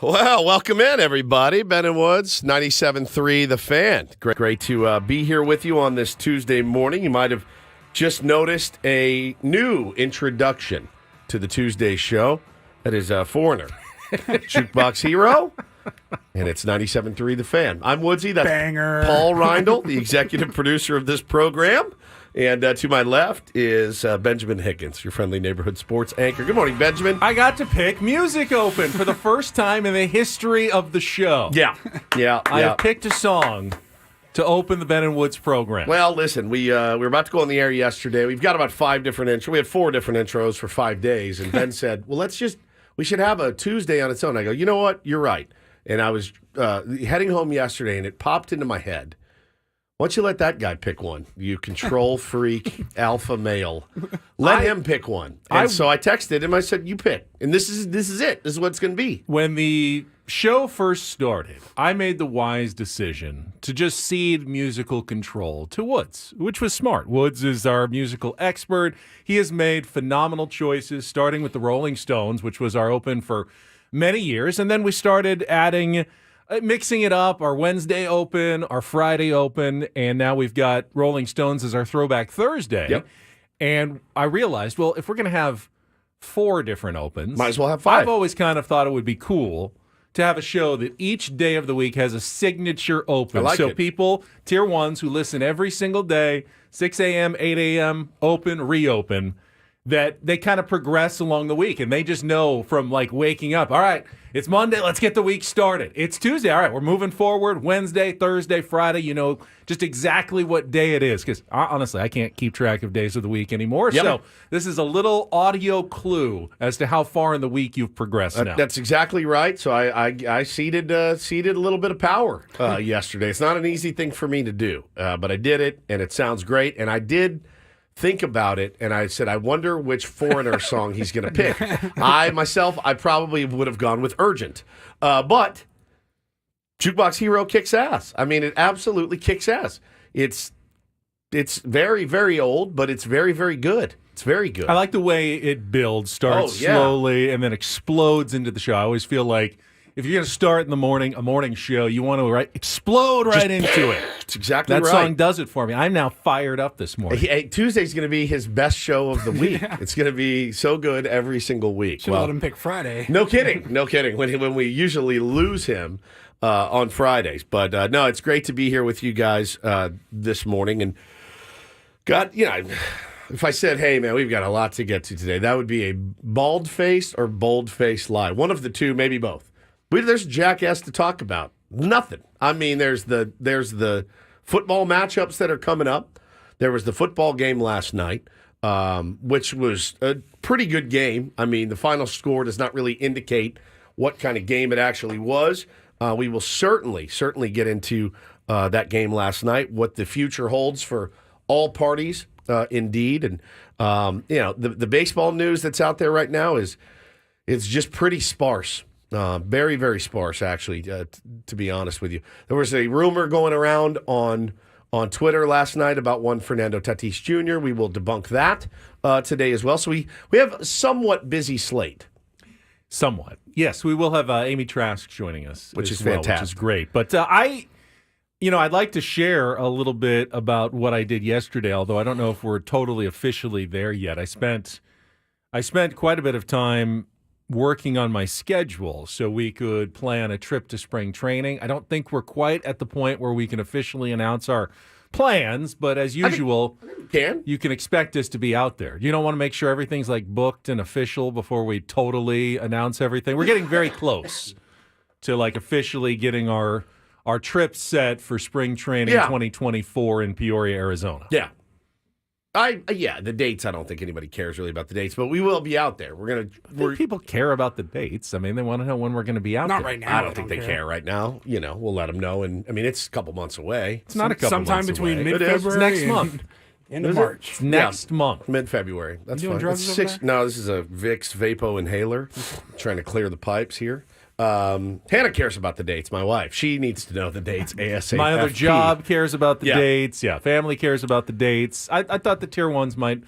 Well, welcome in, everybody. Ben and Woods, 97.3 The Fan. Great to be here with you on this Tuesday morning. You might have just noticed a new introduction to the Tuesday show. That is Foreigner, Jukebox Hero, and it's 97.3 The Fan. I'm Woodsy. That's Banger. Paul Reindl, the executive producer of this program. And to my left is Benjamin Higgins, your friendly neighborhood sports anchor. Good morning, Benjamin. I got to pick music open for the first time in the history of the show. Yeah. I have picked a song to open the Ben and Woods program. Well, listen, we were about to go on the air yesterday. We've got about 5 different intros. We had 4 different intros for 5 days. And Ben said, well, we should have a Tuesday on its own. I go, you know what? You're right. And I was heading home yesterday, and it popped into my head. Why don't you let that guy pick one? You control freak, alpha male. Let him pick one. And so I texted him. I said, you pick. And this is it. This is what it's going to be. When the show first started, I made the wise decision to just cede musical control to Woods, which was smart. Woods is our musical expert. He has made phenomenal choices, starting with the Rolling Stones, which was our open for many years. And then we started mixing it up, our Wednesday open, our Friday open, and now we've got Rolling Stones as our Throwback Thursday. Yep. And I realized, well, if we're going to have 4 different opens, might as well have 5. I've always kind of thought it would be cool to have a show that each day of the week has a signature open. I like so it. People, tier ones who listen every single day, 6 a.m., 8 a.m., open, reopen, that they kind of progress along the week. And they just know from like waking up, all right, it's Monday, let's get the week started. It's Tuesday, all right, we're moving forward. Wednesday, Thursday, Friday, you know just exactly what day it is. Because honestly, I can't keep track of days of the week anymore. Yep. So this is a little audio clue as to how far in the week you've progressed now. That's exactly right. So I ceded a little bit of power yesterday. It's not an easy thing for me to do, but I did it, and it sounds great. And I did think about it, and I said, I wonder which Foreigner song he's going to pick. I probably would have gone with Urgent. But Jukebox Hero kicks ass. I mean, it absolutely kicks ass. It's very, very old, but it's very, very good. It's very good. I like the way it builds, starts slowly, and then explodes into the show. I always feel like if you're going to start in the morning, a morning show, you want to explode right into it. It's exactly that right. That song does it for me. I'm now fired up this morning. Tuesday's going to be his best show of the week. Yeah. It's going to be so good every single week. Should let him pick Friday. No kidding. When we usually lose him on Fridays. But no, it's great to be here with you guys this morning. And if I said, hey, man, we've got a lot to get to today, that would be a bald-faced or bold-faced lie. One of the two, maybe both. There's jackass to talk about. Nothing. I mean, there's the football matchups that are coming up. There was the football game last night, which was a pretty good game. I mean, the final score does not really indicate what kind of game it actually was. We will certainly get into that game last night, what the future holds for all parties, indeed. And, the baseball news that's out there right now it's just pretty sparse. Very, very sparse, actually, to be honest with you. There was a rumor going around on Twitter last night about one Fernando Tatis Jr. We will debunk that today as well. So we have a somewhat busy slate. Somewhat. Yes, we will have Amy Trask joining us. Which is fantastic. Which is great. But I'd like to share a little bit about what I did yesterday, although I don't know if we're totally officially there yet. I spent quite a bit of time working on my schedule so we could plan a trip to spring training. I don't think we're quite at the point where we can officially announce our plans, but as usual, you can expect us to be out there. You don't want to make sure everything's like booked and official before we totally announce everything. We're getting very close to like officially getting our trip set for spring training 2024 in Peoria, Arizona. Yeah. The dates, I don't think anybody cares really about the dates, but we will be out there. People care about the dates. I mean, they want to know when we're going to be out there. Not right now. I don't think they care right now. We'll let them know. And I mean, it's a couple months away. It's not a couple months away. Sometime between mid-February It's next month. End of March. It's next month. Mid-February. That's doing fine. drugs It's over there? No, this is a Vicks Vapo inhaler. Trying to clear the pipes here. Hannah cares about the dates, my wife. She needs to know the dates ASAP. My other job cares about the dates. Yeah, family cares about the dates. I thought the tier ones might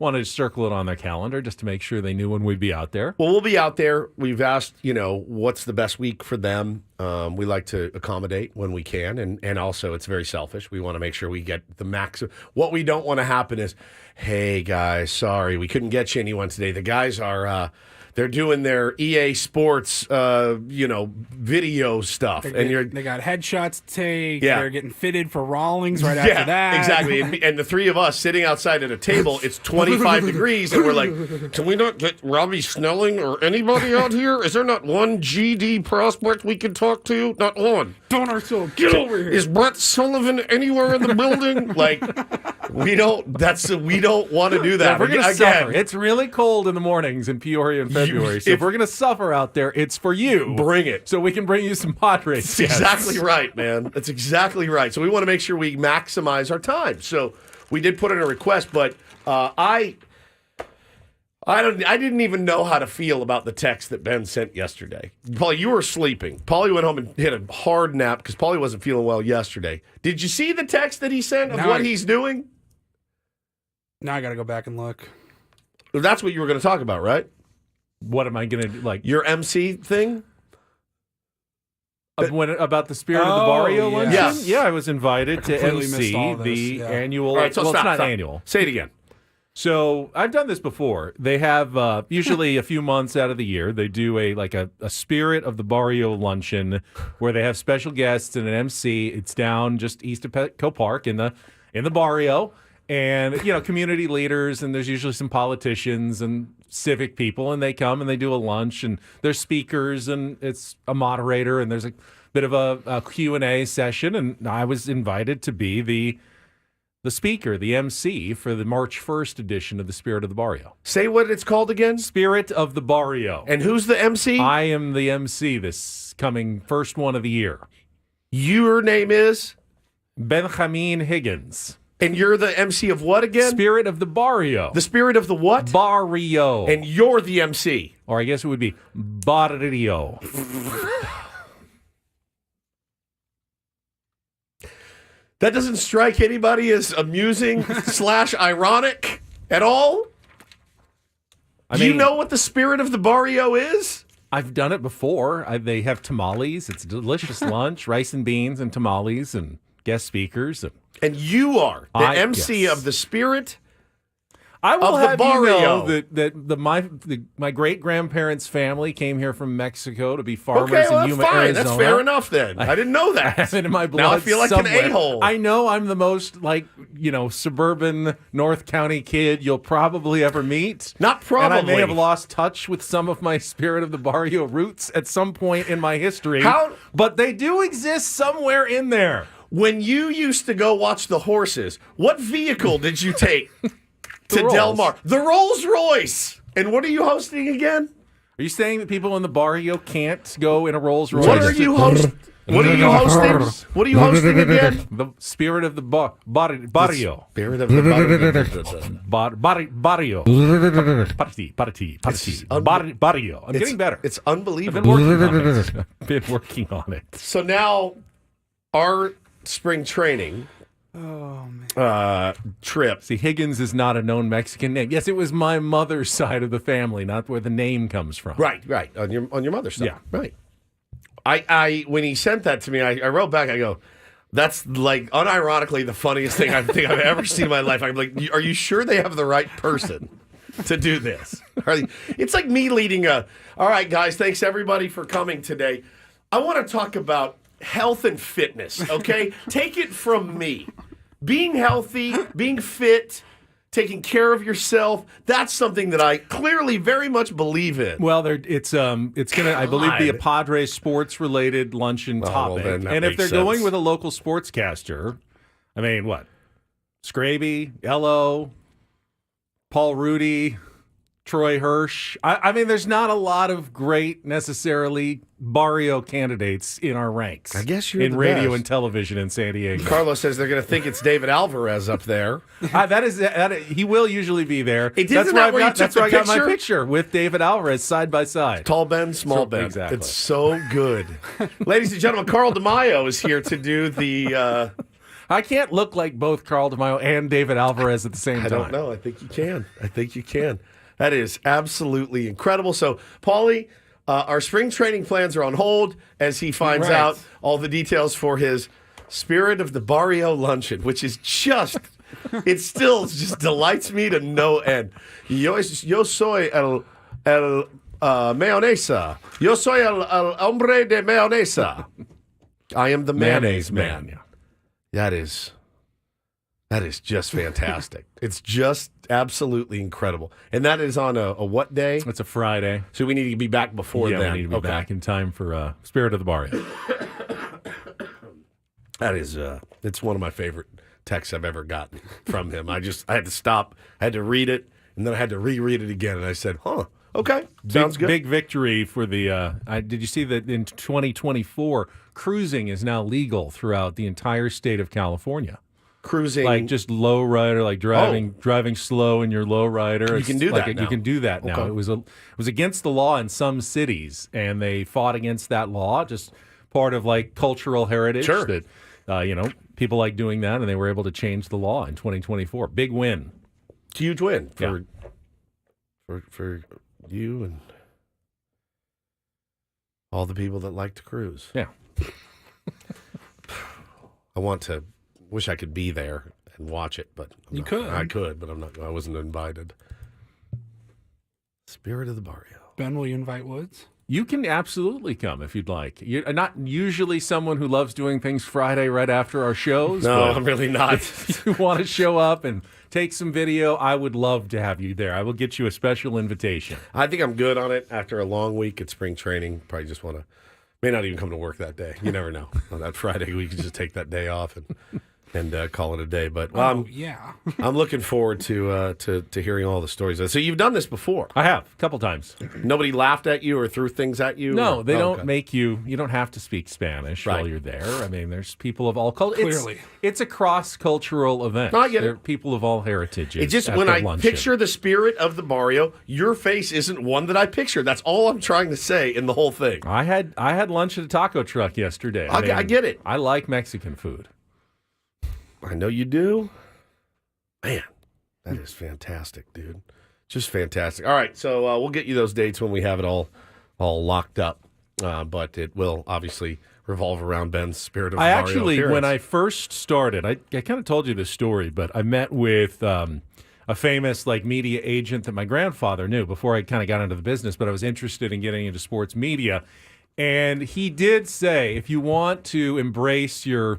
wanted to circle it on their calendar just to make sure they knew when we'd be out there. Well, we'll be out there. We've asked, what's the best week for them. We like to accommodate when we can, and also it's very selfish. We want to make sure we get the max. What we don't want to happen is, hey, guys, sorry, we couldn't get you anyone today. The guys are... they're doing their EA Sports, video stuff, They got headshots to take. Yeah. They're getting fitted for Rawlings right after that. Exactly. And the three of us sitting outside at a table, it's 25 degrees, and we're like, can we not get Robbie Snelling or anybody out here? Is there not one GD prospect we could talk to? Not one. Don't ourselves. Get over here. Is Brett Sullivan anywhere in the building? Like, we don't want to do that. Yeah, we're going to suffer. It's really cold in the mornings in Peoria in February. So if we're going to suffer out there, it's for you. Bring it. So we can bring you some Padres. That's exactly right, man. That's exactly right. So we want to make sure we maximize our time. So we did put in a request, but I didn't even know how to feel about the text that Ben sent yesterday. Paulie, you were sleeping. Paulie went home and hit a hard nap because Paulie wasn't feeling well yesterday. Did you see the text that he sent of what he's doing? Now I got to go back and look. That's what you were going to talk about, right? What am I going to do? Like your MC thing? About the Spirit of the Barrio luncheon? Yes. Yeah, I was invited to MC the annual. All right, so well, stop, it's not stop. annual. Say it again. So I've done this before. They have usually a few months out of the year, they do a Spirit of the Barrio luncheon where they have special guests and an MC. It's down just east of Petco Park in the barrio, and community leaders, and there's usually some politicians and civic people, and they come and they do a lunch, and there's speakers, and it's a moderator, and there's a bit of a Q&A session, and I was invited to be the speaker, the MC, for the March 1st edition of the Spirit of the Barrio. Say what it's called again? Spirit of the Barrio. And who's the MC? I am the MC this coming first one of the year. Your name is? Benjamin Higgins. And you're the MC of what again? Spirit of the Barrio. The Spirit of the what? Barrio. And you're the MC. Or I guess it would be Barrio. That doesn't strike anybody as amusing / ironic at all? Do you know what the Spirit of the Barrio is? I've done it before. They have tamales. It's a delicious lunch, rice and beans and tamales and guest speakers. And you are the MC of the Spirit I will of the have Barrio. you know that my great grandparents' family came here from Mexico to be farmers Okay, well, in that's Yuma, fine. Arizona. That's fair enough then. I didn't know that. I have it in my blood. Now I feel like somewhere. an a-hole. I know I'm the most suburban North County kid you'll probably ever meet. Not probably. And I may have lost touch with some of my Spirit of the Barrio roots at some point in my history. But they do exist somewhere in there. When you used to go watch the horses, what vehicle did you take to Rolls. Del Mar? The Rolls Royce. And what are you hosting again? Are you saying that people in the barrio can't go in a Rolls Royce? What are you hosting? What are you hosting? What are you hosting again? The Spirit of the Barrio. Spirit of the Barrio. Barrio. I'm getting better. It's I've unbelievable. been working on it. So now our spring training trip. See, Higgins is not a known Mexican name. Yes, it was my mother's side of the family, not where the name comes from. Right. On your mother's side. Yeah. Right. I when he sent that to me, I wrote back, I go, that's like unironically the funniest thing I think I've ever seen in my life. I'm like, are you sure they have the right person to do this? It's like me leading all right, guys, thanks everybody for coming today. I want to talk about health and fitness, okay? Take it from me. Being healthy, being fit, taking care of yourself, that's something that I clearly very much believe in. Well, it's gonna, I believe, be a Padres sports related luncheon topic. Well, then that and if makes they're sense. going with a local sportscaster, I mean, what? Scraby, Ello, Paul Rudy, Troy Hirsch. I mean, there's not a lot of great necessarily barrio candidates in our ranks. I guess you're in the radio best. and television in San Diego. Carlos says they're going to think it's David Alvarez up there. He will usually be there. Isn't that where you took that's the where I got my picture? picture with David Alvarez side by side. Tall Ben, small Ben. Exactly. It's so good. Ladies and gentlemen, Carl DeMaio is here to do the I can't look like both Carl DeMaio and David Alvarez at the same time. I don't know. I think you can. That is absolutely incredible. So, Paulie, our spring training plans are on hold as he finds out all the details for his Spirit of the Barrio luncheon, which is just, it still just delights me to no end. Yo soy el mayonesa. Yo soy el hombre de mayonesa. I am the mayonnaise man. That is just fantastic. It's just absolutely incredible. And that is on a what day? It's a Friday. So we need to be back before then. We need to be back in time for Spirit of the Barrio. That is, it's one of my favorite texts I've ever gotten from him. I had to stop, I had to read it, and then I had to reread it again, and I said, okay, sounds good. Big victory for the, did you see that in 2024, cruising is now legal throughout the entire state of California? Cruising. Like just low rider, like driving slow in your low rider. You can do that now. You can do that now. Okay. It was against the law in some cities, and they fought against that law, just part of like cultural heritage. Sure. That, people like doing that, and they were able to change the law in 2024. Big win. Huge win for you and all the people that like to cruise. Yeah. Wish I could be there and watch it, but You could. I could, but I wasn't invited. Spirit of the Barrio. Ben, will you invite Woods? You can absolutely come if you'd like. You're not usually someone who loves doing things Friday right after our shows. No, but I'm really not. If you want to show up and take some video, I would love to have you there. I will get you a special invitation. I think I'm good on it after a long week at spring training. Probably just may not even come to work that day. You never know. On that Friday, we can just take that day off and call it a day. But yeah. I'm looking forward to hearing all the stories. So you've done this before. I have, a couple times. Nobody laughed at you or threw things at you? No, they don't make you don't have to speak Spanish Right. while you're there. I mean, there's people of all cultures. Clearly. It's a cross-cultural event. No, I get it. There are people of all heritages. It just, at when the I luncheon. picture the Spirit of the Barrio, your face isn't one that I picture. That's all I'm trying to say in the whole thing. I had lunch at a taco truck yesterday. I get it. I like Mexican food. I know you do. Man, that is fantastic, dude. Just fantastic. All right, so we'll get you those dates when we have it all locked up. But it will obviously revolve around Ben's Spirit of the Barrio appearance. When I first started, I kind of told you this story, but I met with a famous media agent that my grandfather knew before I kind of got into the business, but I was interested in getting into sports media. And he did say, if you want to embrace your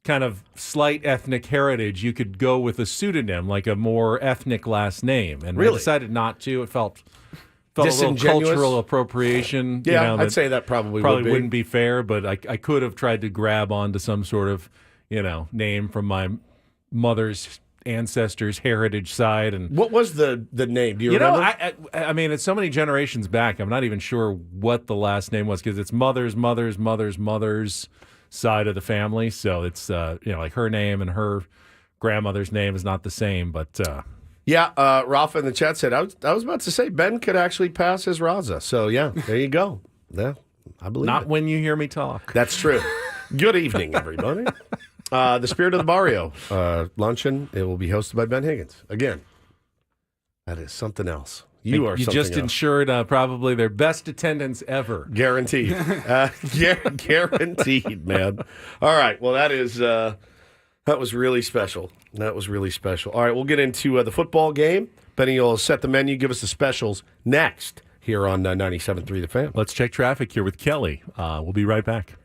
kind of slight ethnic heritage, you could go with a pseudonym, like a more ethnic last name. And I decided not to. It felt a little cultural appropriation. Yeah, I'd say that probably wouldn't be fair, but I could have tried to grab onto some sort of, name from my mother's ancestors' heritage side. And what was the name? Do you remember? I mean, it's so many generations back, I'm not even sure what the last name was, because it's mother's side of the family, so it's like her name and her grandmother's name is not the same, but Rafa in the chat said I was about to say Ben could actually pass his Raza, so yeah, there you go. Yeah, I believe not it. when you hear me talk. That's true. Good evening, everybody. The Spirit of the Barrio luncheon, it will be hosted by Ben Higgins again. That is something else. You just ensured probably their best attendance ever. Guaranteed. Guaranteed, man. All right. Well, that was really special. That was really special. All right. We'll get into the football game. Benny will set the menu, give us the specials next here on 97.3 The Fan. Let's check traffic here with Kelly. We'll be right back.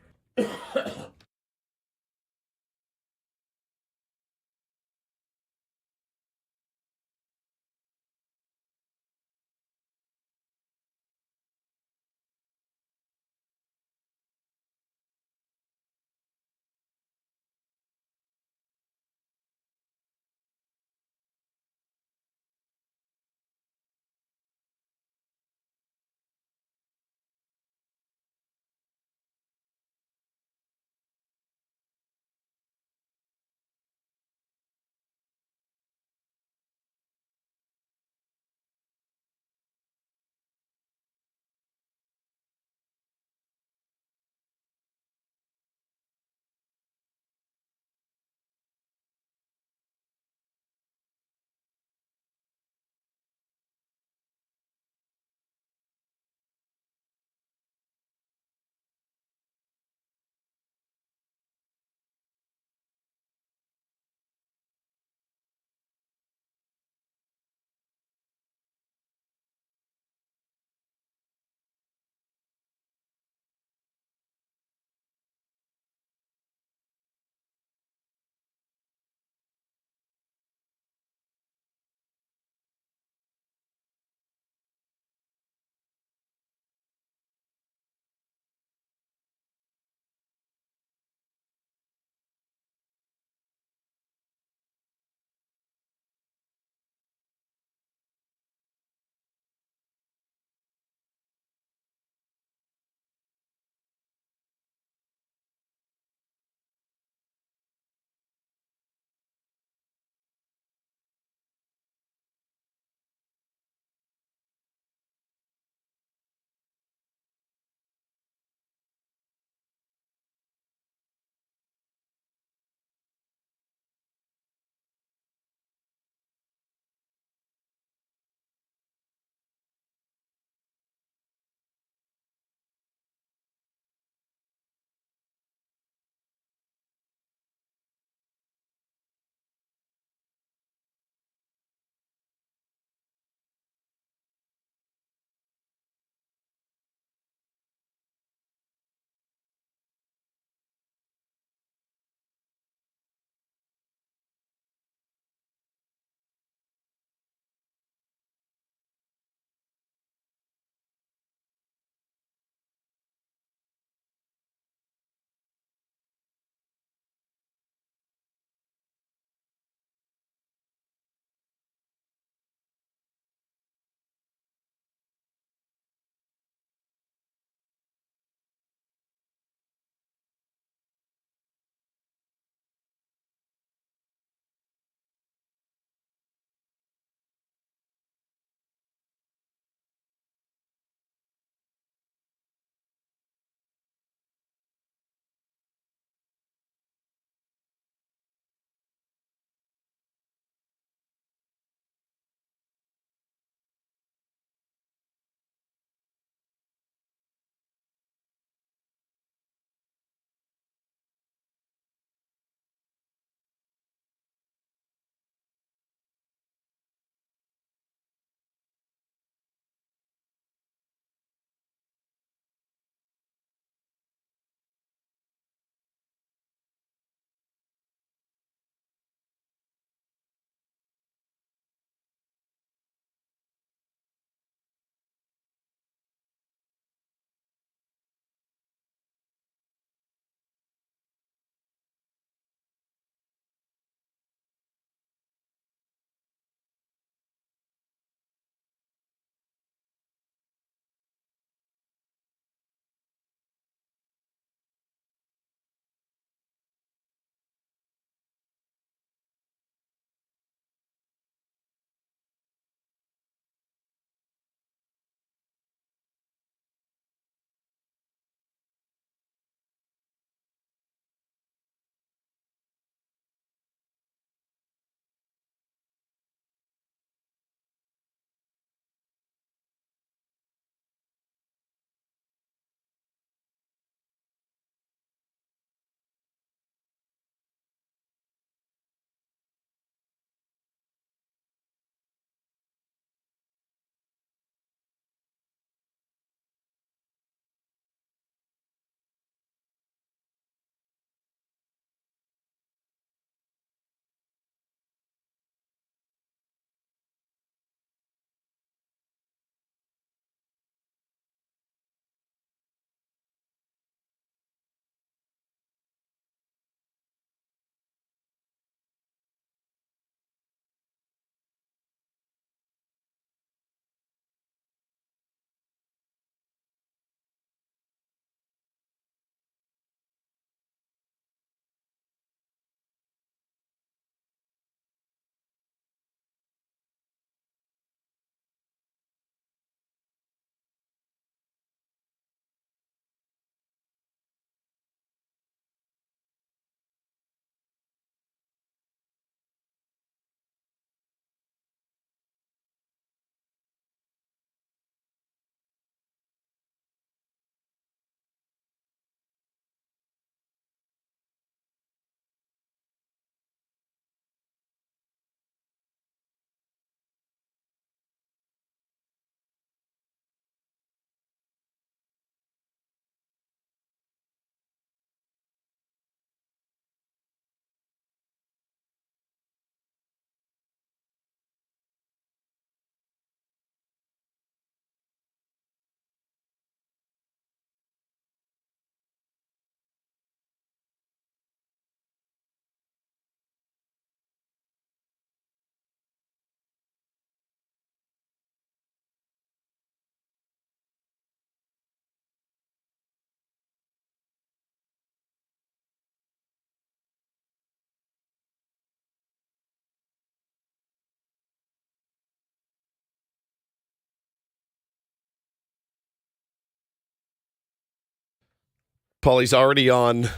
Paulie's already on.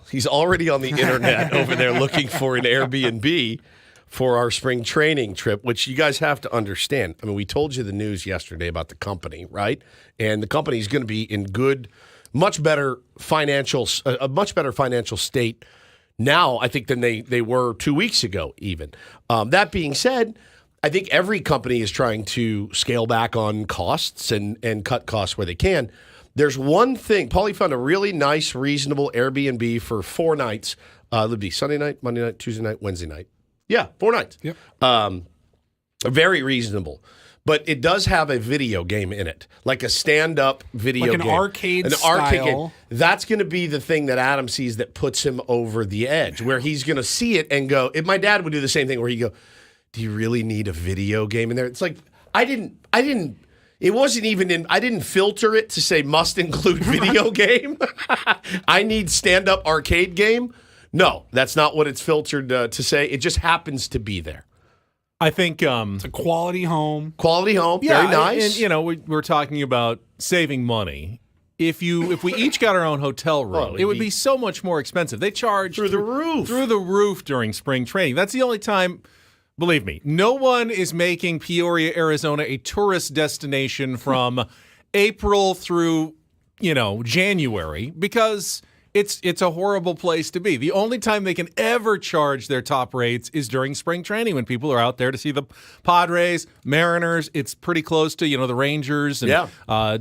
He's already on the internet over there looking for an Airbnb for our spring training trip, which you guys have to understand. I mean, we told you the news yesterday about the company, right? And the company is going to be in a much better financial state now, I think, than they were 2 weeks ago, even. That being said, I think every company is trying to scale back on costs and cut costs where they can. There's one thing. Paulie found a really nice, reasonable Airbnb for 4 nights. It would be Sunday night, Monday night, Tuesday night, Wednesday night. Yeah, 4 nights. Yep. Very reasonable. But it does have a video game in it, like a stand-up video like game. An arcade game. That's going to be the thing that Adam sees that puts him over the edge, where he's going to see it and go, my dad would do the same thing where he'd go, do you really need a video game in there? It's like, it wasn't even in, I didn't filter it to say must include video game. I need stand-up arcade game. No, that's not what it's filtered to say. It just happens to be there. I think it's a quality home. Quality home, yeah, very nice. And we're talking about saving money. If we each got our own hotel room, it would be so much more expensive. They charge through the roof during spring training. That's the only time. Believe me, no one is making Peoria, Arizona a tourist destination from April through, January, because it's a horrible place to be. The only time they can ever charge their top rates is during spring training when people are out there to see the Padres, Mariners. It's pretty close to, the Rangers and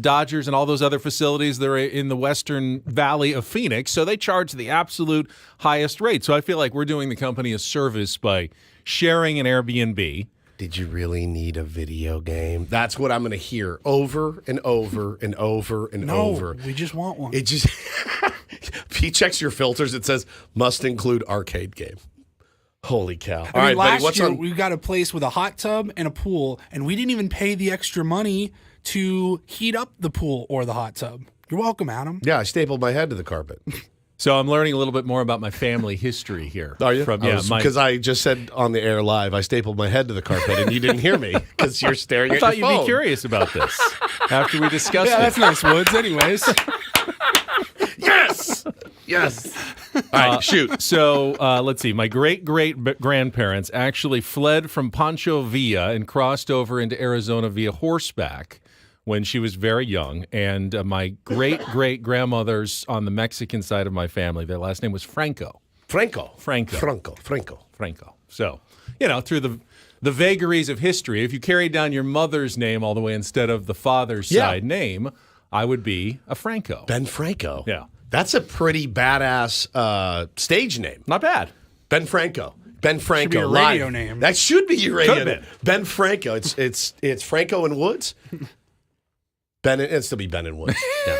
Dodgers and all those other facilities that are in the Western Valley of Phoenix. So they charge the absolute highest rate. So I feel like we're doing the company a service by sharing an Airbnb. Did you really need a video game? That's what I'm going to hear over and over and over and over. No, we just want one. It just if he checks your filters, it says must include arcade game. Holy cow! All right, buddy, last year we got a place with a hot tub and a pool, and we didn't even pay the extra money to heat up the pool or the hot tub. You're welcome, Adam. Yeah, I stapled my head to the carpet. So I'm learning a little bit more about my family history here. Are you? Because I just said on the air live, I stapled my head to the carpet, and you didn't hear me because you're staring at your phone. I thought you'd be curious about this after we discussed it. That's nice, Woods. Anyways. Yes. All right, shoot. So let's see. My great-great-grandparents actually fled from Pancho Villa and crossed over into Arizona via horseback when she was very young. And my great-great-grandmothers on the Mexican side of my family, their last name was Franco. Franco. So, through the vagaries of history, if you carried down your mother's name all the way instead of the father's side name, I would be a Franco. Ben Franco. Yeah. That's a pretty badass stage name. Not bad. Ben Franco. Ben Franco. Should be your radio name. That should be your radio name. Ben Franco. It's Franco and Woods. It'd still be Ben and Woods. Yeah.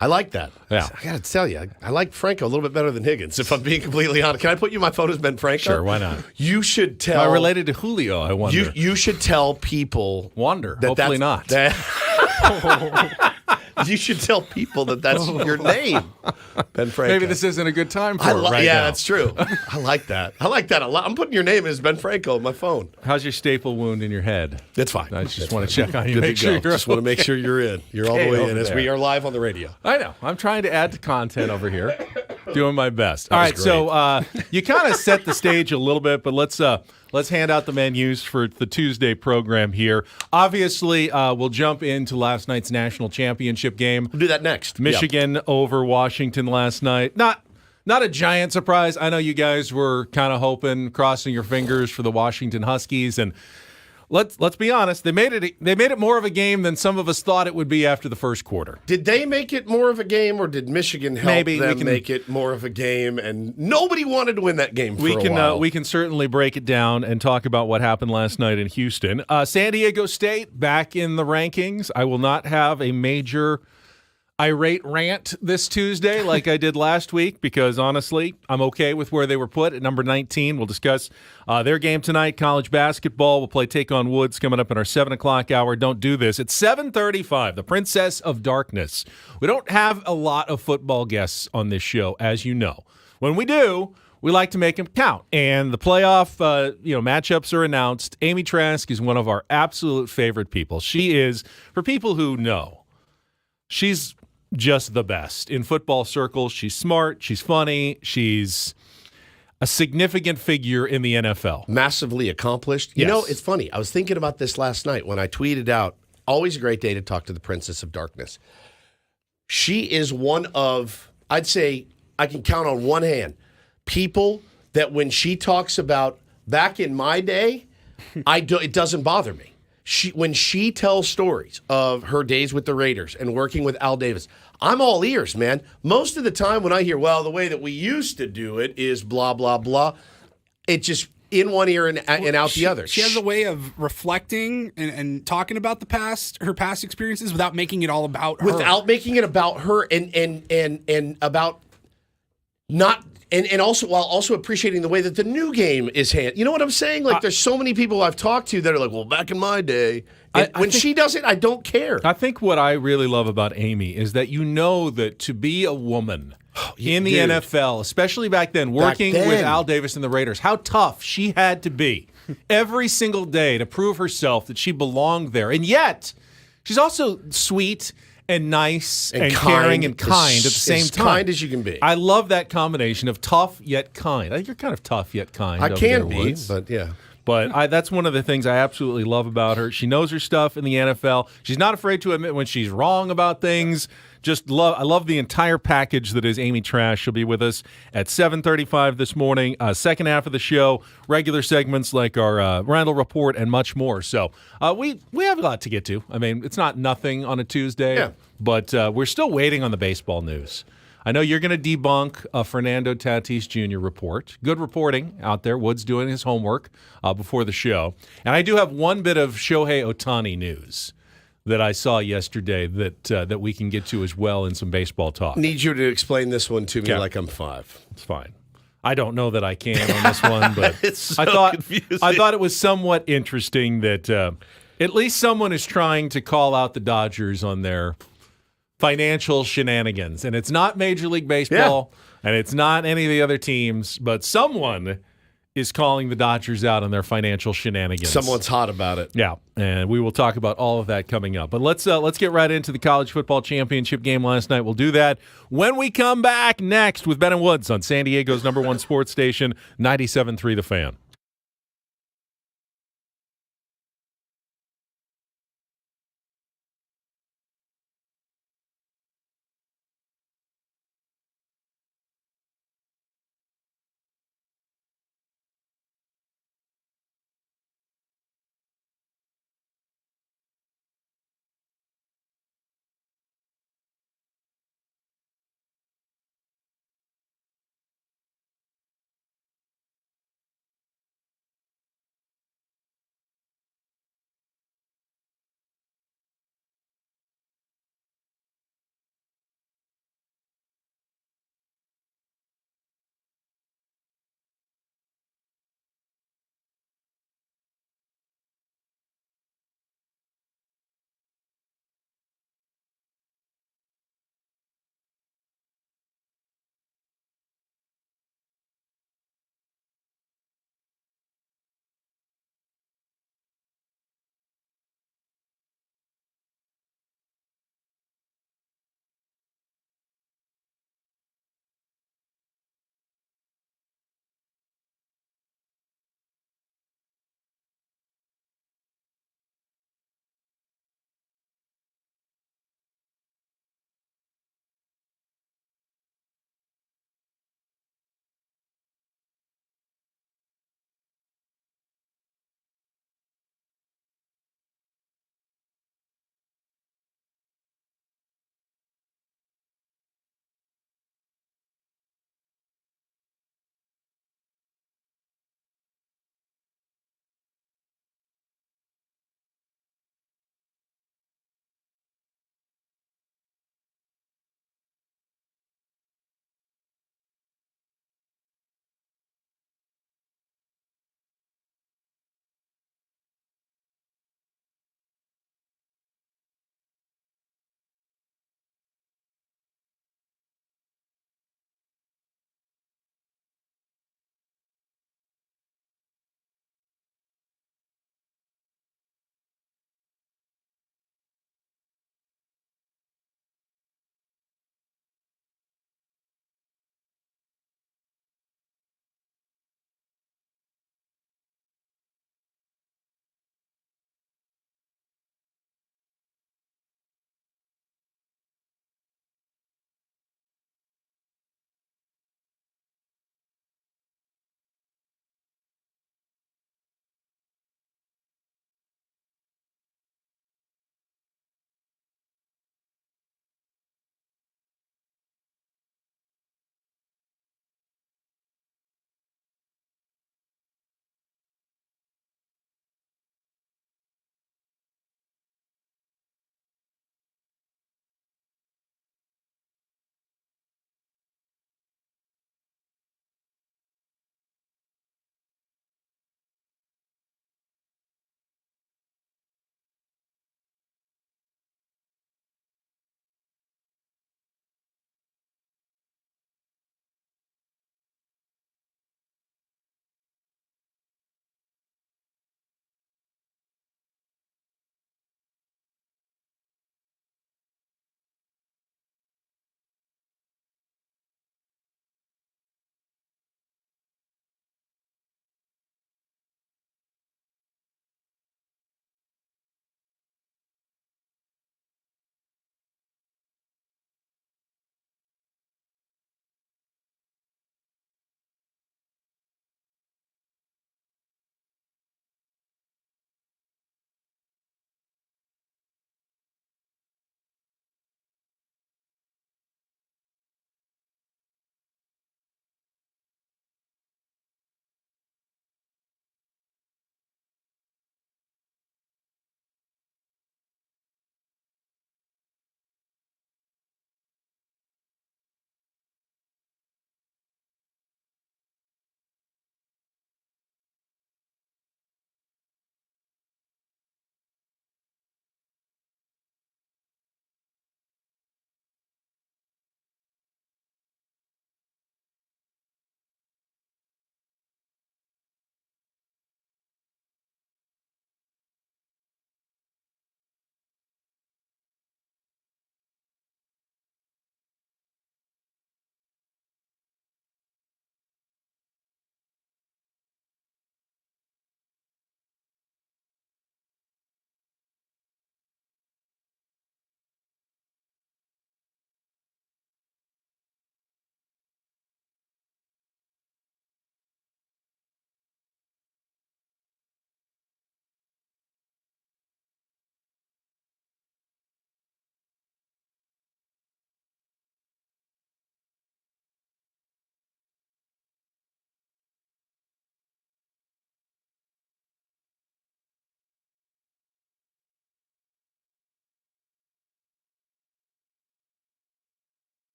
I like that. Yeah. I got to tell you, I like Franco a little bit better than Higgins, if I'm being completely honest. Can I put you my phone as Ben Franco? Sure, why not? You should tell. Am I related to Julio, I wonder? You should tell people. Hopefully not. You should tell people that's your name, Ben Franco. Maybe this isn't a good time for it right yeah, now. that's true. I like that. I like that a lot. I'm putting your name as Ben Franco on my phone. How's your staple wound in your head? It's fine. I just want to check on you. Good Make to sure go. you're Just want to make sure you're in. You're all the way in as we are live on the radio. I know. I'm trying to add to content over here. Doing my best. All right, so you kind of set the stage a little bit, but let's hand out the menus for the Tuesday program here. Obviously, we'll jump into last night's national championship game. We'll do that next. Michigan over Washington last night. Not a giant surprise. I know you guys were kind of hoping, crossing your fingers for the Washington Huskies, and let's be honest, they made it more of a game than some of us thought it would be after the first quarter. Did they make it more of a game, or did Michigan help them make it more of a game? And nobody wanted to win that game for a while. We can certainly break it down and talk about what happened last night in Houston. San Diego State back in the rankings. I will not have a major irate rant this Tuesday like I did last week because, honestly, I'm okay with where they were put at number 19. We'll discuss their game tonight, college basketball. We'll play Take on Woods coming up in our 7 o'clock hour. Don't do this. It's 7:35, the Princess of Darkness. We don't have a lot of football guests on this show, as you know. When we do, we like to make them count. And the playoff matchups are announced. Amy Trask is one of our absolute favorite people. She is, for people who know, she's just the best. In football circles, she's smart, she's funny, she's a significant figure in the NFL. Massively accomplished. Yes. You know, it's funny. I was thinking about this last night when I tweeted out, always a great day to talk to the Princess of Darkness. She is one of, I'd say, I can count on one hand, people that when she talks about back in my day, it doesn't bother me. When she tells stories of her days with the Raiders and working with Al Davis, I'm all ears, man. Most of the time when I hear, well, the way that we used to do it is blah, blah, blah, it just in one ear and out the other. She has a way of reflecting and talking about her past experiences without making it all about her. Without making it about her and about not and also while also appreciating the way that the new game is handled. You know what I'm saying? Like there's so many people I've talked to that are like, well, back in my day. And when she does it, I don't care. I think what I really love about Amy is that you know that to be a woman in the NFL, especially back then, working with Al Davis and the Raiders, how tough she had to be every single day to prove herself that she belonged there. And yet, she's also sweet and nice and caring and kind at the same time. As kind as you can be. I love that combination of tough yet kind. I think you're kind of tough yet kind. I can be, Woods. but yeah. But that's one of the things I absolutely love about her. She knows her stuff in the NFL. She's not afraid to admit when she's wrong about things. I love the entire package that is Amy Trask. She'll be with us at 7:35 this morning. Second half of the show, regular segments like our Reindl Report and much more. So we have a lot to get to. I mean, it's not nothing on a Tuesday, but we're still waiting on the baseball news. I know you're going to debunk a Fernando Tatis Jr. report. Good reporting out there. Wood's doing his homework before the show. And I do have one bit of Shohei Ohtani news that I saw yesterday that we can get to as well in some baseball talk. Need you to explain this one to me like I'm 5. It's fine. I don't know that I can on this one, but it's so confusing. I thought it was somewhat interesting that at least someone is trying to call out the Dodgers on their financial shenanigans. And it's not Major League Baseball, and it's not any of the other teams, but someone is calling the Dodgers out on their financial shenanigans. Someone's hot about it. Yeah, and we will talk about all of that coming up. But let's get right into the college football championship game last night. We'll do that when we come back next with Ben and Woods on San Diego's #1 sports station, 97.3 The Fan.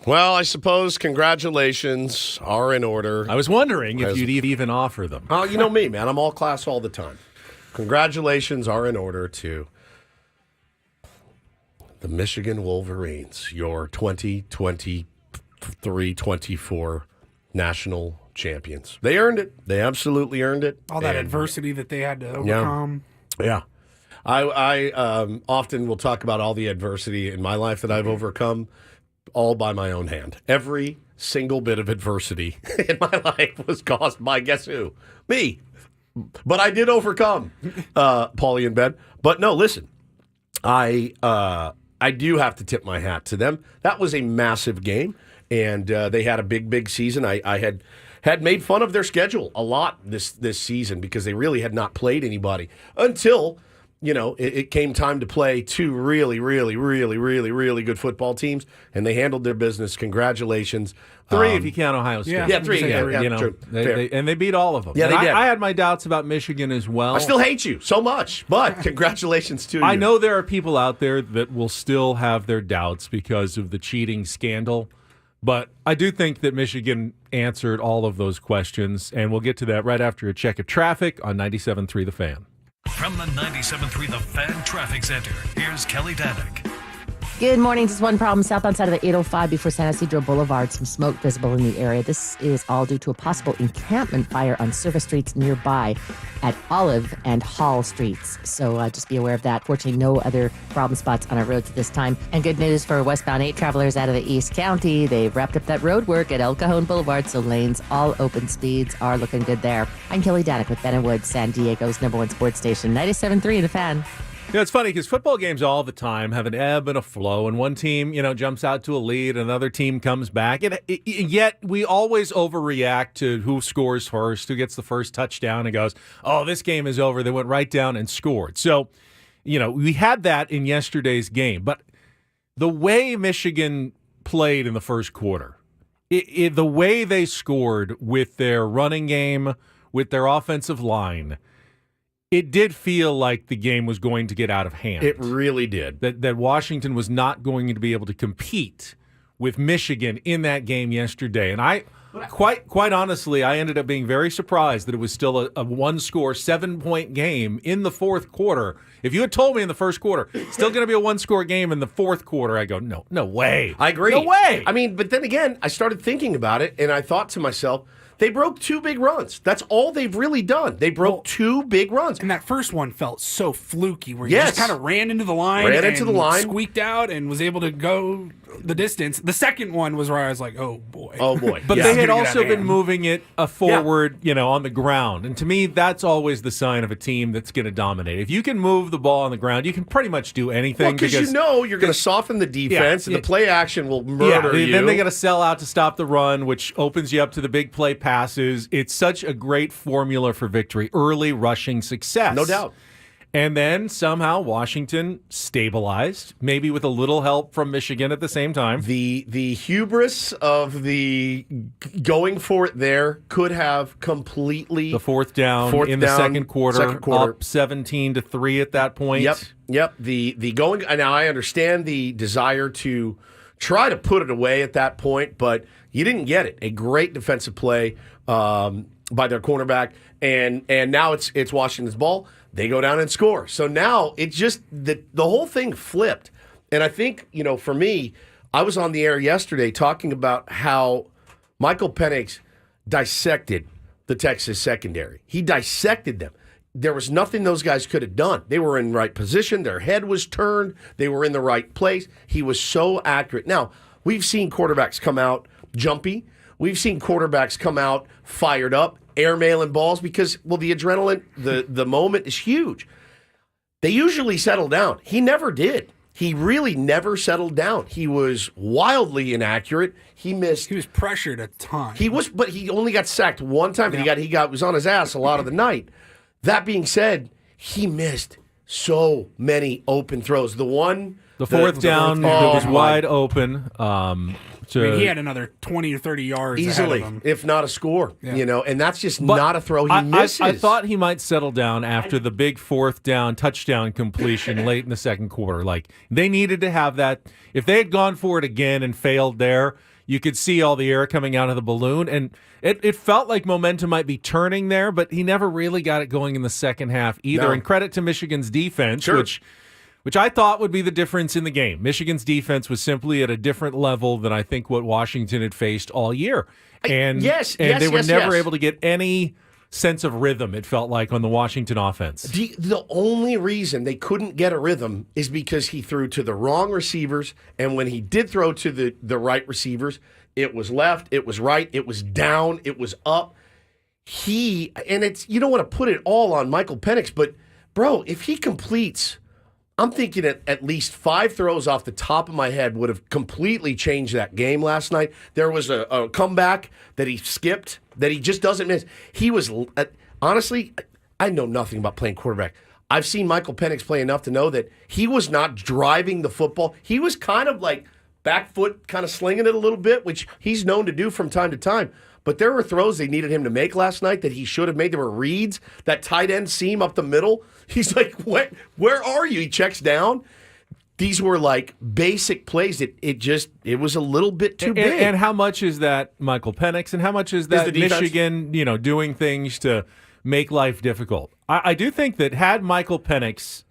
Well, I suppose congratulations are in order. I was wondering if you'd even offer them. Oh, you know me, man. I'm all class all the time. Congratulations are in order to the Michigan Wolverines, your 2023-24 national champions. They earned it. They absolutely earned it. All that adversity that they had to overcome. Yeah. I often will talk about all the adversity in my life that I've overcome all by my own hand. Every single bit of adversity in my life was caused by, guess who? Me. But I did overcome, Paulie and Ben. But no, listen, I do have to tip my hat to them. That was a massive game, and they had a big season. I had made fun of their schedule a lot this season because they really had not played anybody until it came time to play two really good football teams, and they handled their business. Congratulations. Three if you count Ohio State. Yeah, three. Yeah, true. They beat all of them. Yeah, they did. I had my doubts about Michigan as well. I still hate you so much, but congratulations to you. I know there are people out there that will still have their doubts because of the cheating scandal, but I do think that Michigan answered all of those questions, and we'll get to that right after a check of traffic on 97.3 The Fan. From the 97.3 The Fan Traffic Center, here's Kelly Danick. Good morning. Just one problem southbound side of the 805 before San Isidro Boulevard. Some smoke visible in the area. This is all due to a possible encampment fire on service streets nearby at Olive and Hall Streets. So just be aware of that. Fortunately, no other problem spots on our roads at this time. And good news for westbound 8 travelers out of the East County. They've wrapped up that road work at El Cajon Boulevard, so lanes all open. Speeds are looking good there. I'm Kelly Danick with Ben & Wood, San Diego's #1 sports station, 97.3 The Fan. It's funny because football games all the time have an ebb and a flow, and one team, jumps out to a lead, another team comes back. Yet we always overreact to who scores first, who gets the first touchdown, and goes, "Oh, this game is over." They went right down and scored. So, we had that in yesterday's game, but the way Michigan played in the first quarter, the way they scored with their running game, with their offensive line. It did feel like the game was going to get out of hand. It really did. That Washington was not going to be able to compete with Michigan in that game yesterday. And I, quite honestly, I ended up being very surprised that it was still a one-score, 7-point game in the fourth quarter. If you had told me in the first quarter, still going to be a one-score game in the fourth quarter, I go, no way. I agree. No way. I mean, but then again, I started thinking about it, and I thought to myself, they broke 2 big runs. That's all they've really done. They broke 2 big runs. And that first one felt so fluky, where you just kind of ran into the line, squeaked out, and was able to go the distance. The second one was where I was like, oh, boy. But they had also been moving it forward, on the ground. And to me, that's always the sign of a team that's going to dominate. If you can move the ball on the ground, you can pretty much do anything. Because you're going to soften the defense, and the play action will murder you. Then they got to sell out to stop the run, which opens you up to the big play passes. It's such a great formula for victory, early rushing success. No doubt. And then somehow Washington stabilized, maybe with a little help from Michigan at the same time. The hubris of the going for it there could have completely the fourth down in the second quarter, up 17-3 at that point. Yep. The going, now I understand the desire to try to put it away at that point, but you didn't get it. A great defensive play by their cornerback, and now it's Washington's ball. They go down and score. So now it's just the whole thing flipped. And I think, for me, I was on the air yesterday talking about how Michael Penix dissected the Texas secondary. He dissected them. There was nothing those guys could have done. They were in the right position. Their head was turned. They were in the right place. He was so accurate. Now, we've seen quarterbacks come out jumpy. We've seen quarterbacks come out fired up, airmailing balls because, the adrenaline, the moment is huge. They usually settle down. He never did. He really never settled down. He was wildly inaccurate. He missed. He was pressured a ton. But he only got sacked one time. Yeah. He was on his ass a lot of the night. That being said, he missed so many open throws. The fourth down that was wide open. I mean, he had another 20 or 30 yards easily, ahead of him. if not a score. Yeah. And that's just not a throw he misses. I thought he might settle down after the big fourth down touchdown completion late in the second quarter. Like, they needed to have that. If they had gone for it again and failed there, you could see all the air coming out of the balloon, and it felt like momentum might be turning there, but he never really got it going in the second half either. No. And credit to Michigan's defense, Sure. which I thought would be the difference in the game. Michigan's defense was simply at a different level than I think what Washington had faced all year. And they were never able to get any sense of rhythm, it felt like, on the Washington offense. The only reason they couldn't get a rhythm is because he threw to the wrong receivers, and when he did throw to the right receivers, it was left, it was right, it was down, it was up. You don't want to put it all on Michael Penix, but, bro, if he completes, I'm thinking at least 5 throws off the top of my head would have completely changed that game last night. There was a comeback that he skipped that he just doesn't miss. He was, honestly, I know nothing about playing quarterback. I've seen Michael Penix play enough to know that he was not driving the football. He was kind of like back foot, kind of slinging it a little bit, which he's known to do from time to time. But there were throws they needed him to make last night that he should have made. There were reads, that tight end seam up the middle. He's like, where are you? He checks down. These were like basic plays. It was a little bit too big. And how much is that Michael Penix, and how much is that Michigan, doing things to make life difficult? I do think that had Michael Penix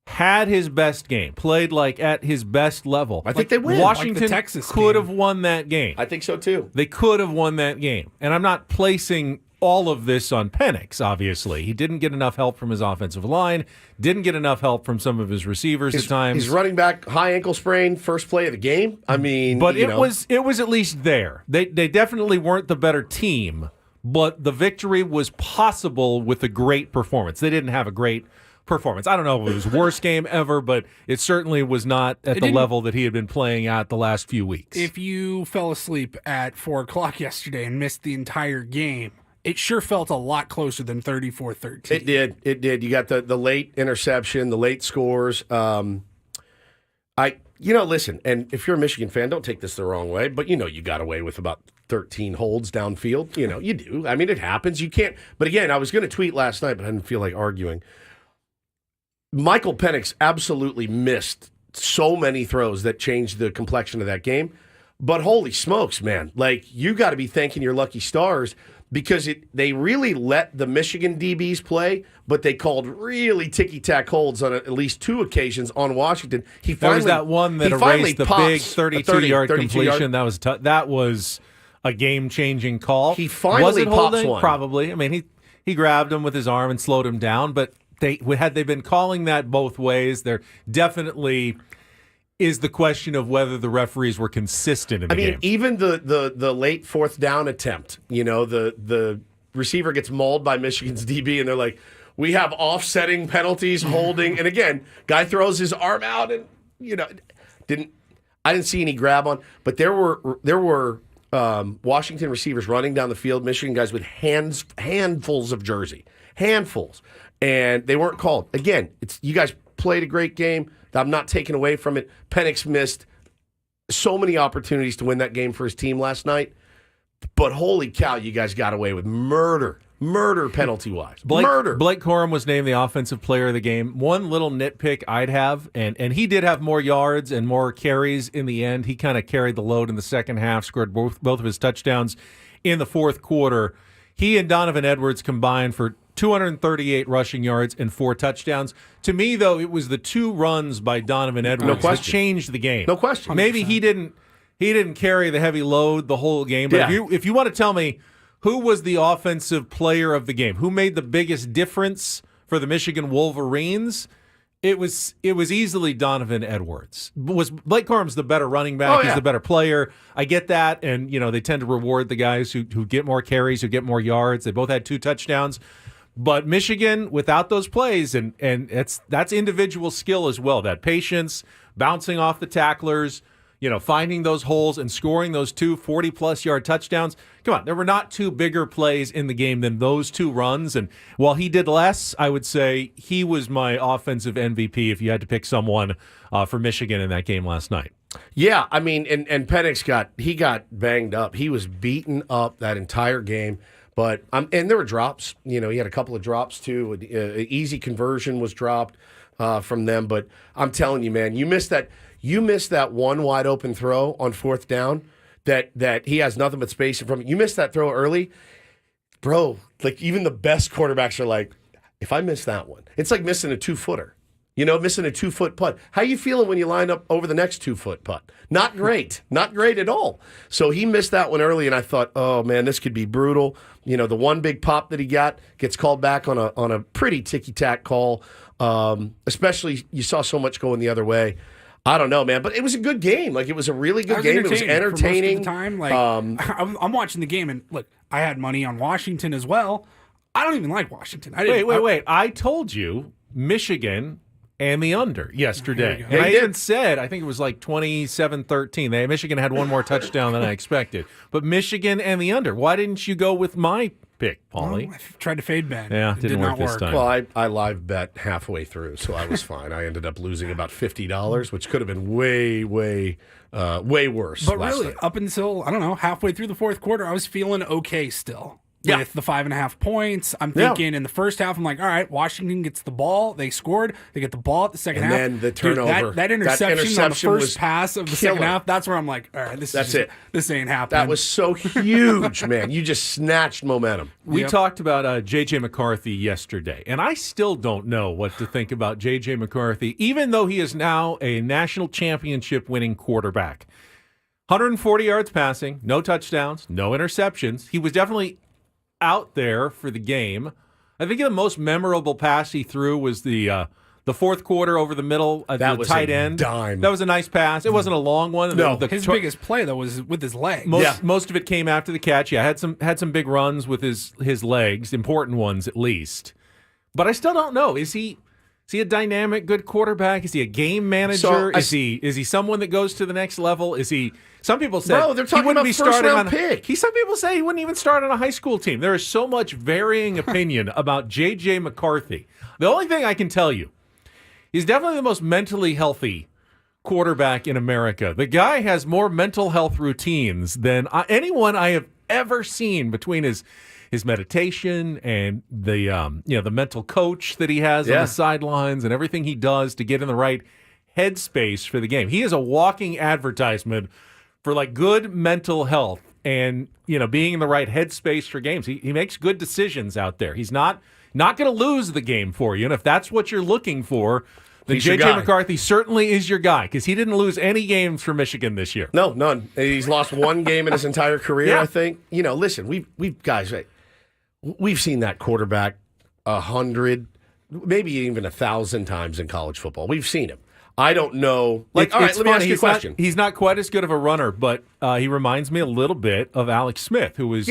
had his best game, played like at his best level, I think they win. Washington Like the Texas could game. have won that game. I think so too. They could have won that game. And I'm not placing all of this on Penix, obviously. He didn't get enough help from his offensive line, didn't get enough help from some of his receivers at times. He's running back, high ankle sprain, first play of the game. I mean, but it was at least there. They definitely weren't the better team, but the victory was possible with a great performance. They didn't have a great performance. I don't know if it was his worst game ever, but it certainly was not at the level that he had been playing at the last few weeks. If you fell asleep at 4 o'clock yesterday and missed the entire game, it sure felt a lot closer than 34-13. It did. You got the late interception, the late scores. Listen, and if you're a Michigan fan, don't take this the wrong way, but you got away with about 13 holds downfield. You do. I mean, it happens. You can't. But again, I was going to tweet last night, but I didn't feel like arguing. Michael Penix absolutely missed so many throws that changed the complexion of that game. But holy smokes, man. Like, you got to be thanking your lucky stars because they really let the Michigan DBs play, but they called really ticky-tack holds on at least 2 occasions on Washington. There was that one that erased the big 32-yard completion. That was a game-changing call. He finally was it pops holding? one. Probably. I mean, he grabbed him with his arm and slowed him down, but had they been calling that both ways, there definitely is the question of whether the referees were consistent in the game. Even the late 4th down attempt, the receiver gets mauled by Michigan's DB, and they're like, we have offsetting penalties, holding, and again, guy throws his arm out, and I didn't see any grab on, but there were Washington receivers running down the field, Michigan guys with handfuls of jersey, handfuls. And they weren't called. Again, you guys played a great game. I'm not taking away from it. Penix missed so many opportunities to win that game for his team last night. But holy cow, you guys got away with murder penalty-wise. Murder. Blake Corum was named the offensive player of the game. One little nitpick I'd have, and he did have more yards and more carries in the end. He kind of carried the load in the second half, scored both of his touchdowns in the fourth quarter. He and Donovan Edwards combined for 238 rushing yards and 4 touchdowns. To me, though, it was the 2 runs by Donovan Edwards that changed the game. No question. 100%. Maybe he didn't carry the heavy load the whole game. But if you want to tell me who was the offensive player of the game, who made the biggest difference for the Michigan Wolverines, it was easily Donovan Edwards. Was Blake Corum's the better running back? He's the better player. I get that, and they tend to reward the guys who get more carries, who get more yards. They both had 2 touchdowns. But Michigan, without those plays, and that's individual skill as well, that patience, bouncing off the tacklers, finding those holes and scoring those 2 40-plus yard touchdowns. Come on, there were not 2 bigger plays in the game than those 2 runs. And while he did less, I would say he was my offensive MVP if you had to pick someone for Michigan in that game last night. Yeah, I mean, and Penix got banged up. He was beaten up that entire game. But and there were drops. He had a couple of drops too. An easy conversion was dropped from them. But I'm telling you, man, you missed that one wide open throw on fourth down that he has nothing but space in front of. You missed that throw early, bro. Like even the best quarterbacks are like, if I miss that one, it's like missing a 2-footer. Missing a 2-foot putt. How you feeling when you line up over the next 2-foot putt? Not great. Not great at all. So he missed that one early, and I thought, oh, man, this could be brutal. The one big pop that he got gets called back on a pretty ticky-tack call. Especially, you saw so much going the other way. I don't know, man, but it was a good game. Like, it was a really good game. It was entertaining. For most of the time, I'm watching the game, and look, I had money on Washington as well. I don't even like Washington. Wait. I told you Michigan and the under yesterday. And I even said, I think it was like 27-13. Michigan had one more touchdown than I expected. But Michigan and the under. Why didn't you go with my pick, Paulie? Well, I tried to fade Ben. Yeah, it didn't did work this time. Well, I live bet halfway through, so I was fine. I ended up losing about $50, which could have been way worse. But last really, night. up until, I don't know, halfway through the fourth quarter, I was feeling okay still. Yeah. With the 5.5 points. I'm thinking in the first half, I'm like, all right, Washington gets the ball. They scored. They get the ball at the second half. And then the turnover. Dude, that interception on the first pass of the second killer. half, that's where I'm like, all right, this ain't happening. That was so huge, man. You just snatched momentum. We talked about J.J. McCarthy yesterday, and I still don't know what to think about J.J. McCarthy, even though he is now a national championship winning quarterback. 140 yards passing, no touchdowns, no interceptions. He was definitely out there for the game. I think the most memorable pass he threw was the fourth quarter over the middle of the tight end. Dime. That was a nice pass. It wasn't a long one. No. His biggest play, though, was with his legs. Most of it came after the catch. Yeah, had some big runs with his legs, important ones at least. But I still don't know. Is he a dynamic, good quarterback? Is he a game manager? Is he someone that goes to the next level? Is he? Some people say they're talking about first-round pick. Some people say he wouldn't even start on a high school team. There is so much varying opinion about J.J. McCarthy. The only thing I can tell you, he's definitely the most mentally healthy quarterback in America. The guy has more mental health routines than anyone I have ever seen between his meditation and the mental coach that he has on the sidelines and everything he does to get in the right headspace for the game. He is a walking advertisement for like good mental health and being in the right headspace for games. He makes good decisions out there. He's not going to lose the game for you. And if that's what you're looking for, then J.J. McCarthy certainly is your guy because he didn't lose any games for Michigan this year. No, none. He's lost one game in his entire career, I think. Listen, we've guys, we've seen that quarterback 100, maybe even 1,000 times in college football. We've seen him. I don't know. All right, let me ask you a question. He's not quite as good of a runner, but he reminds me a little bit of Alex Smith, who was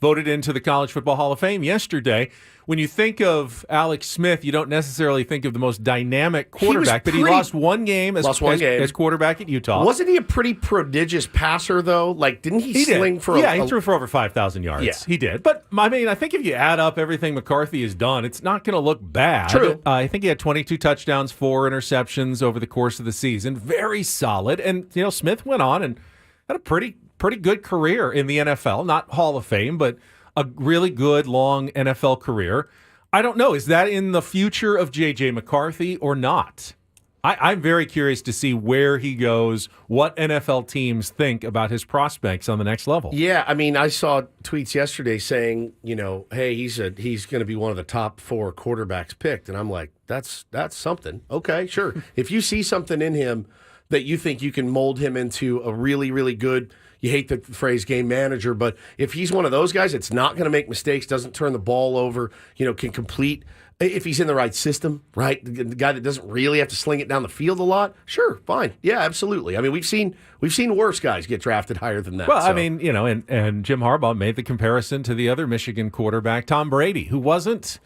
voted into the College Football Hall of Fame yesterday. When you think of Alex Smith, you don't necessarily think of the most dynamic quarterback, but he lost one game as quarterback at Utah. Wasn't he a pretty prodigious passer, though? Like, didn't he sling for he threw for over 5,000 yards. Yeah. He did. But, I think if you add up everything McCarthy has done, it's not going to look bad. True. I think he had 22 touchdowns, 4 interceptions over the course of the season. Very solid. And, Smith went on and had a pretty good career in the NFL. Not Hall of Fame, but a really good, long NFL career. I don't know. Is that in the future of J.J. McCarthy or not? I'm very curious to see where he goes, what NFL teams think about his prospects on the next level. Yeah, I saw tweets yesterday saying, hey, he's going to be one of the top 4 quarterbacks picked. And I'm like, that's something. Okay, sure. If you see something in him that you think you can mold him into a really, really good, you hate the phrase game manager, but if he's one of those guys that's not going to make mistakes, doesn't turn the ball over, can complete, if he's in the right system, right? The guy that doesn't really have to sling it down the field a lot, sure, fine. Yeah, absolutely. We've seen worse guys get drafted higher than that. Well, so. And Jim Harbaugh made the comparison to the other Michigan quarterback, Tom Brady, who wasn't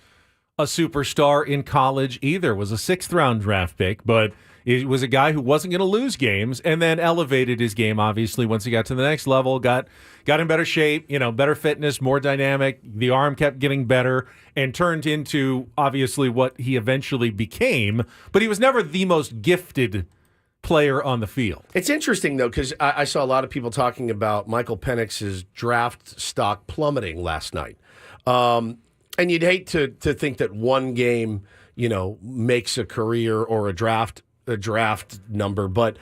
a superstar in college either, was a 6th-round draft pick, but he was a guy who wasn't going to lose games and then elevated his game, obviously, once he got to the next level, got in better shape, better fitness, more dynamic. The arm kept getting better and turned into, obviously, what he eventually became. But he was never the most gifted player on the field. It's interesting, though, because I saw a lot of people talking about Michael Penix's draft stock plummeting last night. And you'd hate to think that one game, makes a career or a draft number. But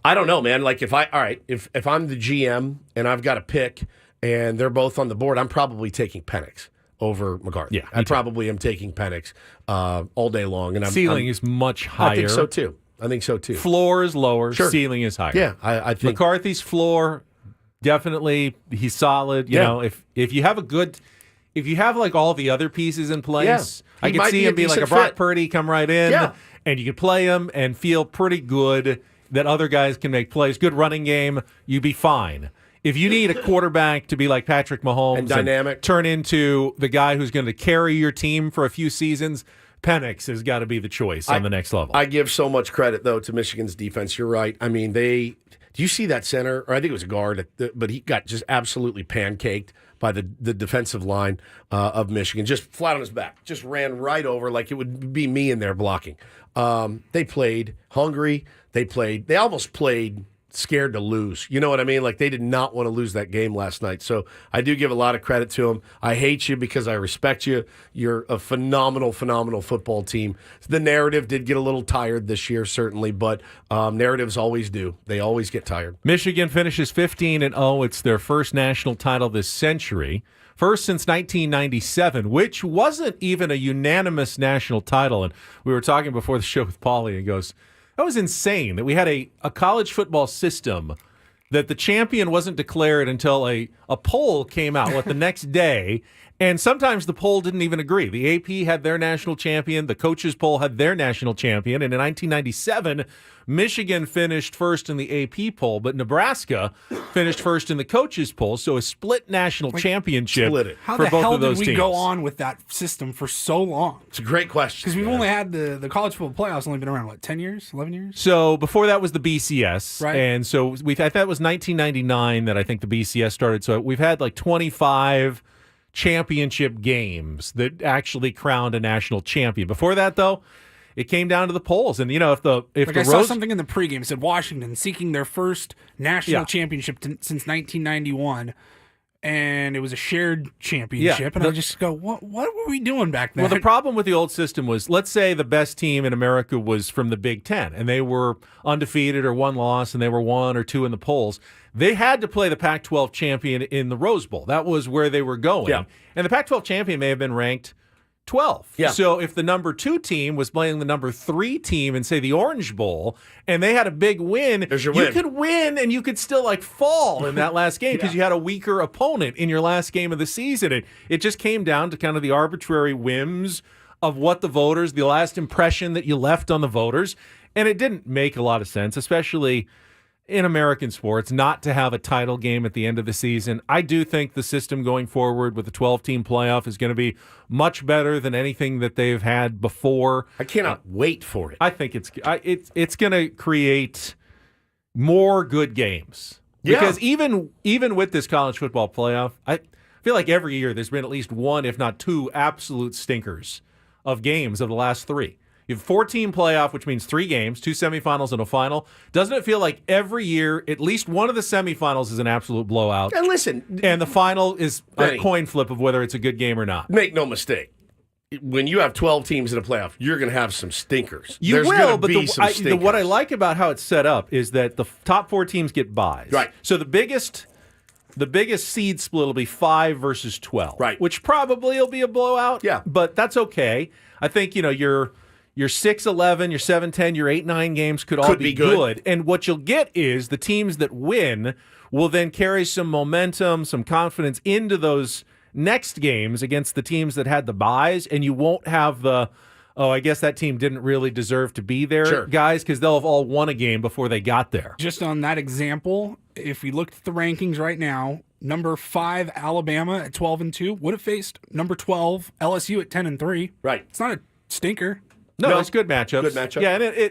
I don't know, man. Like, if I'm the GM and I've got a pick and they're both on the board, I'm probably taking Penix over McCarthy. Yeah, I probably am taking Penix all day long. And Ceiling is much higher. I think so, too. Floor is lower. Sure. Ceiling is higher. Yeah, I think McCarthy's floor, definitely, he's solid. You know, if you have like all the other pieces in place, I could see him be like a Brock Purdy, come right in, and you could play him and feel pretty good that other guys can make plays. Good running game, you'd be fine. If you need a quarterback to be like Patrick Mahomes and dynamic, turn into the guy who's going to carry your team for a few seasons, Penix has got to be the choice on the next level. I give so much credit, though, to Michigan's defense. You're right. I mean, do you see that center? Or I think it was a guard, but he got just absolutely pancaked by the defensive line of Michigan. Just flat on his back. Just ran right over like it would be me in there blocking. They played hungry. They almost played scared to lose. You know what I mean? Like, they did not want to lose that game last night. So I do give a lot of credit to them. I hate you because I respect you. You're a phenomenal, phenomenal football team. The narrative did get a little tired this year, certainly, but narratives always do. They always get tired. Michigan finishes 15-0. It's their first national title this century. First since 1997, which wasn't even a unanimous national title. And we were talking before the show with Paulie, and goes, that was insane that we had a college football system that the champion wasn't declared until a poll came out the next day. And sometimes the poll didn't even agree. The AP had their national champion. The coaches poll had their national champion. And in 1997, Michigan finished first in the AP poll, but Nebraska finished first in the coaches poll. So a split national championship How for the both hell of those did we teams. go on with that system for so long? It's a great question. Because we've only had the college football playoffs only been around, 10 years, 11 years? So before that was the BCS. Right. And so I thought it was 1999 that I think the BCS started. So we've had 25 championship games that actually crowned a national champion. Before that, though, it came down to the polls. And, if I saw something in the pregame, it said Washington seeking their first national championship since 1991. And it was a shared championship. And I just go, what were we doing back then? Well, the problem with the old system was, let's say the best team in America was from the Big Ten, and they were undefeated or one loss, and they were 1 or 2 in the polls. They had to play the Pac-12 champion in the Rose Bowl. That was where they were going. Yeah. And the Pac-12 champion may have been ranked 12. Yeah. So if the number 2 team was playing the number 3 team in, say, the Orange Bowl, and they had a big win, There's your you win. could win and you could still fall in that last game because you had a weaker opponent in your last game of the season. It just came down to kind of the arbitrary whims of what the voters, the last impression that you left on the voters, and it didn't make a lot of sense, especially in American sports, not to have a title game at the end of the season. I do think the system going forward with the 12-team playoff is going to be much better than anything that they've had before. I cannot wait for it. I think it's going to create more good games. Because even with this college football playoff, I feel like every year there's been at least 1, if not 2, absolute stinkers of games of the last 3. You have a 4-team playoff, which means 3 games, 2 semifinals and a final. Doesn't it feel like every year, at least one of the semifinals is an absolute blowout? And listen, And the final is Benny, a coin flip of whether it's a good game or not. make no mistake. When you have 12 teams in a playoff, you're going to have some stinkers. You There's will, gonna but be some stinkers. what I like about how it's set up is that the top 4 teams get buys. Right. So the biggest seed split will be 5 versus 12. Right. Which probably will be a blowout. Yeah. But that's okay. I think, your 6-11, your 7-10, your 8-9 games could all be good. And what you'll get is the teams that win will then carry some momentum, some confidence into those next games against the teams that had the buys, and you won't have the, I guess that team didn't really deserve to be there, guys, because they'll have all won a game before they got there. Just on that example, if we looked at the rankings right now, number 5 Alabama at 12-2 would have faced number 12 LSU at 10-3. Right. It's not a stinker. No, it's good matchups. Good matchup. Yeah, and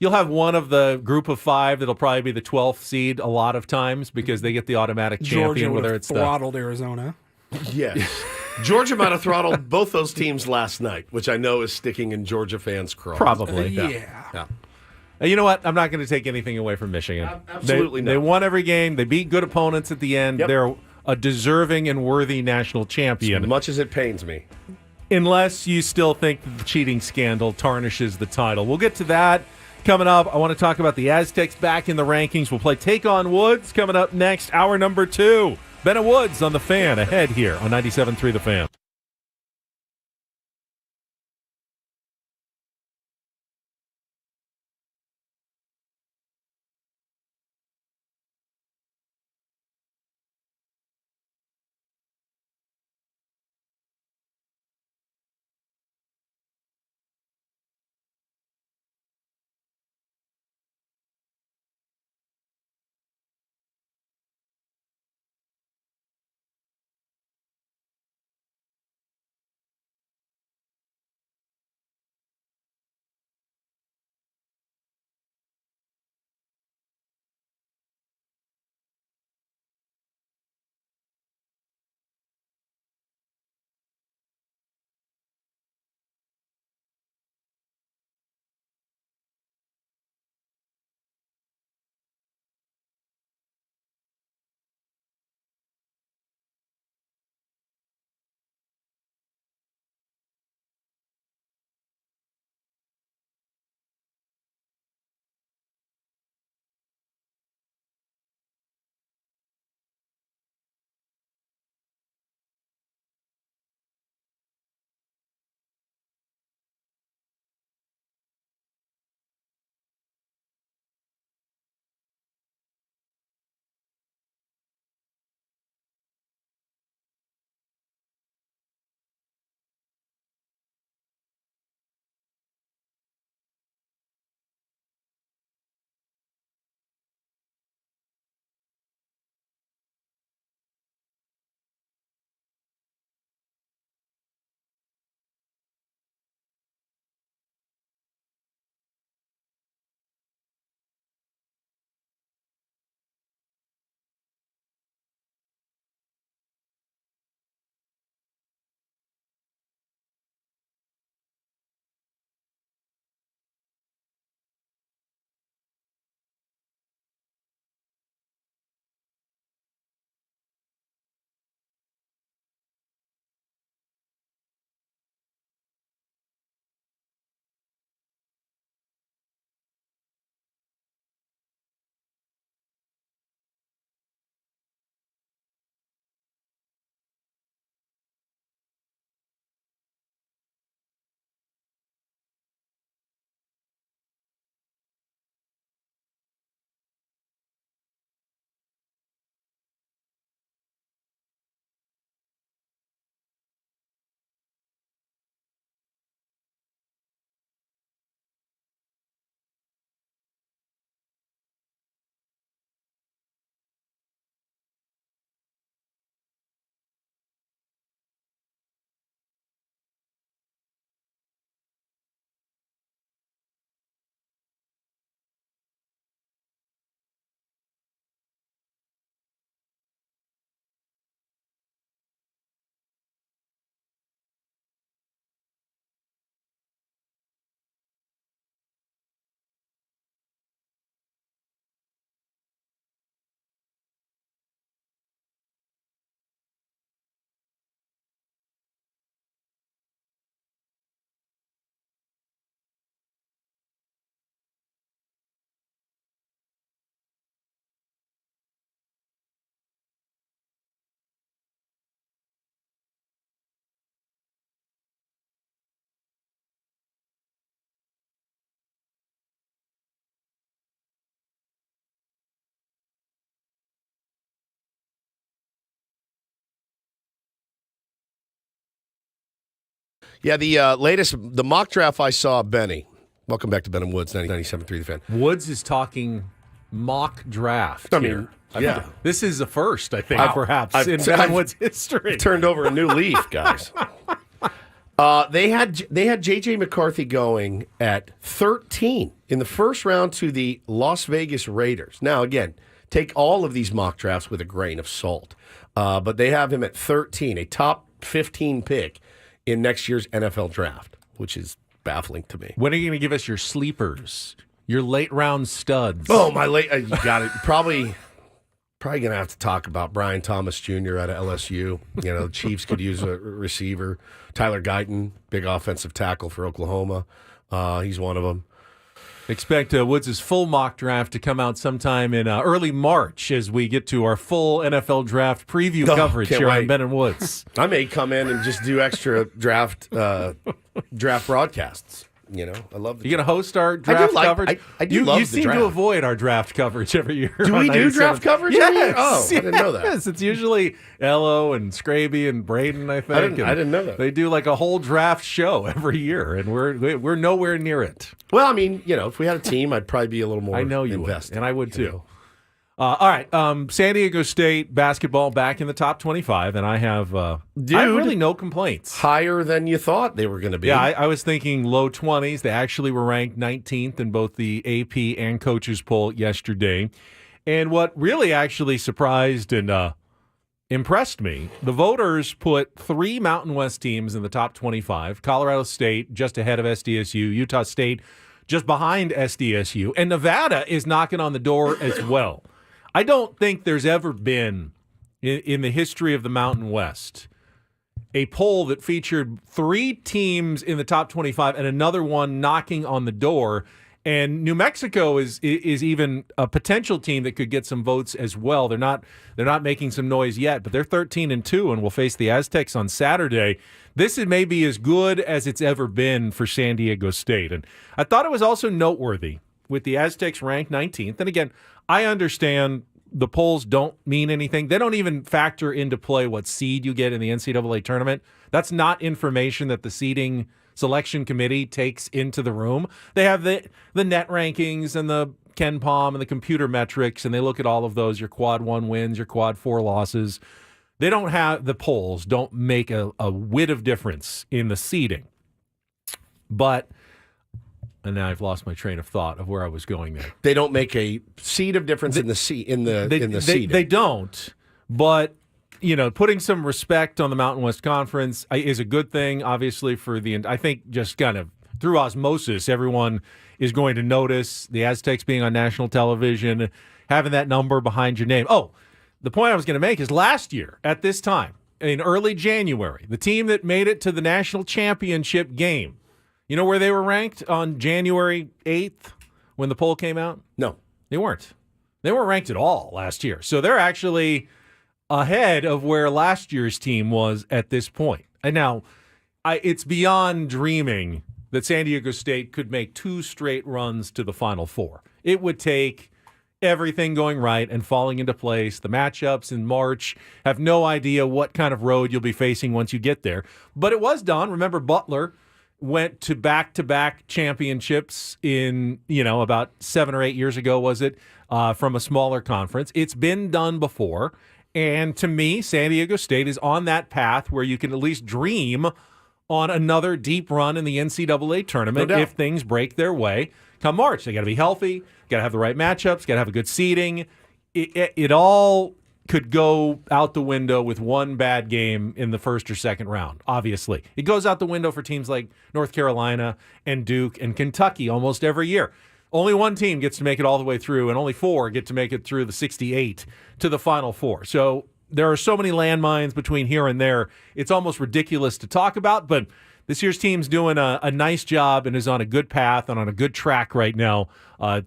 you'll have one of the group of 5 that'll probably be the 12th seed a lot of times because they get the automatic champion, Georgia would whether have it's throttled Arizona. Yes. Georgia might have throttled both those teams last night, which I know is sticking in Georgia fans' craws. Probably. Yeah. You know what? I'm not going to take anything away from Michigan. Absolutely not. They won every game. They beat good opponents at the end. Yep. They're a deserving and worthy national champion. As much as it pains me. Unless you still think that the cheating scandal tarnishes the title. We'll get to that coming up. I want to talk about the Aztecs back in the rankings. We'll play Take on Woods coming up next, hour number 2. Bennett Woods on The Fan ahead here on 97.3 The Fan. Yeah, the latest, the mock draft I saw, Benny. Welcome back to Ben and Woods, 97.3 The Fan. Woods is talking mock draft here. Yeah. This is a first, I think, perhaps, in Ben and Woods history. Turned over a new leaf, guys. They had J.J. McCarthy going at 13 in the first round to the Las Vegas Raiders. Now, again, take all of these mock drafts with a grain of salt. But they have him at 13, a top 15 pick in next year's NFL draft, which is baffling to me. When are you going to give us your sleepers? Your late round studs. Oh, my late. You got it. Probably going to have to talk about Brian Thomas Jr. out of LSU. You know, the Chiefs could use a receiver. Tyler Guyton, big offensive tackle for Oklahoma. He's one of them. Expect Woods' full mock draft to come out sometime in early March as we get to our full NFL draft preview coverage here on Ben and Woods. I may come in and just do extra draft broadcasts. You know, I love the You going to host our draft coverage? I do love you the seem draft. to avoid our draft coverage every year. Do we do draft coverage every year? Oh, I didn't know that. Yes, it's usually Ello and Scraby and Braden, I think. I didn't know that. They do like a whole draft show every year, and we're nowhere near it. Well, I mean, you know, if we had a team, I'd probably be a little more I know you invested. would, and I would too. All right, San Diego State basketball back in the top 25, and I have really no complaints. Higher than you thought they were going to be. Yeah, I was thinking low 20s. They actually were ranked 19th in both the AP and coaches poll yesterday. And what really actually surprised and impressed me, the voters put 3 Mountain West teams in the top 25, Colorado State just ahead of SDSU, Utah State just behind SDSU, and Nevada is knocking on the door as well. I don't think there's ever been, in the history of the Mountain West, a poll that featured 3 teams in the top 25 and another one knocking on the door. And New Mexico is even a potential team that could get some votes as well. They're not making some noise yet, but they're 13-2 and will face the Aztecs on Saturday. This may be as good as it's ever been for San Diego State. And I thought it was also noteworthy with the Aztecs ranked 19th. And again, I understand the polls don't mean anything. They don't even factor into play what seed you get in the NCAA tournament. That's not information that the seeding selection committee takes into the room. They have the net rankings and the Ken Palm and the computer metrics, and they look at all of those, your quad 1 wins, your quad 4 losses. They don't have, the polls don't make a whit of difference in the seeding. But, and now I've lost my train of thought of where I was going there. They don't make a seed of difference in the seeding. They don't, but you know, putting some respect on the Mountain West Conference is a good thing, obviously, for I think just kind of through osmosis, everyone is going to notice the Aztecs being on national television, having that number behind your name. Oh, the point I was going to make is last year at this time, in early January, the team that made it to the national championship game, you know where they were ranked on January 8th when the poll came out? No. They weren't. They weren't ranked at all last year. So they're actually ahead of where last year's team was at this point. And now, it's beyond dreaming that San Diego State could make 2 straight runs to the Final Four. It would take everything going right and falling into place. The matchups in March, have no idea what kind of road you'll be facing once you get there. But it was done. Remember, Butler went to back-to-back championships in, about 7 or 8 years ago, was it, from a smaller conference. It's been done before. And to me, San Diego State is on that path where you can at least dream on another deep run in the NCAA tournament if things break their way. Come March, they got to be healthy, got to have the right matchups, got to have a good seeding. It all could go out the window with one bad game in the first or second round, obviously. It goes out the window for teams like North Carolina and Duke and Kentucky almost every year. Only one team gets to make it all the way through, and only 4 get to make it through the 68 to the Final Four. So there are so many landmines between here and there, it's almost ridiculous to talk about, but this year's team's doing a nice job and is on a good path and on a good track right now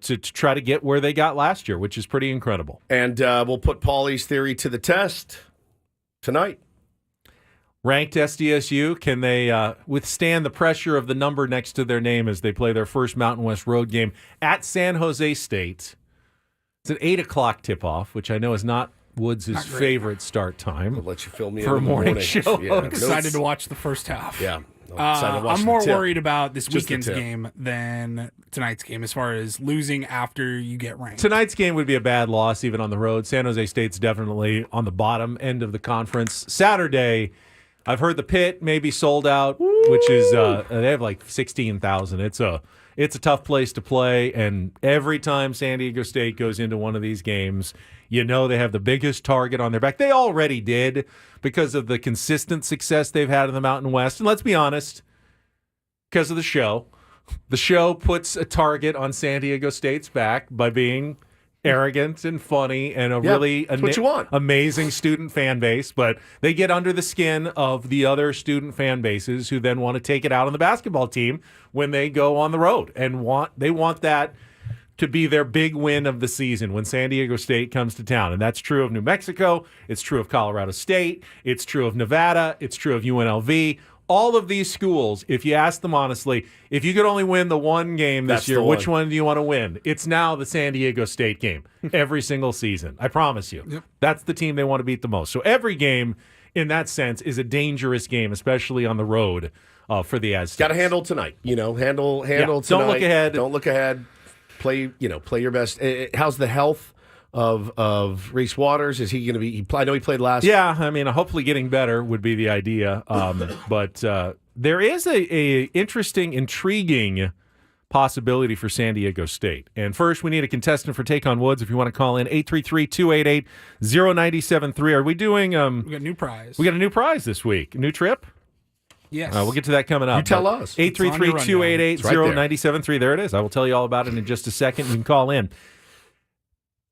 to try to get where they got last year, which is pretty incredible. And we'll put Paulie's theory to the test tonight. Ranked SDSU, can they withstand the pressure of the number next to their name as they play their first Mountain West road game at San Jose State? It's an 8 o'clock tip-off, which I know is not Woods' favorite start time. I'll let you fill me for in a morning show. Yeah, I'm excited to watch the first half. Yeah. I'm more worried about this Just weekend's game than tonight's game as far as losing after you get ranked. Tonight's game would be a bad loss even on the road. San Jose State's definitely on the bottom end of the conference. Saturday, I've heard the pit may be sold out, which is they have like 16,000. It's a tough place to play, and every time San Diego State goes into one of these games, they have the biggest target on their back. They already did because of the consistent success they've had in the Mountain West. And let's be honest, because of the show, the show puts a target on San Diego State's back by being arrogant and funny and really what you want. amazing student fan base, but they get under the skin of the other student fan bases who then want to take it out on the basketball team when they go on the road and they want that to be their big win of the season when San Diego State comes to town. And that's true of New Mexico, it's true of Colorado State, it's true of Nevada, it's true of UNLV. All of these schools, if you ask them honestly, if you could only win the one game this year, which one do you want to win? It's now the San Diego State game every single season. I promise you. Yep. That's the team they want to beat the most. So every game, in that sense, is a dangerous game, especially on the road for the Aztecs. Got to handle tonight. handle tonight. Don't look ahead. Don't look ahead. Play your best. How's the health of Reese Waters? Is he going to be? I know he played last. Yeah, I mean, hopefully getting better would be the idea. But there is a interesting, intriguing possibility for San Diego State. And first, we need a contestant for Take on Woods. If you want to call in, 833-288-0973. Are we doing? We got a new prize. We got a new prize this week. New trip. Yes. We'll get to that coming up. You tell us. 833-288-0973. There it is. I will tell you all about it in just a second. You can call in.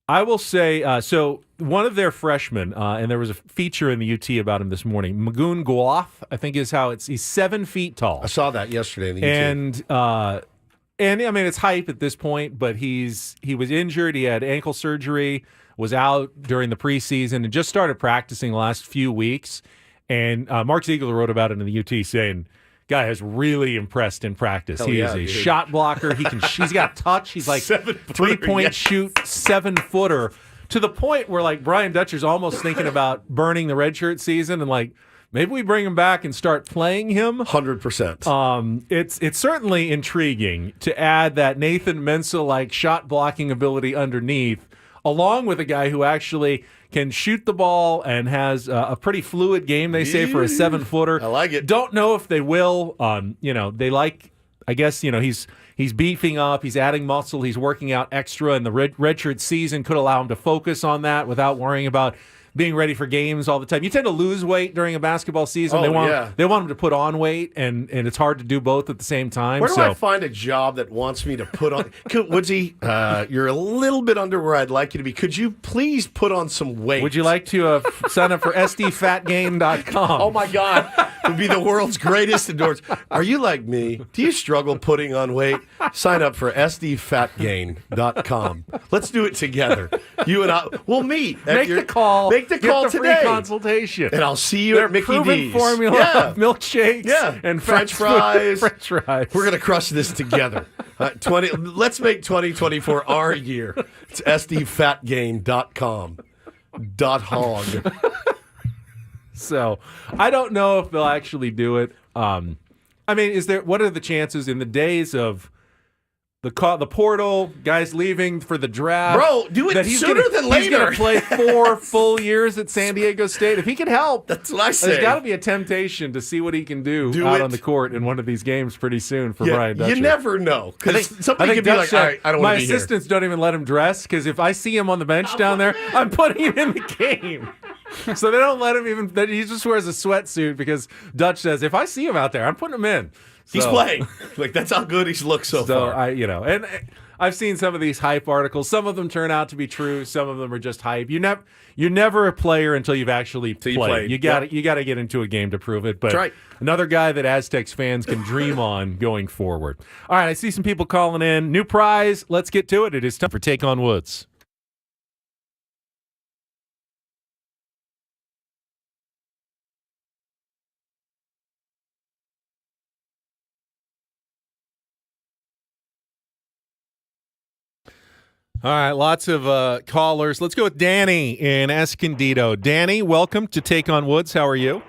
I will say, so one of their freshmen, and there was a feature in the UT about him this morning, Magoon Guaf, I think is how he's 7 feet tall. I saw that yesterday in the UT. And I mean, it's hype at this point, but he was injured. He had ankle surgery, was out during the preseason, and just started practicing the last few weeks. And Mark Ziegler wrote about it in the UT saying, guy has really impressed in practice. Hell he yeah, is a dude. shot blocker. He's got touch. He's like 3-point yes. shoot, 7-footer, to the point where like Brian Dutcher's almost thinking about burning the redshirt season and like maybe we bring him back and start playing him. 100%. It's certainly intriguing to add that Nathan Mensah like shot blocking ability underneath, along with a guy who actually can shoot the ball and has a pretty fluid game, they say, for a 7-footer. I like it. Don't know if they will. They like, I guess, he's beefing up, he's adding muscle, he's working out extra, and the redshirt season could allow him to focus on that without worrying about being ready for games all the time. You tend to lose weight during a baskosball season. They want him to put on weight, and it's hard to do both at the same time. Where do I find a job that wants me to put on? Woodsy, you're a little bit under where I'd like you to be. Could you please put on some weight? Would you like to sign up for sdfatgain.com? Oh, my God. It would be the world's greatest endorsement. Are you like me? Do you struggle putting on weight? Sign up for sdfatgain.com. Let's do it together. You and I. We'll meet. Make the call. Make the call Get the today. Free consultation. And I'll see you at Mickey proven D's. formula of milkshakes and French fries. French fries. We're going to crush this together. Let's make 2024 our year. It's sdfatgain.com. .hog. So I don't know if they'll actually do it. I mean, what are the chances in the days of the portal, guys leaving for the draft? Bro, do it sooner than later. He's going to play 4 full years at San Diego State. If he can help, that's what I say. There's got to be a temptation to see what he can do out on the court in one of these games pretty soon for Brian Dutcher. You never know. Because somebody could be like, all right, I don't want to be here. My assistants don't even let him dress because if I see him on the bench down there, I'm putting him in the game. So they don't let him even. He just wears a sweatsuit because Dutch says, if I see him out there, I'm putting him in. He's playing. Like, that's how good he's looked so far. And I've seen some of these hype articles. Some of them turn out to be true. Some of them are just hype. You're never a player until you've actually played. You got to get into a game to prove it. But that's right. Another guy that Aztecs fans can dream on going forward. All right, I see some people calling in. New prize. Let's get to it. It is time for Take on Woods. All right, lots of callers. Let's go with Danny in Escondido. Danny, welcome to Take on Woods. How are you?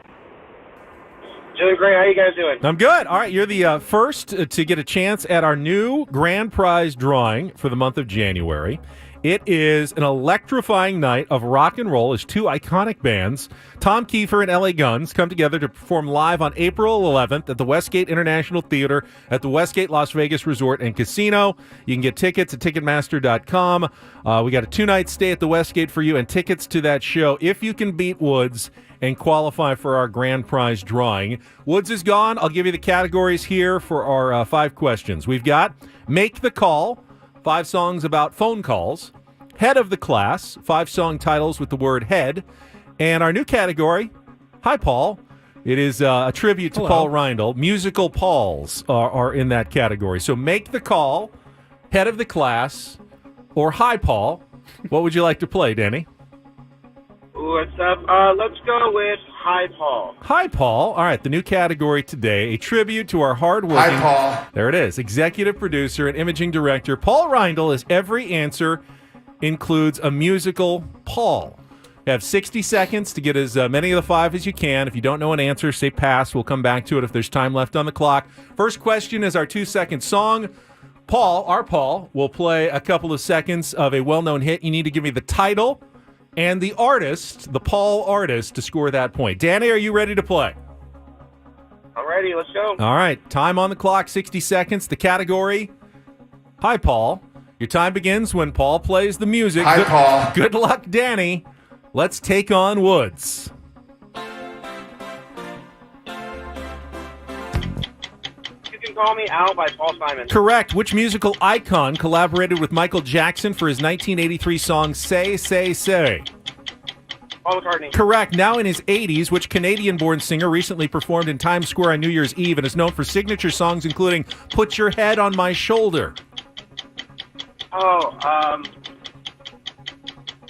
Doing great. How you guys doing? I'm good. All right, you're the first to get a chance at our new grand prize drawing for the month of January. It is an electrifying night of rock and roll as two iconic bands, Tom Kiefer and LA Guns, come together to perform live on April 11th at the Westgate International Theater at the Westgate Las Vegas Resort and Casino. You can get tickets at Ticketmaster.com. We got a 2-night stay at the Westgate for you and tickets to that show if you can beat Woods and qualify for our grand prize drawing. Woods is gone. I'll give you the categories here for our 5 questions. We've got Make the Call, 5 songs about phone calls. Head of the Class, 5 song titles with the word head. And our new category, Hi Paul. It is a tribute to Paul Reindl. Musical Pauls are in that category. So Make the Call, Head of the Class, or Hi Paul. What would you like to play, Danny? What's up? Let's go with Hi Paul. Hi, Paul. All right, the new category today, a tribute to our hardworking... Hi, Paul. There it is. Executive producer and imaging director Paul Reindl, as every answer includes a musical Paul. You have 60 seconds to get as many of the 5 as you can. If you don't know an answer, say pass. We'll come back to it if there's time left on the clock. First question is our 2-second song. Paul, our Paul, will play a couple of seconds of a well-known hit. You need to give me the title and the artist, the Paul artist, to score that point. Danny, are you ready to play? Alrighty, let's go. All right, time on the clock, 60 seconds. The category, Hi, Paul. Your time begins when Paul plays the music. Hi, Paul. Good luck, Danny. Let's take on Woods. You Can Call Me Al by Paul Simon. Correct. Which musical icon collaborated with Michael Jackson for his 1983 song Say, Say, Say? Paul McCartney. Correct. Now in his 80s, which Canadian-born singer recently performed in Times Square on New Year's Eve and is known for signature songs including Put Your Head on My Shoulder?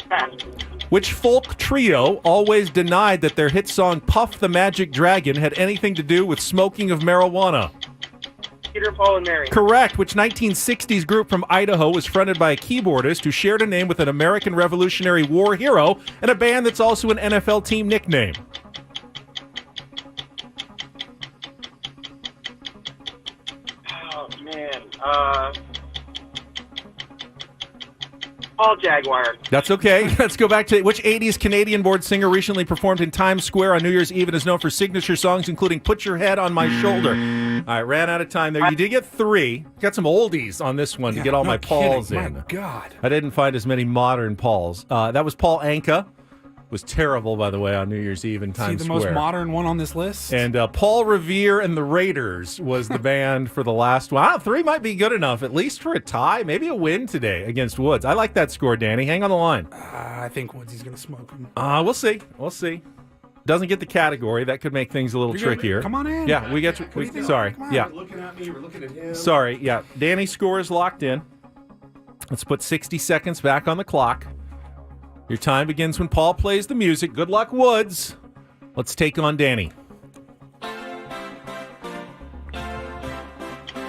Pass. Which folk trio always denied that their hit song Puff the Magic Dragon had anything to do with smoking of marijuana? Peter, Paul, and Mary. Correct. Which 1960s group from Idaho was fronted by a keyboardist who shared a name with an American Revolutionary War hero and a band that's also an NFL team nickname? Oh, man. Paul Jaguar. That's okay. Let's go back to which 80s Canadian-born singer recently performed in Times Square on New Year's Eve and is known for signature songs including Put Your Head on My Shoulder. All right, ran out of time there. You did get 3. Got some oldies on this one to get all my Pauls in. My God. I didn't find as many modern Pauls. That was Paul Anka. Was terrible, by the way, on New Year's Eve in Times See the Square. most modern one on this list? And Paul Revere and the Raiders was the band for the last one. Wow, 3 might be good enough, at least for a tie, maybe a win today against Woods. I like that score, Danny. Hang on the line. I think Woodsy's going to smoke him. We'll see. We'll see. Doesn't get the category. That could make things a little trickier. Come on in. Yeah, we get. Sorry. Yeah. We're looking at me. We're looking at him. Sorry. Yeah. Danny's score is locked in. Let's put 60 seconds back on the clock. Your time begins when Paul plays the music. Good luck, Woods. Let's take on Danny.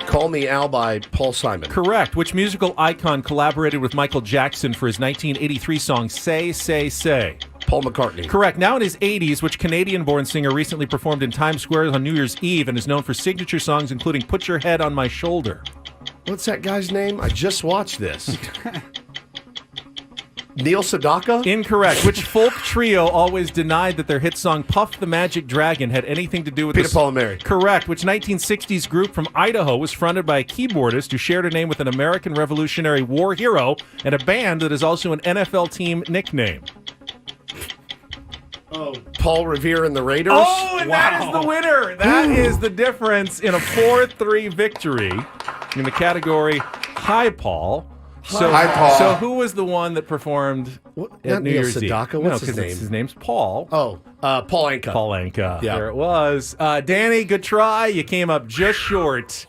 Call Me Al by Paul Simon. Correct. Which musical icon collaborated with Michael Jackson for his 1983 song Say, Say, Say? Paul McCartney. Correct. Now in his 80s, which Canadian-born singer recently performed in Times Square on New Year's Eve and is known for signature songs including Put Your Head on My Shoulder? What's that guy's name? I just watched this. Neil Sedaka? Incorrect. Which folk trio always denied that their hit song Puff the Magic Dragon had anything to do with Peter, Paul, and Mary. Correct. Which 1960s group from Idaho was fronted by a keyboardist who shared a name with an American Revolutionary War hero and a band that is also an NFL team nickname? Paul Revere and the Raiders? Oh, and that is the winner. That is the difference in a 4-3 victory in the category Hi, Paul. Hi, Paul. So who was the one that performed at Not New Neil Year's Eve? Sedaka. What's his 'cause name? His name's Paul. Oh, Paul Anka. Paul Anka. Yeah. There it was. Danny, good try. You came up just short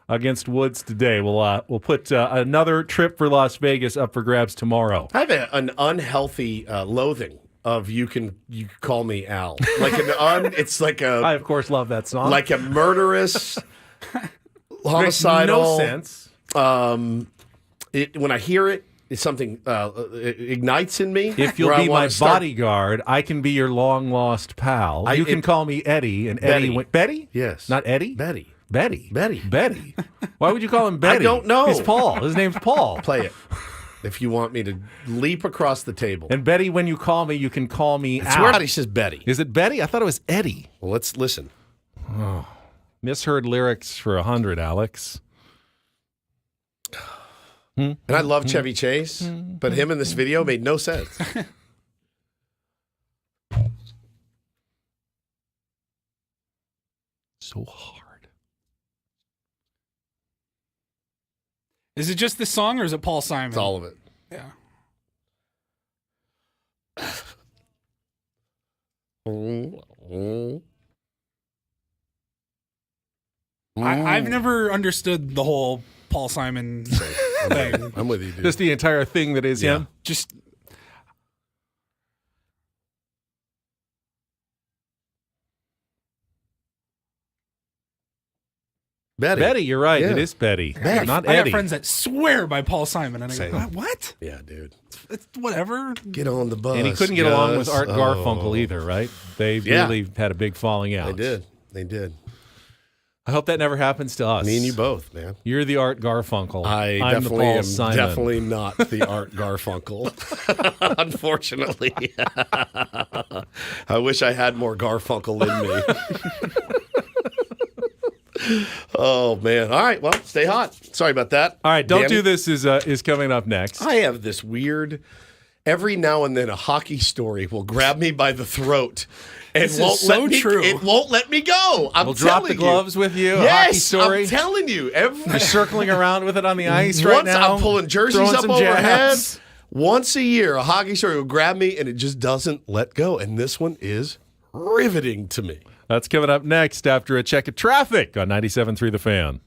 against Woods today. We'll put another trip for Las Vegas up for grabs tomorrow. I have an unhealthy loathing of you can call me Al. Like it's like I a of course love that song. like a murderous homicidal. Makes no sense. When I hear it, it's something it ignites in me. If you'll where I be wanna my start- bodyguard, I can be your long lost pal. You can call me Eddie, and Betty. Eddie Betty? Yes. Not Eddie? Betty. Betty. Betty. Betty. Why would you call him Betty? don't know. He's Paul. His name's Paul. Play it. if you want me to leap across the table. And Betty, when you call me, you can call me I swear Al. he says Betty. Is it Betty? I thought it was Eddie. Well, let's listen. Misheard lyrics for 100, Alex. And I love Chevy Chase, but him in this video made no sense. So hard. Is it just this song, or is it Paul Simon? It's all of it. Yeah. I've never understood the whole Paul Simon thing. I'm with you, dude. Just the entire thing that is him. Just Betty. You're right. Yeah. It is Betty. Betty. Not I Eddie. got friends that swear by Paul Simon, and I Same. go, what? Yeah, dude. It's whatever. Get on the bus. And he couldn't get along with Gus. Art Garfunkel either, right? They really had a big falling out. They did. I hope that never happens to us. Me and you both, man. You're the Art Garfunkel. I'm the definitely Paul am Simon. definitely not the Art Garfunkel. Unfortunately. I wish I had more Garfunkel in me. Oh, man. All right. Well, stay hot. Sorry about that. All right, Don't Danny. Do This is coming up next. I have this weird, every now and then a hockey story will grab me by the throat and This is won't so let me, true. It won't let me go. We'll drop the gloves with you. Yes, a hockey story. I'm telling you. You're circling around with it on the ice right Once now. I'm pulling jerseys throwing up some overhead. jabs. Once a year, a hockey story will grab me and it just doesn't let go. And this one is riveting to me. That's coming up next after a check of traffic on 97.3 The Fan.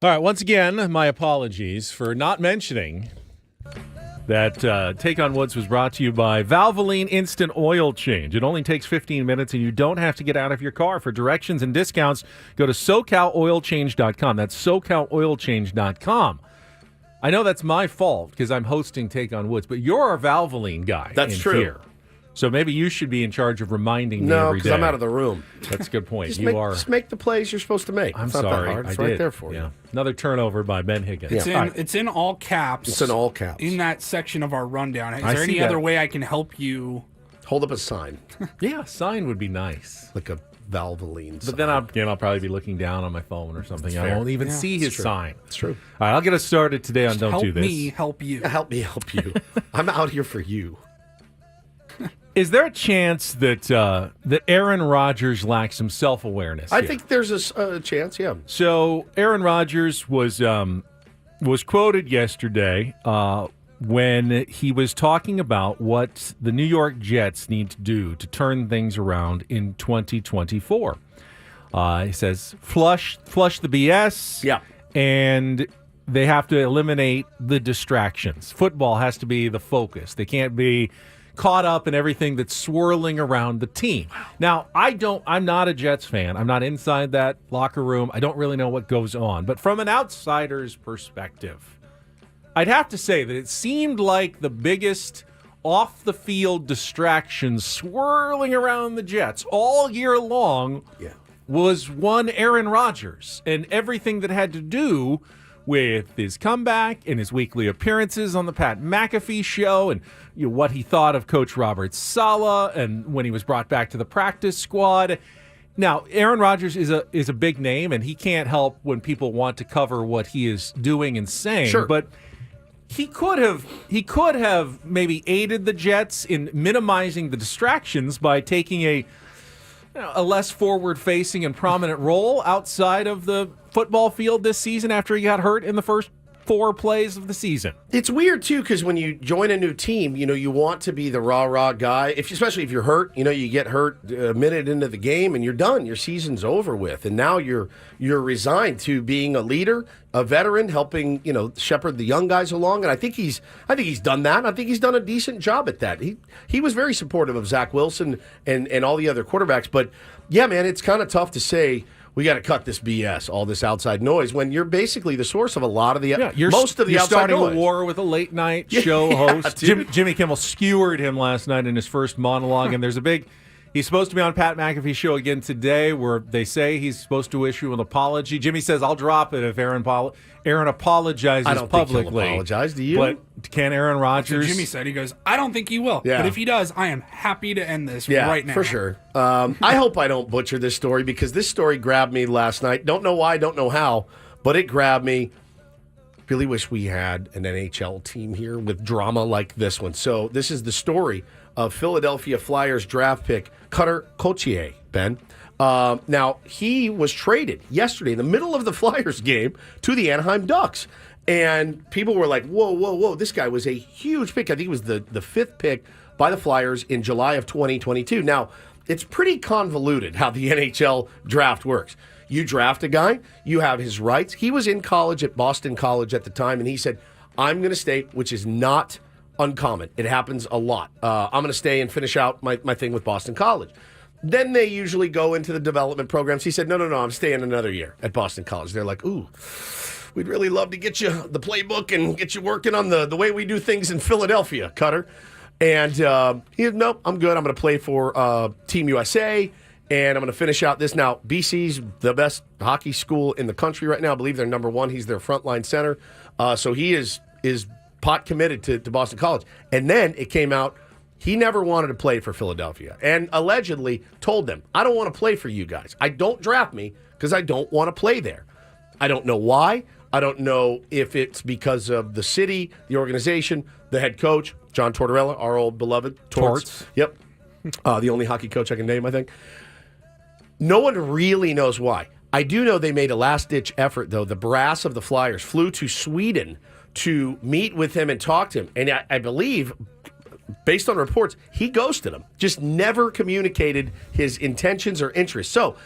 All right, once again, my apologies for not mentioning that Take on Woods was brought to you by Valvoline Instant Oil Change. It only takes 15 minutes, and you don't have to get out of your car. For directions and discounts, go to SoCalOilChange.com. That's SoCalOilChange.com. I know that's my fault because I'm hosting Take on Woods, but you're our Valvoline guy. That's true. Here. So maybe you should be in charge of reminding me No, every day. because I'm out of the room. That's a good point. Just make the plays you're supposed to make. I'm it's not sorry. that hard. It's I right did. there for you. Another turnover by Ben Higgins. It's in all caps. It's in all caps. In that section of our rundown. Is I there see any that. other way I can help you? Hold up a sign, Yeah, sign would be nice. like a Valvoline sign. But then I'll probably be looking down on my phone or something. I fair. won't even see his sign. It's true. All right, I'll get us started today on Don't help Do This. me help you. Help me help you. I'm out here for you. Is there a chance that that Aaron Rodgers lacks some self-awareness I here? think there's a chance, yeah. So Aaron Rodgers was quoted yesterday when he was talking about what the New York Jets need to do to turn things around in 2024. He says, flush the BS. Yeah. And they have to eliminate the distractions. Football has to be the focus. They can't be caught up in everything that's swirling around the team. Now, I'm not a Jets fan. I'm not inside that locker room. I don't really know what goes on. But from an outsider's perspective, I'd have to say that it seemed like the biggest off-the-field distractions swirling around the Jets all year long was one Aaron Rodgers and everything that had to do with his comeback and his weekly appearances on the Pat McAfee show and what he thought of Coach Robert Saleh and when he was brought back to the practice squad. Now, Aaron Rodgers is a big name, and he can't help when people want to cover what he is doing and saying. Sure. But he could have maybe aided the Jets in minimizing the distractions by taking a less forward-facing and prominent role outside of the football field this season after he got hurt in the first 4 plays of the season. It's weird, too, because when you join a new team, you want to be the rah-rah guy. Especially if you're hurt, you get hurt a minute into the game and you're done. Your season's over with. And now you're resigned to being a leader, a veteran, helping, shepherd the young guys along. And I think he's done that. I think he's done a decent job at that. He was very supportive of Zach Wilson and all the other quarterbacks. But, yeah, man, it's kind of tough to say, we got to cut this BS, all this outside noise, when you're basically the source of a lot of the most of the outside starting noise. a war with a late night show host. Jimmy Kimmel skewered him last night in his first monologue, and there's a big. He's supposed to be on Pat McAfee's show again today, where they say he's supposed to issue an apology. Jimmy says, "I'll drop it if Aaron apologizes I don't publicly." think he'll apologize. Do you? But can Aaron Rodgers? Jimmy said, he goes, I don't think he will. Yeah. But if he does, I am happy to end this right now. For sure. I hope I don't butcher this story because this story grabbed me last night. Don't know why, don't know how, but it grabbed me. Really wish we had an NHL team here with drama like this one. So this is the story of Philadelphia Flyers draft pick Cutter Gauthier, Ben. Now, he was traded yesterday in the middle of the Flyers game to the Anaheim Ducks. And people were like, whoa, this guy was a huge pick. I think he was the 5th pick by the Flyers in July of 2022. Now, it's pretty convoluted how the NHL draft works. You draft a guy, you have his rights. He was in college at Boston College at the time, and he said, I'm going to stay, which is not uncommon. It happens a lot. I'm going to stay and finish out my thing with Boston College. Then they usually go into the development programs. He said, no, I'm staying another year at Boston College. They're like, ooh, we'd really love to get you the playbook and get you working on the way we do things in Philadelphia, Cutter. And he said, nope, I'm good. I'm going to play for Team USA, and I'm going to finish out this. Now, BC's the best hockey school in the country right now. I believe they're number 1. He's their frontline center. So he is pot committed to Boston College. And then it came out he never wanted to play for Philadelphia and allegedly told them, I don't want to play for you guys. I don't draft me because I don't want to play there. I don't know why. I don't know if it's because of the city, the organization, the head coach, John Tortorella, our old beloved. Torts. Yep. The only hockey coach I can name, I think. No one really knows why. I do know they made a last-ditch effort, though. The brass of the Flyers flew to Sweden to meet with him and talk to him. And I believe, based on reports, he ghosted him. Just never communicated his intentions or interests. So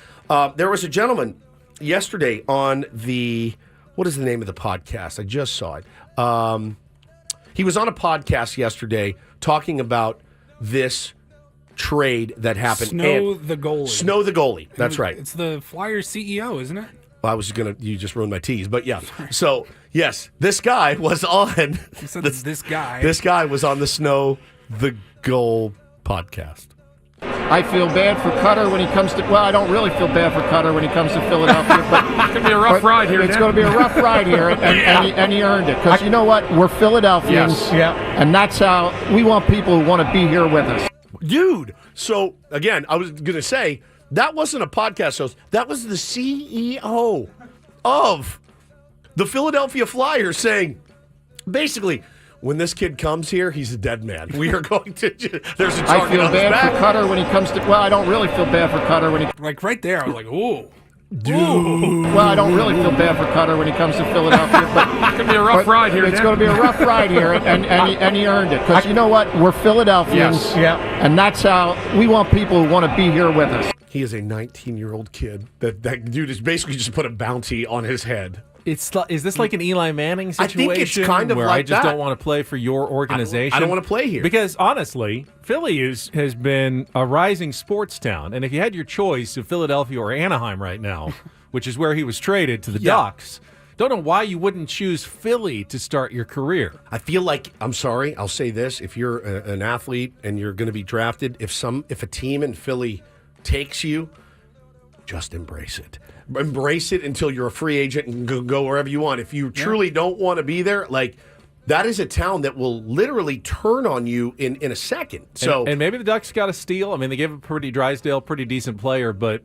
there was a gentleman yesterday on the what is the name of the podcast? I just saw it. He was on a podcast yesterday talking about this trade that happened. Snow the goalie. Snow the goalie. That's right. It's the Flyers CEO, isn't it? Well, you just ruined my tease, but yeah. So, yes, this guy was on. You said this guy. This guy was on the Snow the Goal podcast. I feel bad for Cutter when he comes to. Well, I don't really feel bad for Cutter when he comes to Philadelphia, but it's going to be a rough ride here. It's going to be a rough ride here, and he earned it. Because you know what? We're Philadelphians, and that's how we want people who want to be here with us. Dude, so again, I was going to say, that wasn't a podcast host. That was the CEO of the Philadelphia Flyers saying, basically, when this kid comes here, he's a dead man. We are going to. There's a target I feel on his bad back. for Cutter when he comes to. Well, I don't really feel bad for Cutter when he. Like right there, I was like, "Ooh, dude." Well, I don't really feel bad for Cutter when he comes to Philadelphia, but it's going to be a rough ride here. It's going to be a rough ride here, and he earned it. Because you know what? We're Philadelphians, and that's how we want people who want to be here with us. He is a 19-year-old kid. That dude has basically just put a bounty on his head. Is this like an Eli Manning situation? I think it's kind of where like I just that. don't want to play for your organization. I don't want to play here. Because honestly, Philly has been a rising sports town. And if you had your choice of Philadelphia or Anaheim right now, which is where he was traded to the Ducks, don't know why you wouldn't choose Philly to start your career. I feel like, I'm sorry, I'll say this. If you're an athlete and you're going to be drafted, if a team in Philly takes you, just embrace it. Embrace it until you're a free agent and go wherever you want. If you truly don't want to be there, like, that is a town that will literally turn on you in a second. So and maybe the Ducks got a steal. I mean, they gave a Drysdale, pretty decent player, but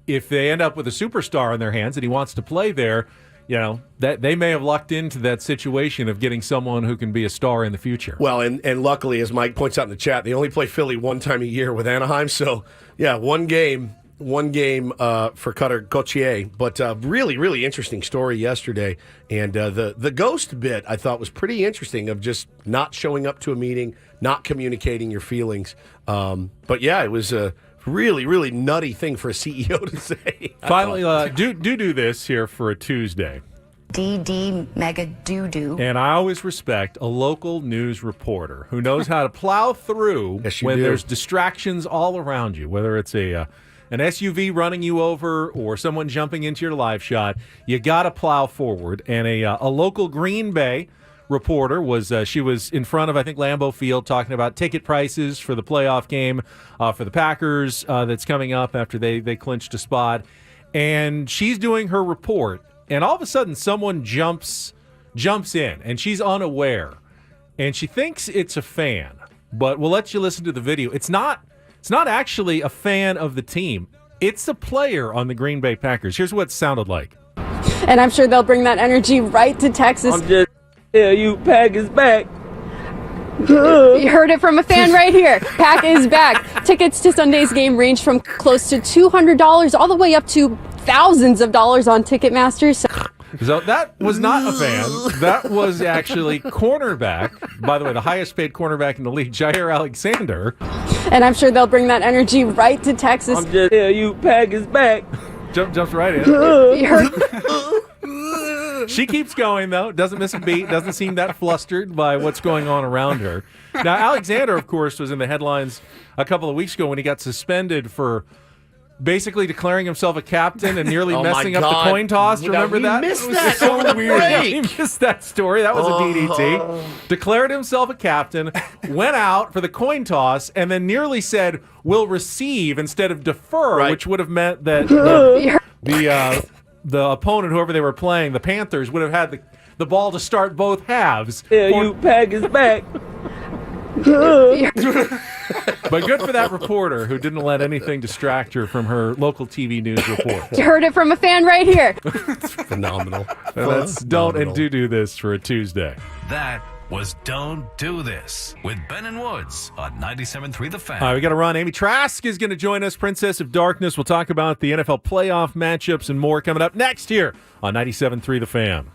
if they end up with a superstar in their hands and he wants to play there, you know, that they may have lucked into that situation of getting someone who can be a star in the future. Well, and luckily, as Mike points out in the chat, they only play Philly one time a year with Anaheim. So, yeah, one game for Cutter Gauthier. But really, really interesting story yesterday. And the ghost bit I thought was pretty interesting, of just not showing up to a meeting, not communicating your feelings. But yeah, it was a really, really nutty thing for a CEO to say. Finally, do this here for a Tuesday. DD mega doo-doo. And I always respect a local news reporter who knows how to plow through when there's distractions all around you, whether it's an SUV running you over or someone jumping into your live shot. You got to plow forward. And a local Green Bay reporter was in front of, I think, Lambeau Field, talking about ticket prices for the playoff game for the Packers that's coming up after they clinched a spot. And she's doing her report, and all of a sudden someone jumps in, and she's unaware, and she thinks it's a fan. But we'll let you listen to the video. It's not actually a fan of the team. It's a player on the Green Bay Packers. Here's what it sounded like. And I'm sure they'll bring that energy right to Texas. I'm just you, Pack is back. You heard it from a fan right here. Pack is back. Tickets to Sunday's game range from close to $200 all the way up to thousands of dollars on Ticketmaster. So that was not a fan. That was actually cornerback. By the way, the highest paid cornerback in the league, Jair Alexander. And I'm sure they'll bring that energy right to Texas. I'm just you, Pack is back. Jumps right in. You heard She keeps going, though. Doesn't miss a beat. Doesn't seem that flustered by what's going on around her. Now, Alexander, of course, was in the headlines a couple of weeks ago when he got suspended for basically declaring himself a captain and nearly messing up the coin toss. Do you remember that? Missed that so over the weird. break. He missed that story. That was a DDT. Declared himself a captain, went out for the coin toss, and then nearly said, "will receive" instead of defer, which would have meant that the opponent, whoever they were playing, the Panthers, would have had the ball to start both halves. You, Pack is back. But good for that reporter who didn't let anything distract her from her local TV news report. You heard it from a fan right here. Phenomenal. And that's Don't and Do This for a Tuesday. That was Don't Do This with Ben and Woods on 97.3 The Fan. All right, we got to run. Amy Trask is going to join us, Princess of Darkness. We'll talk about the NFL playoff matchups and more coming up next here on 97.3 The Fan.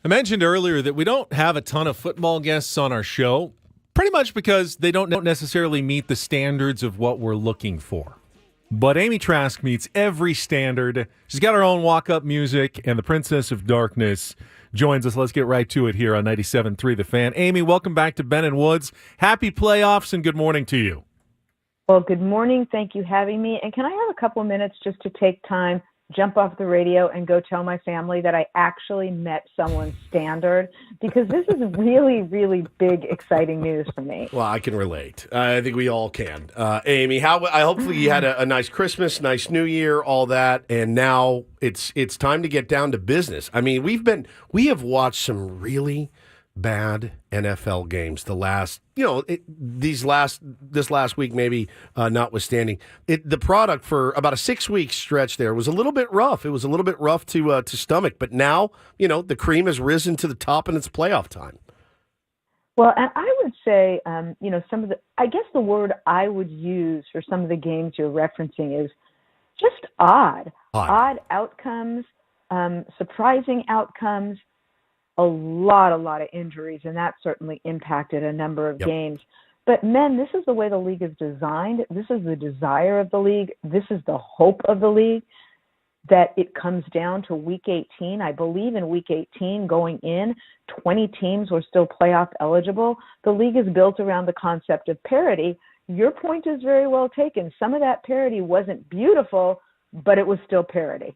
I mentioned earlier that we don't have a ton of football guests on our show, pretty much because they don't necessarily meet the standards of what we're looking for. But Amy Trask meets every standard. She's got her own walk-up music, and the Princess of Darkness joins us. Let's get right to it here on 97.3 The Fan. Amy, welcome back to Ben and Woods. Happy playoffs, and good morning to you. Well, good morning. Thank you for having me. And can I have a couple of minutes just to take time, jump off the radio, and go tell my family that I actually met someone's standard? Because this is really, really big, exciting news for me. Well, I can relate. I think we all can. Amy, hopefully you had a nice Christmas, nice New Year, all that, and now it's time to get down to business. I mean, we have watched some really bad NFL games this last week, maybe notwithstanding. The product for about a 6-week stretch there was a little bit rough. It was a little bit rough to stomach, but now, the cream has risen to the top and it's playoff time. Well, and I would say, I guess the word I would use for some of the games you're referencing is just odd outcomes, surprising outcomes. A lot of injuries, and that certainly impacted a number of games. But, men, this is the way the league is designed. This is the desire of the league. This is the hope of the league, that it comes down to Week 18. I believe in Week 18, going in, 20 teams were still playoff eligible. The league is built around the concept of parity. Your point is very well taken. Some of that parity wasn't beautiful, but it was still parity.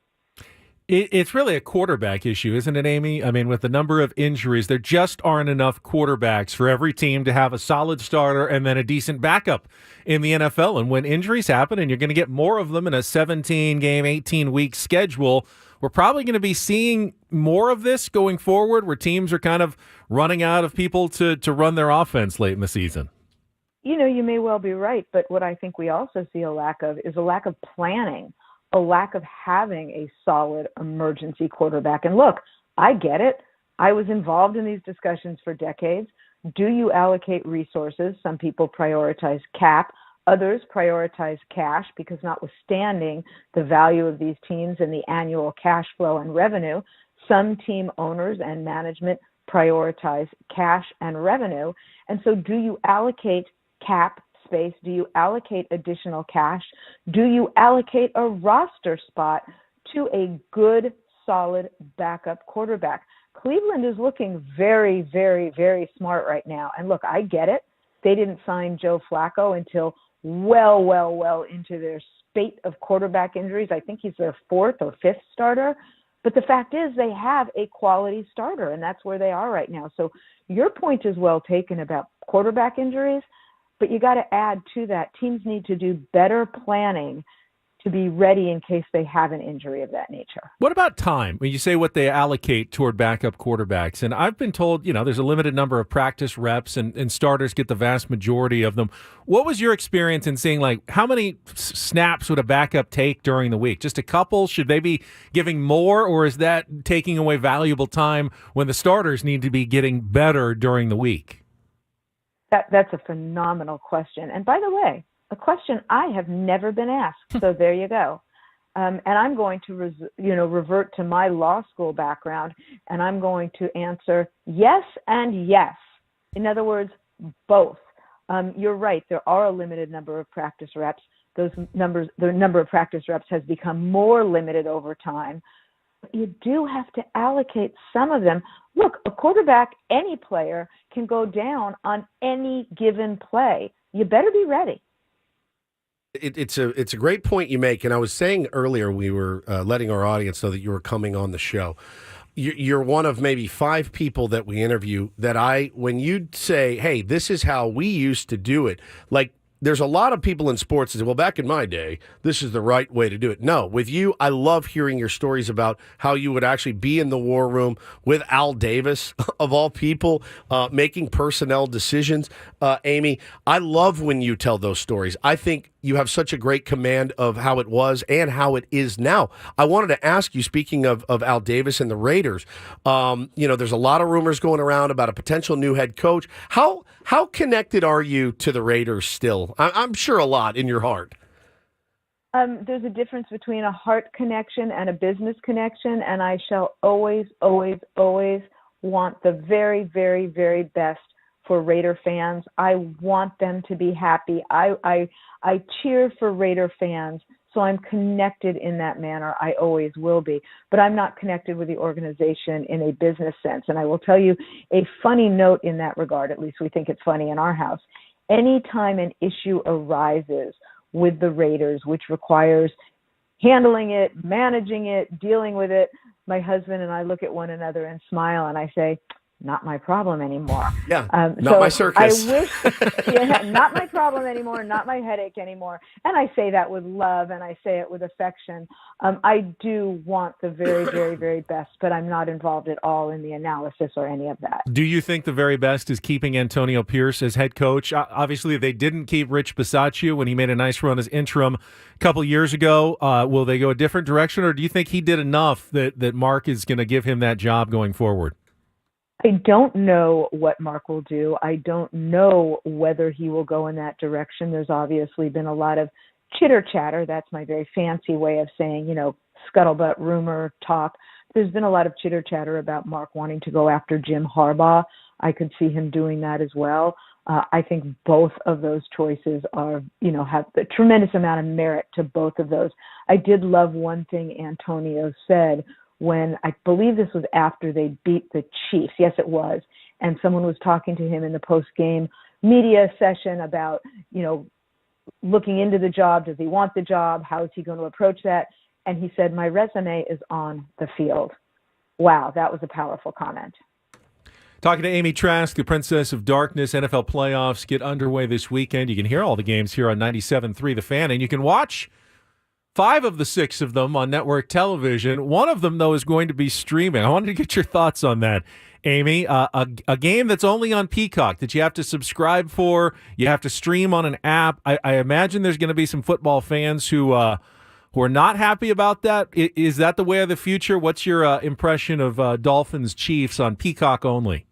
It's really a quarterback issue, isn't it, Amy? I mean, with the number of injuries, there just aren't enough quarterbacks for every team to have a solid starter and then a decent backup in the NFL. And when injuries happen, and you're going to get more of them in a 17-game, 18-week schedule, we're probably going to be seeing more of this going forward, where teams are kind of running out of people to run their offense late in the season. You may well be right, but what I think we also see a lack of is a lack of planning, a lack of having a solid emergency quarterback. And look, I get it. I was involved in these discussions for decades. Do you allocate resources? Some people prioritize cap. Others prioritize cash, because notwithstanding the value of these teams and the annual cash flow and revenue, some team owners and management prioritize cash and revenue. And so do you allocate cap space? Do you allocate additional cash? Do you allocate a roster spot to a good, solid backup quarterback? Cleveland is looking very, very, very smart right now. And look, I get it. They didn't sign Joe Flacco until well into their spate of quarterback injuries. I think he's their 4th or 5th starter. But the fact is, they have a quality starter, and that's where they are right now. So your point is well taken about quarterback injuries. But you got to add to that, teams need to do better planning to be ready in case they have an injury of that nature. What about time? When you say what they allocate toward backup quarterbacks, and I've been told, there's a limited number of practice reps and starters get the vast majority of them. What was your experience in seeing, how many snaps would a backup take during the week? Just a couple? Should they be giving more, or is that taking away valuable time when the starters need to be getting better during the week? That's a phenomenal question. And by the way, a question I have never been asked. So there you go. And I'm going to revert to my law school background, and I'm going to answer yes and yes. In other words, both. You're right. There are a limited number of practice reps. The number of practice reps has become more limited over time. But you do have to allocate some of them. Look, a quarterback, any player, can go down on any given play. You better be ready. It's a great point you make, and I was saying earlier we were letting our audience know that you were coming on the show. You're one of maybe 5 people that we interview that when you say, hey, this is how we used to do it, there's a lot of people in sports that say, well, back in my day, this is the right way to do it. No, with you, I love hearing your stories about how you would actually be in the war room with Al Davis, of all people, making personnel decisions. Amy, I love when you tell those stories. I think you have such a great command of how it was and how it is now. I wanted to ask you, speaking of Al Davis and the Raiders, there's a lot of rumors going around about a potential new head coach. How connected are you to the Raiders still? I'm sure a lot in your heart. There's a difference between a heart connection and a business connection, and I shall always, always, always want the very, very, very best for Raider fans. I want them to be happy. I cheer for Raider fans, so I'm connected in that manner. I always will be. But I'm not connected with the organization in a business sense. And I will tell you a funny note in that regard, at least we think it's funny in our house. Anytime an issue arises with the Raiders, which requires handling it, managing it, dealing with it, my husband and I look at one another and smile, and I say, not my problem anymore. Yeah, not my circus. I wish, not my problem anymore, not my headache anymore. And I say that with love, and I say it with affection. I do want the very, very, very best, but I'm not involved at all in the analysis or any of that. Do you think the very best is keeping Antonio Pierce as head coach? Obviously, they didn't keep Rich Bisaccia when he made a nice run as interim a couple years ago. Will they go a different direction, or do you think he did enough that Mark is going to give him that job going forward? I don't know what Mark will do. I don't know whether he will go in that direction. There's obviously been a lot of chitter chatter. That's my very fancy way of saying, scuttlebutt, rumor, talk. There's been a lot of chitter chatter about Mark wanting to go after Jim Harbaugh. I could see him doing that as well. I think both of those choices are, have a tremendous amount of merit to both of those. I did love one thing Antonio said when, I believe this was after they beat the Chiefs. Yes, it was. And someone was talking to him in the post-game media session about, looking into the job. Does he want the job? How is he going to approach that? And he said, my resume is on the field. Wow, that was a powerful comment. Talking to Amy Trask, the Princess of Darkness. NFL playoffs get underway this weekend. You can hear all the games here on 97.3 The Fan, and you can watch 5 of the 6 of them on network television. One of them, though, is going to be streaming. I wanted to get your thoughts on that, Amy. A game that's only on Peacock that you have to subscribe for. You have to stream on an app. I imagine there's going to be some football fans who are not happy about that. Is that the way of the future? What's your impression of Dolphins Chiefs on Peacock only?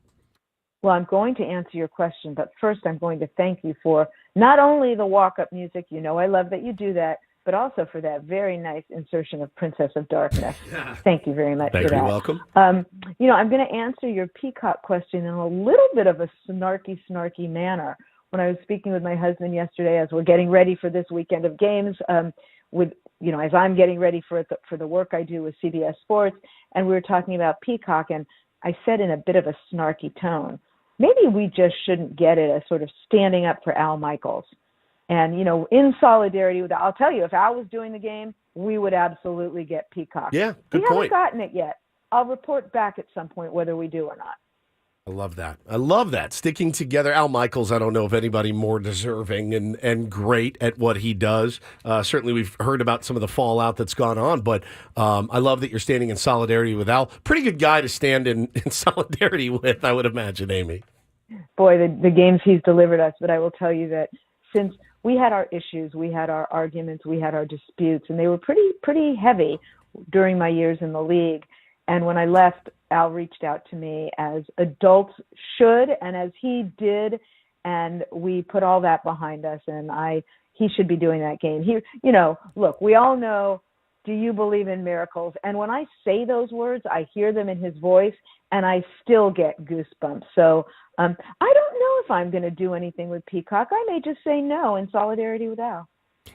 Well, I'm going to answer your question, but first I'm going to thank you for not only the walk-up music. I love that you do that, but also for that very nice insertion of Princess of Darkness. Thank you very much for that. You're welcome. I'm going to answer your Peacock question in a little bit of a snarky manner. When I was speaking with my husband yesterday, as we're getting ready for this weekend of games, as I'm getting ready for the work I do with CBS Sports, and we were talking about Peacock, and I said in a bit of a snarky tone, maybe we just shouldn't get it as sort of standing up for Al Michaels. And, in solidarity with, I'll tell you, if Al was doing the game, we would absolutely get Peacock. Yeah, good point. We haven't gotten it yet. I'll report back at some point whether we do or not. I love that. Sticking together. Al Michaels, I don't know if anybody more deserving and great at what he does. Certainly we've heard about some of the fallout that's gone on, but I love that you're standing in solidarity with Al. Pretty good guy to stand in solidarity with, I would imagine, Amy. Boy, the games he's delivered us, but I will tell you that since we had our issues, we had our arguments, we had our disputes, and they were pretty heavy during my years in the league. And when I left, Al reached out to me as adults should, and as he did, and we put all that behind us, and he should be doing that game. Look, we all know, do you believe in miracles? And when I say those words, I hear them in his voice, and I still get goosebumps. So I don't know if I'm going to do anything with Peacock. I may just say no in solidarity with Al.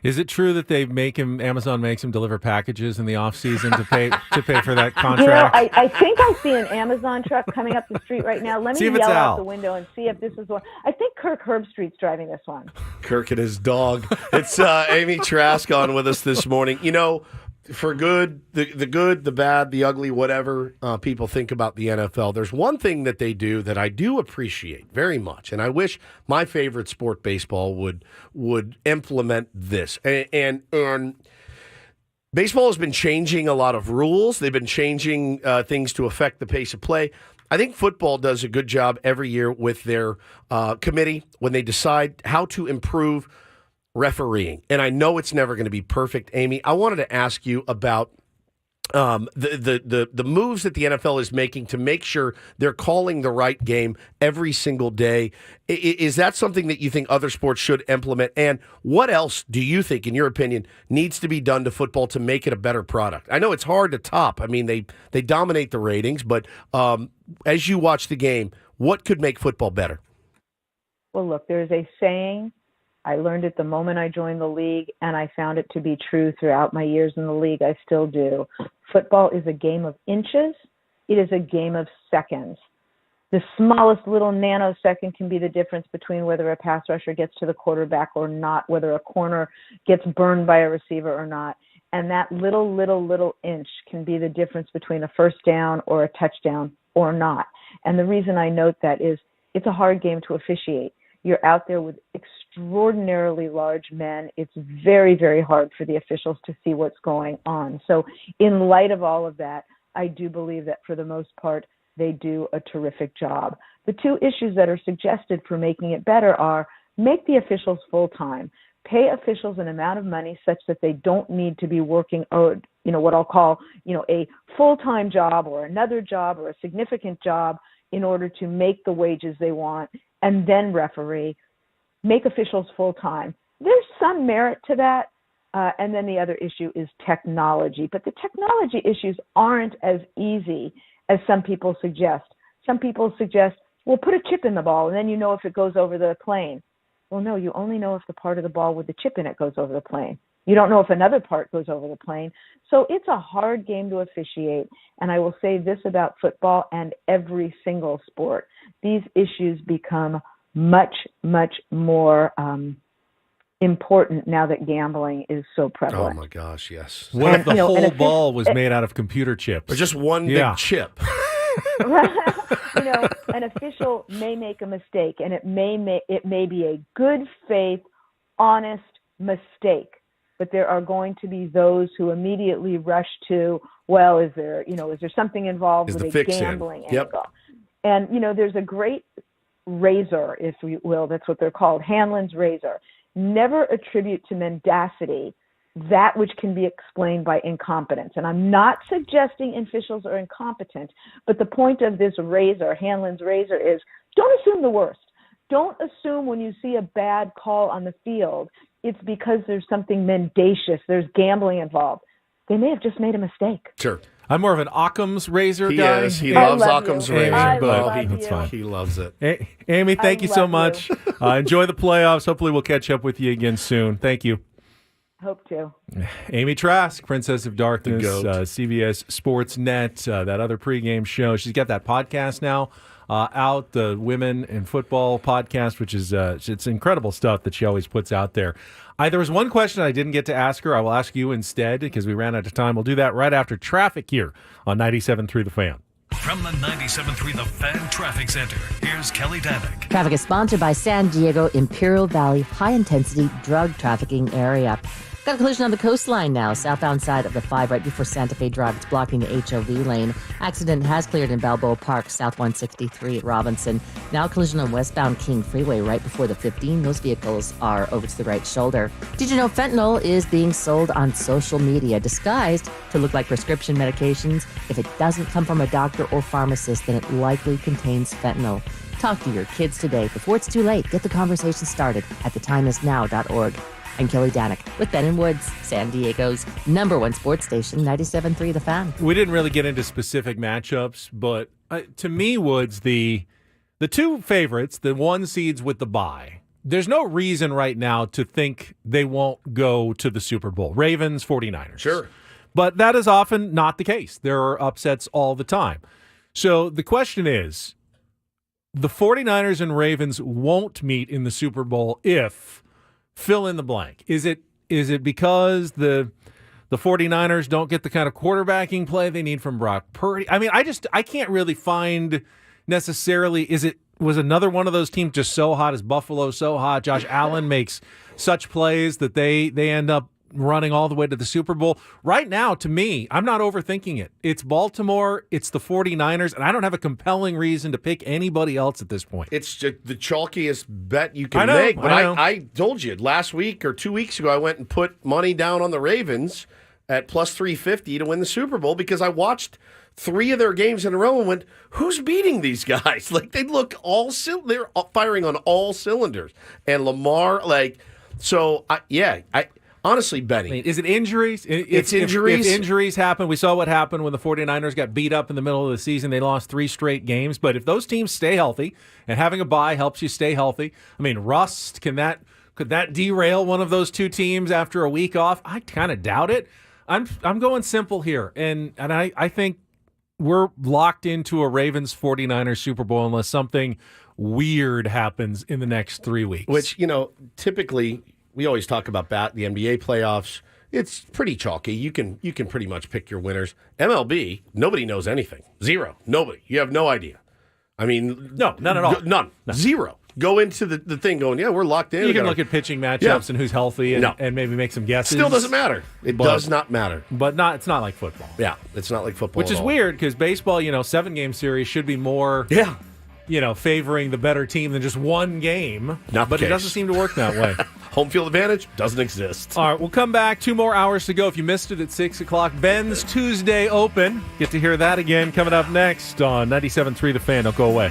Is it true that Amazon makes him deliver packages in the off season to pay for that contract? I think I see an Amazon truck coming up the street right now. Let me yell out the window and see if this is one. I think Kirk Herbstreit's driving this one. Kirk and his dog. It's Amy Trask on with us this morning. For good, the good, the bad, the ugly, whatever people think about the NFL, there's one thing that they do that I do appreciate very much, and I wish my favorite sport, baseball, would implement this. And baseball has been changing a lot of rules. They've been changing things to affect the pace of play. I think football does a good job every year with their committee when they decide how to improve refereeing. And I know it's never going to be perfect, Amy. I wanted to ask you about the moves that the NFL is making to make sure they're calling the right game every single day. Is that something that you think other sports should implement? And what else do you think, in your opinion, needs to be done to football to make it a better product? I know it's hard to top. I mean, they dominate the ratings, but as you watch the game, what could make football better? Well, look, there's a saying. I learned it the moment I joined the league, and I found it to be true throughout my years in the league. I still do. Football is a game of inches. It is a game of seconds. The smallest little nanosecond can be the difference between whether a pass rusher gets to the quarterback or not, whether a corner gets burned by a receiver or not. And that little inch can be the difference between a first down or a touchdown or not. And the reason I note that is it's a hard game to officiate. You're out there with extraordinarily large men. It's very, very hard for the officials to see what's going on. So in light of all of that, I do believe that for the most part, they do a terrific job. The two issues that are suggested for making it better are make the officials full-time, pay officials an amount of money such that they don't need to be working, what I'll call, a full-time job or another job or a significant job in order to make the wages they want, and then referee, make officials full-time. There's some merit to that. And then the other issue is technology. But the technology issues aren't as easy as some people suggest. Some people suggest, well, put a chip in the ball, and then you know if it goes over the plane. Well, no, you only know if the part of the ball with the chip in it goes over the plane. You don't know if another part goes over the plane. So it's a hard game to officiate. And I will say this about football and every single sport. These issues become much, much more important now that gambling is so prevalent. Oh, my gosh, yes. What if the whole ball was made out of computer chips? Or just one big chip. An official may make a mistake, and it may be a good faith, honest mistake. But there are going to be those who immediately rush to, well, is there something involved with a gambling angle? And, there's a great razor, if you will, that's what they're called, Hanlon's razor. Never attribute to mendacity that which can be explained by incompetence. And I'm not suggesting officials are incompetent, but the point of this razor, Hanlon's razor, is don't assume the worst. Don't assume when you see a bad call on the field, it's because there's something mendacious, there's gambling involved. They may have just made a mistake. Sure. I'm more of an Occam's razor guy. He loves Occam's razor. That's fine. He loves it. Amy, thank you so much. Enjoy the playoffs. Hopefully we'll catch up with you again soon. Thank you. Hope to. Amy Trask, Princess of Darkness, CBS Sports Net, that other pregame show. She's got that podcast now out, the Women in Football podcast, which is it's incredible stuff that she always puts out there. There was one question I didn't get to ask her. I will ask you instead because we ran out of time. We'll do that right after traffic here on 97.3 The Fan. From the 97.3 The Fan Traffic Center, here's Kelly Danick. Traffic is sponsored by San Diego Imperial Valley High-Intensity Drug Trafficking Area. Got a collision on the coastline now, southbound side of the 5 right before Santa Fe Drive. It's blocking the HOV lane. Accident has cleared in Balboa Park, south 163 at Robinson. Now collision on westbound King Freeway right before the 15. Those vehicles are over to the right shoulder. Did you know fentanyl is being sold on social media, disguised to look like prescription medications? If it doesn't come from a doctor or pharmacist, then it likely contains fentanyl. Talk to your kids today before it's too late. Get the conversation started at thetimeisnow.org. I'm Kelly Danick with Ben and Woods, San Diego's #1 sports station, 97.3 The Fan. We didn't really get into specific matchups, but to me, Woods, the two favorites, the 1 seeds with the bye, there's no reason right now to think they won't go to the Super Bowl. Ravens, 49ers. Sure. But that is often not the case. There are upsets all the time. So the question is, the 49ers and Ravens won't meet in the Super Bowl if... fill in the blank. Is it because the 49ers don't get the kind of quarterbacking play they need from Brock Purdy? I mean, I can't really find necessarily, was another one of those teams just so hot? Is Buffalo so hot? Josh Allen makes such plays that they end up running all the way to the Super Bowl. Right now, to me, I'm not overthinking it. It's Baltimore, it's the 49ers, and I don't have a compelling reason to pick anybody else at this point. It's just the chalkiest bet you can make. But I told you last week or 2 weeks ago, I went and put money down on the Ravens, at plus 350 to win the Super Bowl because I watched 3 of their games in a row and went, who's beating these guys? Like, they look they're firing on all cylinders. And Lamar, honestly, Benny. I mean, is it injuries? It's injuries. If injuries happen, we saw what happened when the 49ers got beat up in the middle of the season. They lost 3 straight games. But if those teams stay healthy, and having a bye helps you stay healthy, I mean, rust, could that derail one of those 2 teams after a week off? I kind of doubt it. I'm going simple here, and I think we're locked into a Ravens 49ers Super Bowl unless something weird happens in the next 3 weeks. Which, typically we always talk about the NBA playoffs. It's pretty chalky. You can pretty much pick your winners. MLB, nobody knows anything. Zero. Nobody. You have no idea. I mean, no, none at all. None. Zero. Go into the thing going, yeah, we're locked in. You can look at pitching matchups and who's healthy and maybe make some guesses. Still doesn't matter. It does not matter. But it's not like football. Yeah, it's not like football. Which is weird because baseball, 7-game series should be more favoring the better team than just one game. But it doesn't seem to work that way. Home field advantage doesn't exist. All right, we'll come back. 2 more hours to go. If you missed it at 6 o'clock, Ben's Tuesday Open. Get to hear that again coming up next on 97.3 The Fan. Don't go away.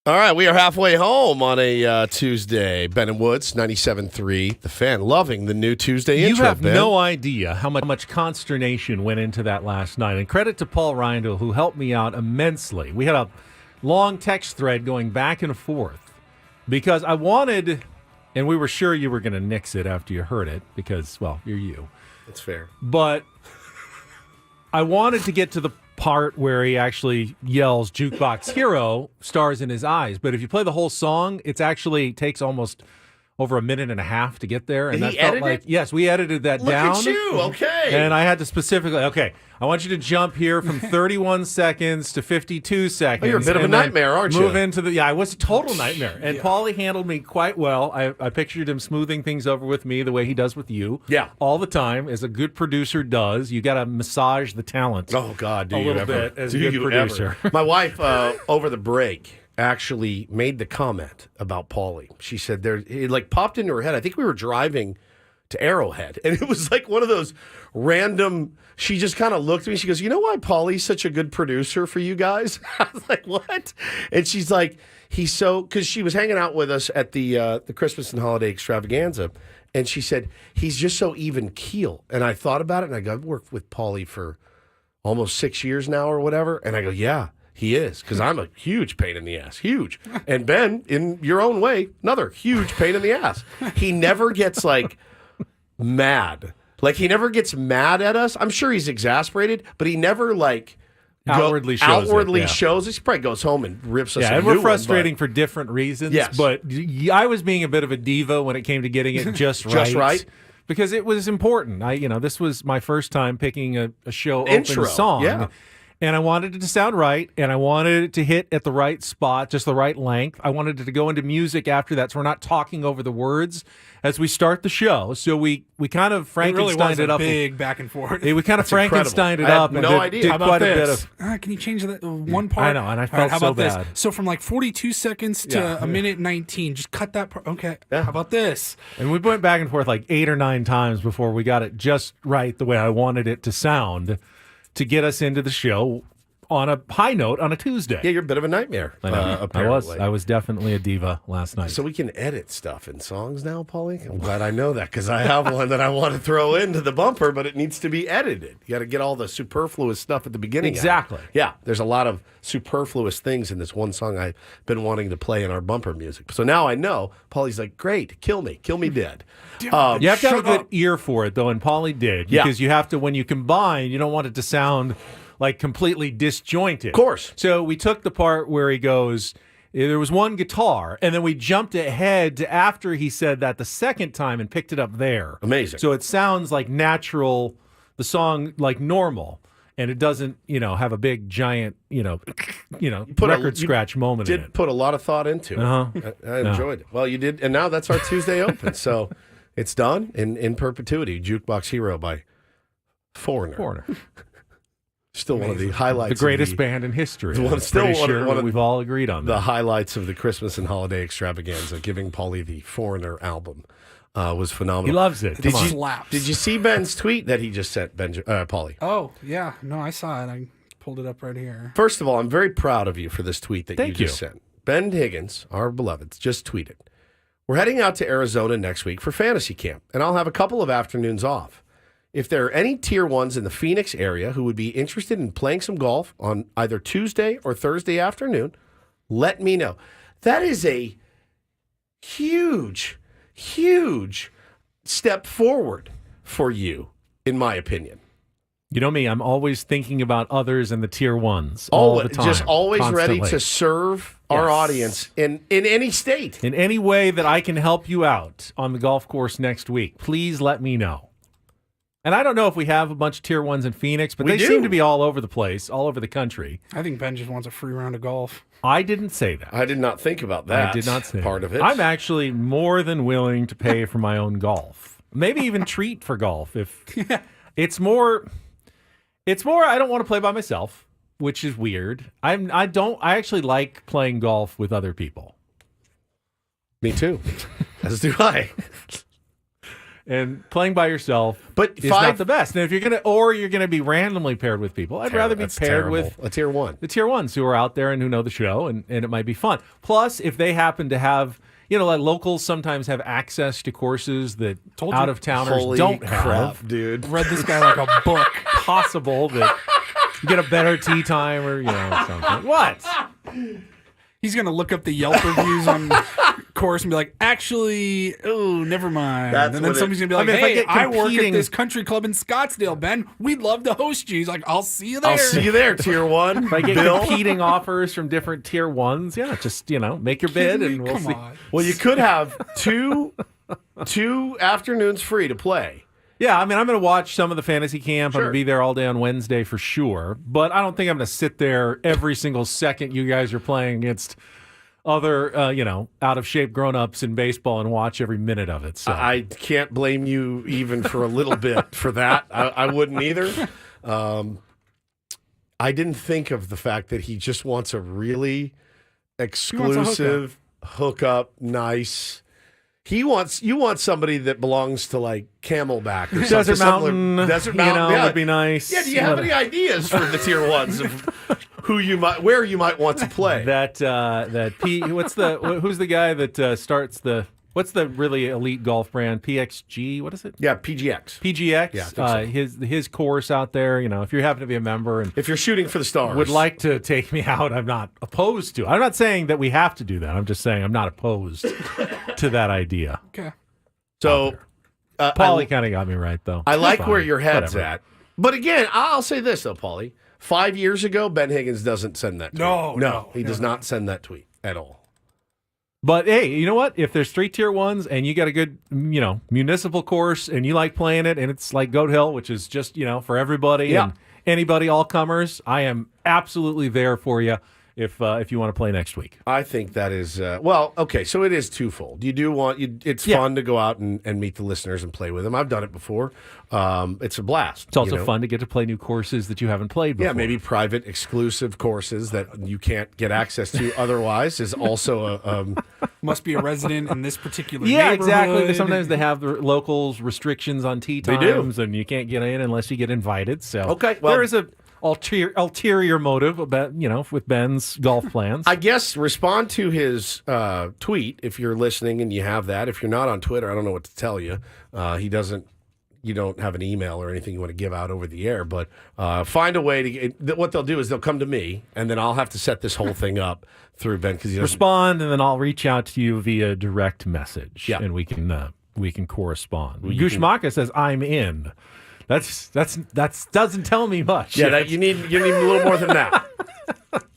All right, we are halfway home on a Tuesday. Ben and Woods, 97.3, The Fan. Loving the new Tuesday intro, You have Ben. no idea how much consternation went into that last night. And credit to Paul Reindl, who helped me out immensely. We had a long text thread going back and forth because I wanted, and we were sure you were going to nix it after you heard it because, well, you're you. That's fair. But I wanted to get to the part where he actually yells "Jukebox Hero," stars in his eyes. But if you play the whole song, it actually takes almost over a minute and a half to get there. And Did that he felt edit like it? yes, we edited that Look down. at you, okay. And I had to specifically, I want you to jump here from 31 seconds to 52 seconds. Oh, you're a bit of a and then nightmare, aren't you? Move into the, I was a total nightmare. And Paulie handled me quite well. I pictured him smoothing things over with me the way he does with you. Yeah. All the time, as a good producer does. You got to massage the talent. Oh, God, do a you little ever? bit as Do a good you producer. ever? My wife, over the break, actually made the comment about Paulie. She said it like popped into her head. I think we were driving to Arrowhead, and it was like one of those random. She just kind of looked at me. She goes, "You know why Paulie's such a good producer for you guys?" I was like, "What?" And she's like, "He's so," because she was hanging out with us at the Christmas and holiday extravaganza, and she said he's just so even keel. And I thought about it, and I go, "I've worked with Paulie for almost 6 years now, or whatever," and I go, "Yeah." He is, because I'm a huge pain in the ass. Huge. And Ben, in your own way, another huge pain in the ass. He never gets, like, mad. Like, he never gets mad at us. I'm sure he's exasperated, but he never, like, Outwardly shows us. He probably goes home and rips us a and new we're frustrating one, for different reasons. Yes. But I was being a bit of a diva when it came to getting it just right. Just right. Because it was important. This was my first time picking a show Intro, open song. yeah. And I wanted it to sound right, and I wanted it to hit at the right spot, just the right length. I wanted it to go into music after that, so we're not talking over the words as we start the show. So we kind of Frankensteined it up. Big back and forth. We kind of Frankensteined it up. I had no idea. Did How about quite this? a bit of. Can you change that one part? I know, and I felt how about so this? bad. So from like 42 seconds to a minute 19, just cut that part. Okay. Yeah. How about this? And we went back and forth like 8 or 9 times before we got it just right the way I wanted it to sound to get us into the show on a high note on a Tuesday. Yeah, you're a bit of a nightmare, I know. apparently. I was definitely a diva last night. So we can edit stuff in songs now, Paulie? I'm glad I know that, because I have one that I want to throw into the bumper, but it needs to be edited. You got to get all the superfluous stuff at the beginning. Exactly. Yeah, there's a lot of superfluous things in this one song I've been wanting to play in our bumper music. So now I know. Paulie's like, great, kill me dead. You have to have a good ear for it, though, and Paulie did. Yeah. Because you have to, when you combine, you don't want it to sound like completely disjointed. Of course. So we took the part where he goes, there was one guitar, and then we jumped ahead to after he said that the second time and picked it up there. Amazing. So it sounds like natural, the song like normal, and it doesn't, have a big giant, record scratch moment in it. Did put a lot of thought into it. Uh-huh. I enjoyed it. Well, you did, and now that's our Tuesday open. So it's done in perpetuity. Jukebox Hero by Foreigner. Still one of the highlights. The greatest band in history. Still one of we've all agreed on the that. highlights of the Christmas and holiday extravaganza. Giving Paulie the Foreigner album was phenomenal. He loves it. Did you see Ben's tweet that he just sent, Paulie? Oh, yeah. No, I saw it. I pulled it up right here. First of all, I'm very proud of you for this tweet that you just sent. Ben Higgins, our beloved, just tweeted, "We're heading out to Arizona next week for fantasy camp, and I'll have a couple of afternoons off. If there are any tier ones in the Phoenix area who would be interested in playing some golf on either Tuesday or Thursday afternoon, let me know." That is a huge, huge step forward for you, in my opinion. You know me, I'm always thinking about others and the tier ones all the time. Just always constantly. ready to serve our audience in any state. In any way that I can help you out on the golf course next week, please let me know. And I don't know if we have a bunch of tier ones in Phoenix, but they seem to be all over the place, all over the country. I think Ben just wants a free round of golf. I didn't say that. I did not think about that. I did not say part of it. I'm actually more than willing to pay for my own golf. Maybe even treat for golf if it's more I don't want to play by myself, which is weird. I actually like playing golf with other people. Me too. As do I. And playing by yourself but is not the best. And if you're gonna be randomly paired with people, I'd rather be paired with a tier one. The tier ones who are out there and who know the show, and it might be fun. Plus, if they happen to have, like locals sometimes have access to courses that out-of-towners don't have. Dude. Read this guy like a book. Possible that you get a better tea time or something. What? He's going to look up the Yelp reviews on course and be like, actually, never mind. And then somebody's going to be like, hey, I work at this country club in Scottsdale, Ben. We'd love to host you. He's like, I'll see you there. I'll see you there, tier one. If I get competing offers from different tier ones, just, make your bid and we'll see. Well, you could have two afternoons free to play. Yeah, I'm going to watch some of the fantasy camp. I'm going to be there all day on Wednesday for sure. But I don't think I'm going to sit there every single second you guys are playing against other, out-of-shape grown-ups in baseball and watch every minute of it. So I can't blame you even for a little bit for that. I wouldn't either. I didn't think of the fact that he just wants a really exclusive hookup, nice... You want somebody that belongs to like Camelback or Desert something. Desert Mountain would be nice. Yeah, do you have any ideas for the tier ones of where you might want to play? Who's the guy that starts what's the really elite golf brand? PXG, what is it? Yeah, PGX. PGX. Yeah, I think so. His course out there, if you happen to be a member and if you're shooting for the stars, would like to take me out, I'm not opposed to. I'm not saying that we have to do that. I'm just saying I'm not opposed to that idea. Okay. So Paulie kind of got me right though. I like where your head's at. But again, I'll say this though, Paulie. 5 years ago, Ben Higgins doesn't send that tweet. No, he does not send that tweet at all. But hey, you know what? If there's 3 tier ones and you got a good, municipal course and you like playing it and it's like Goat Hill, which is just, for everybody and anybody, all comers, I am absolutely there for you if you want to play next week. I think that is, okay, so it is twofold. You do it's fun to go out and meet the listeners and play with them. I've done it before. It's a blast. It's also fun to get to play new courses that you haven't played before. Yeah, maybe private, exclusive courses that you can't get access to otherwise is also must be a resident in this particular neighborhood. Exactly. Sometimes they have the locals restrictions on tee times, and you can't get in unless you get invited. So there is a ulterior motive about with Ben's golf plans. I guess respond to his tweet if you're listening and you have that. If you're not on Twitter, I don't know what to tell you. You don't have an email or anything you want to give out over the air, but find a way to get. What they'll do is they'll come to me, and then I'll have to set this whole thing up through Ben because respond, and then I'll reach out to you via direct message, and we can correspond. Gushmaka says I'm in. That's doesn't tell me much. Yeah, you need a little more than that.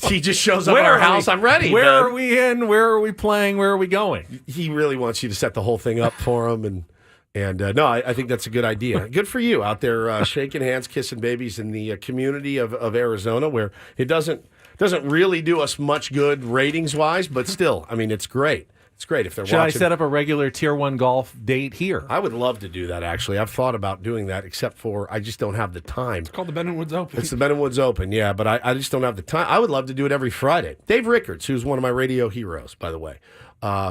He just shows up at our house. I'm ready. Where are we in? Where are we playing? Where are we going? He really wants you to set the whole thing up for him, and no, I think that's a good idea. Good for you out there shaking hands, kissing babies in the community of Arizona, where it doesn't really do us much good ratings wise, but still, I mean, it's great. It's great if they're watching. Should I set up a regular Tier 1 golf date here? I would love to do that, actually. I've thought about doing that, except for I just don't have the time. It's called the Ben and Woods Open. It's the Ben and Woods Open, yeah, but I just don't have the time. I would love to do it every Friday. Dave Rickards, who's one of my radio heroes, by the way,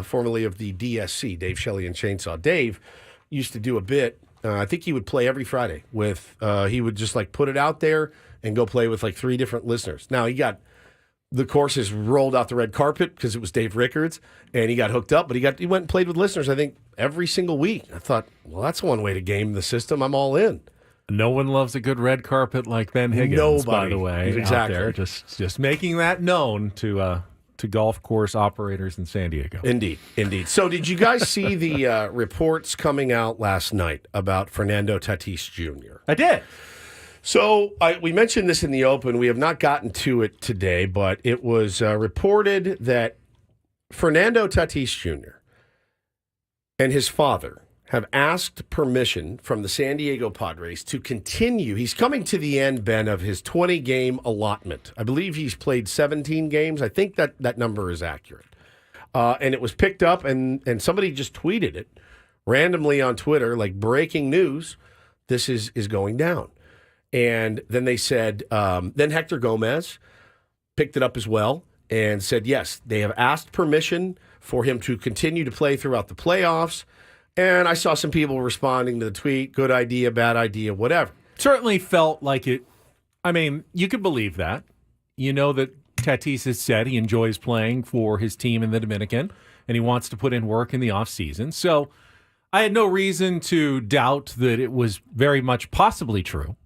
formerly of the DSC, Dave Shelley and Chainsaw. Dave used to do a bit. I think he would play every Friday with, he would just like put it out there and go play with like 3 different listeners. Now, he got... The courses rolled out the red carpet because it was Dave Rickards, and he got hooked up. But he went and played with listeners, I think, every single week. I thought, well, that's one way to game the system. I'm all in. No one loves a good red carpet like Ben Higgins. Nobody, by the way, exactly. Out there, just making that known to golf course operators in San Diego. Indeed. So, did you guys see the reports coming out last night about Fernando Tatis Jr.? I did. So we mentioned this in the open. We have not gotten to it today, but it was reported that Fernando Tatis Jr. and his father have asked permission from the San Diego Padres to continue. He's coming to the end, Ben, of his 20-game allotment. I believe he's played 17 games. I think that number is accurate. And it was picked up, and somebody just tweeted it randomly on Twitter, like breaking news, this is going down. And then they said, then Hector Gomez picked it up as well and said, yes, they have asked permission for him to continue to play throughout the playoffs. And I saw some people responding to the tweet, good idea, bad idea, whatever. Certainly felt like it. I mean, you could believe that. You know that Tatis has said he enjoys playing for his team in the Dominican, and he wants to put in work in the offseason. So I had no reason to doubt that it was very much possibly true.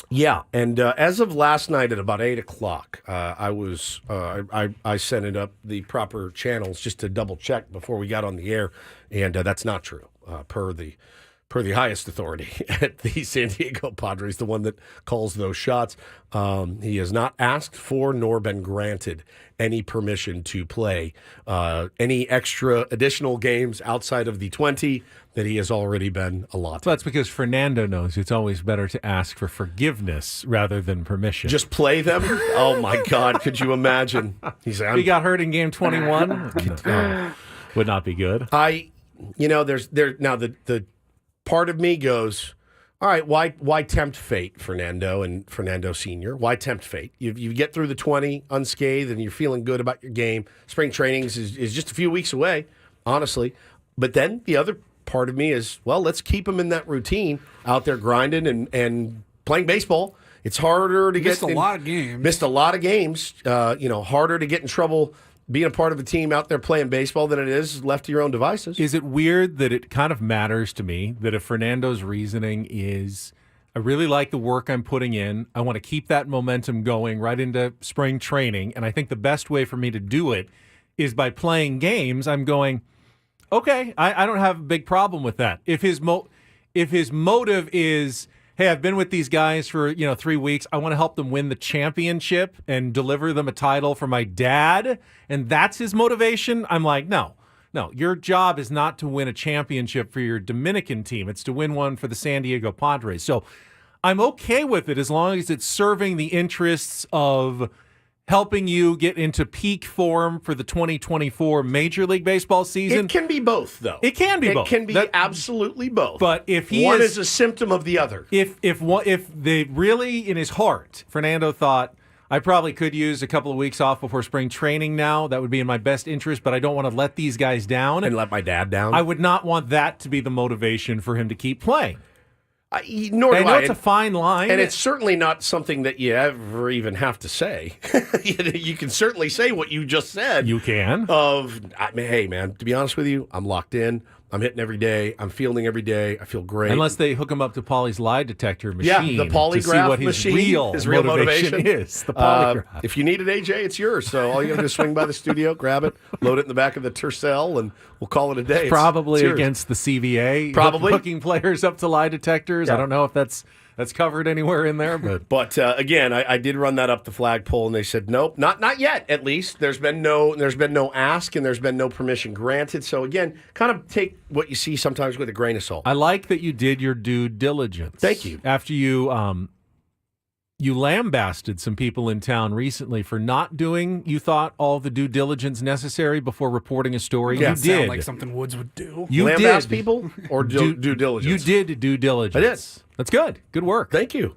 Yeah, and as of last night at about 8 o'clock, I sent it up the proper channels just to double check before we got on the air, and that's not true per the highest authority at the San Diego Padres, the one that calls those shots. He has not asked for nor been granted any permission to play any extra additional games outside of the 20 that he has already been allotted. Well, that's because Fernando knows it's always better to ask for forgiveness rather than permission. Just play them? Oh, my God. Could you imagine? He got hurt in game 21? Would not be good. There's now the part of me goes, all right, why tempt fate, Fernando and Fernando Sr.? Why tempt fate? You get through the 20 unscathed and you're feeling good about your game. Spring trainings is just a few weeks away, honestly. But then the other part of me is, well, let's keep him in that routine, out there grinding and playing baseball. It's harder to Missed a lot of games. Missed a lot of games. Harder to get in trouble being a part of a team out there playing baseball than it is left to your own devices. Is it weird that it kind of matters to me that if Fernando's reasoning is, I really like the work I'm putting in, I want to keep that momentum going right into spring training, and I think the best way for me to do it is by playing games, I'm going, okay, I don't have a big problem with that. If his motive is, hey, I've been with these guys for 3 weeks. I want to help them win the championship and deliver them a title for my dad, and that's his motivation. I'm like, no. Your job is not to win a championship for your Dominican team. It's to win one for the San Diego Padres. So I'm okay with it as long as it's serving the interests of helping you get into peak form for the 2024 Major League Baseball season. It can be both, though. It can be both. It can be absolutely both. But if one is a symptom of the other. If they really, in his heart, Fernando thought, I probably could use a couple of weeks off before spring training now. That would be in my best interest, but I don't want to let these guys down. And let my dad down. I would not want that to be the motivation for him to keep playing. Nor do I. It's a fine line. And it's certainly not something that you ever even have to say. You can certainly say what you just said. You can. Hey, man, to be honest with you, I'm locked in. I'm hitting every day. I'm fielding every day. I feel great. Unless they hook him up to Paulie's lie detector machine. Yeah, the polygraph to see what his machine, his real motivation is. The polygraph. If you need it, AJ, it's yours. So all you got to do is swing by the studio, grab it, load it in the back of the Tercel, and we'll call it a day. Probably against the CVA. Probably. Hooking players up to lie detectors. Yeah. I don't know if that's covered anywhere in there. But again, I did run that up the flagpole, and they said, nope, not yet, at least. There's been no ask, and there's been no permission granted. So again, kind of take what you see sometimes with a grain of salt. I like that you did your due diligence. Thank you. After you lambasted some people in town recently for not doing, you thought, all the due diligence necessary before reporting a story. Yeah, you did. Sound like something Woods would do. You lambast did. people or due diligence? You did due diligence. I did. That's good. Good work. Thank you.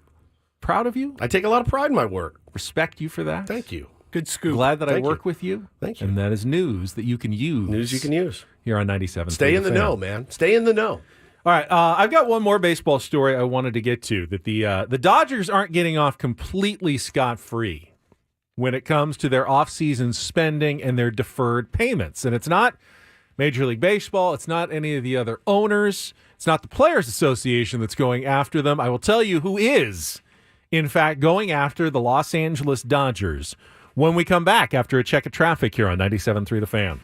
Proud of you. I take a lot of pride in my work. Respect you for that. Thank you. Good scoop. Glad that I work with you. Thank you. And that is news that you can use. News you can use. Here on 97. Stay in the know, man. Stay in the know. All right, I've got one more baseball story I wanted to get to, that the Dodgers aren't getting off completely scot-free when it comes to their off-season spending and their deferred payments. And it's not Major League Baseball. It's not any of the other owners. It's not the Players Association that's going after them. I will tell you who is, in fact, going after the Los Angeles Dodgers when we come back after a check of traffic here on 97.3 The Fan.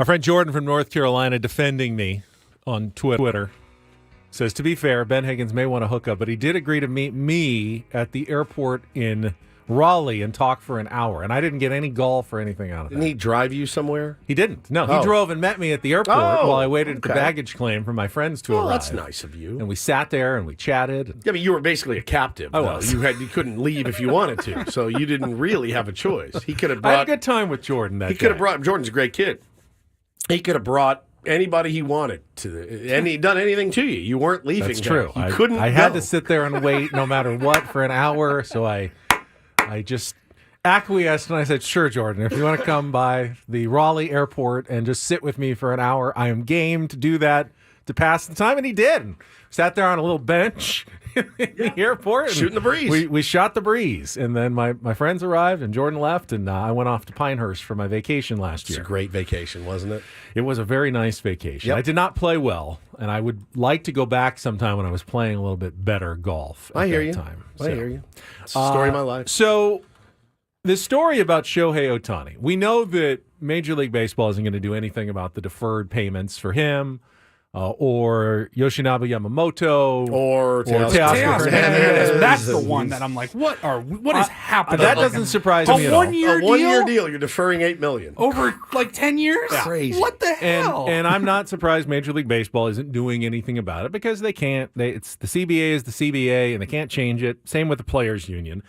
Our friend Jordan from North Carolina defending me on Twitter says, to be fair, Ben Higgins may want to hook up, but he did agree to meet me at the airport in Raleigh and talk for an hour, and I didn't get any golf or anything out of it. Didn't he drive you somewhere? He didn't. No, he drove and met me at the airport while I waited at the baggage claim for my friends to arrive. That's nice of you. And we sat there and we chatted. Yeah, but you were basically a captive. I was. You couldn't leave if you wanted to, so you didn't really have a choice. He could have brought. I had a good time with Jordan that day. He could have brought. Jordan's a great kid. He could have brought anybody he wanted to, and he done anything to you. You weren't leaving. That's true. You couldn't. I had to sit there and wait no matter what for an hour, so I just acquiesced and I said, sure, Jordan, if you want to come by the Raleigh airport and just sit with me for an hour, I am game to do that to pass the time. And he did. Sat there on a little bench in the airport. Shooting the breeze. We shot the breeze. And then my friends arrived and Jordan left, and I went off to Pinehurst for my vacation last year. It's a great vacation, wasn't it? It was a very nice vacation. Yep. I did not play well, and I would like to go back sometime when I was playing a little bit better golf at I hear that you. time. I hear you. It's the story of my life. So the story about Shohei Ohtani, we know that Major League Baseball isn't going to do anything about the deferred payments for him or Yoshinobu Yamamoto or Teoscar Hernandez. That's the one that I'm like, what is happening? That doesn't surprise me at all. A one-year deal. You're deferring $8 million over like 10 years. Yeah. Crazy. What the hell? And I'm not surprised Major League Baseball isn't doing anything about it because they can't. It's the CBA is the CBA, and they can't change it. Same with the Players Union.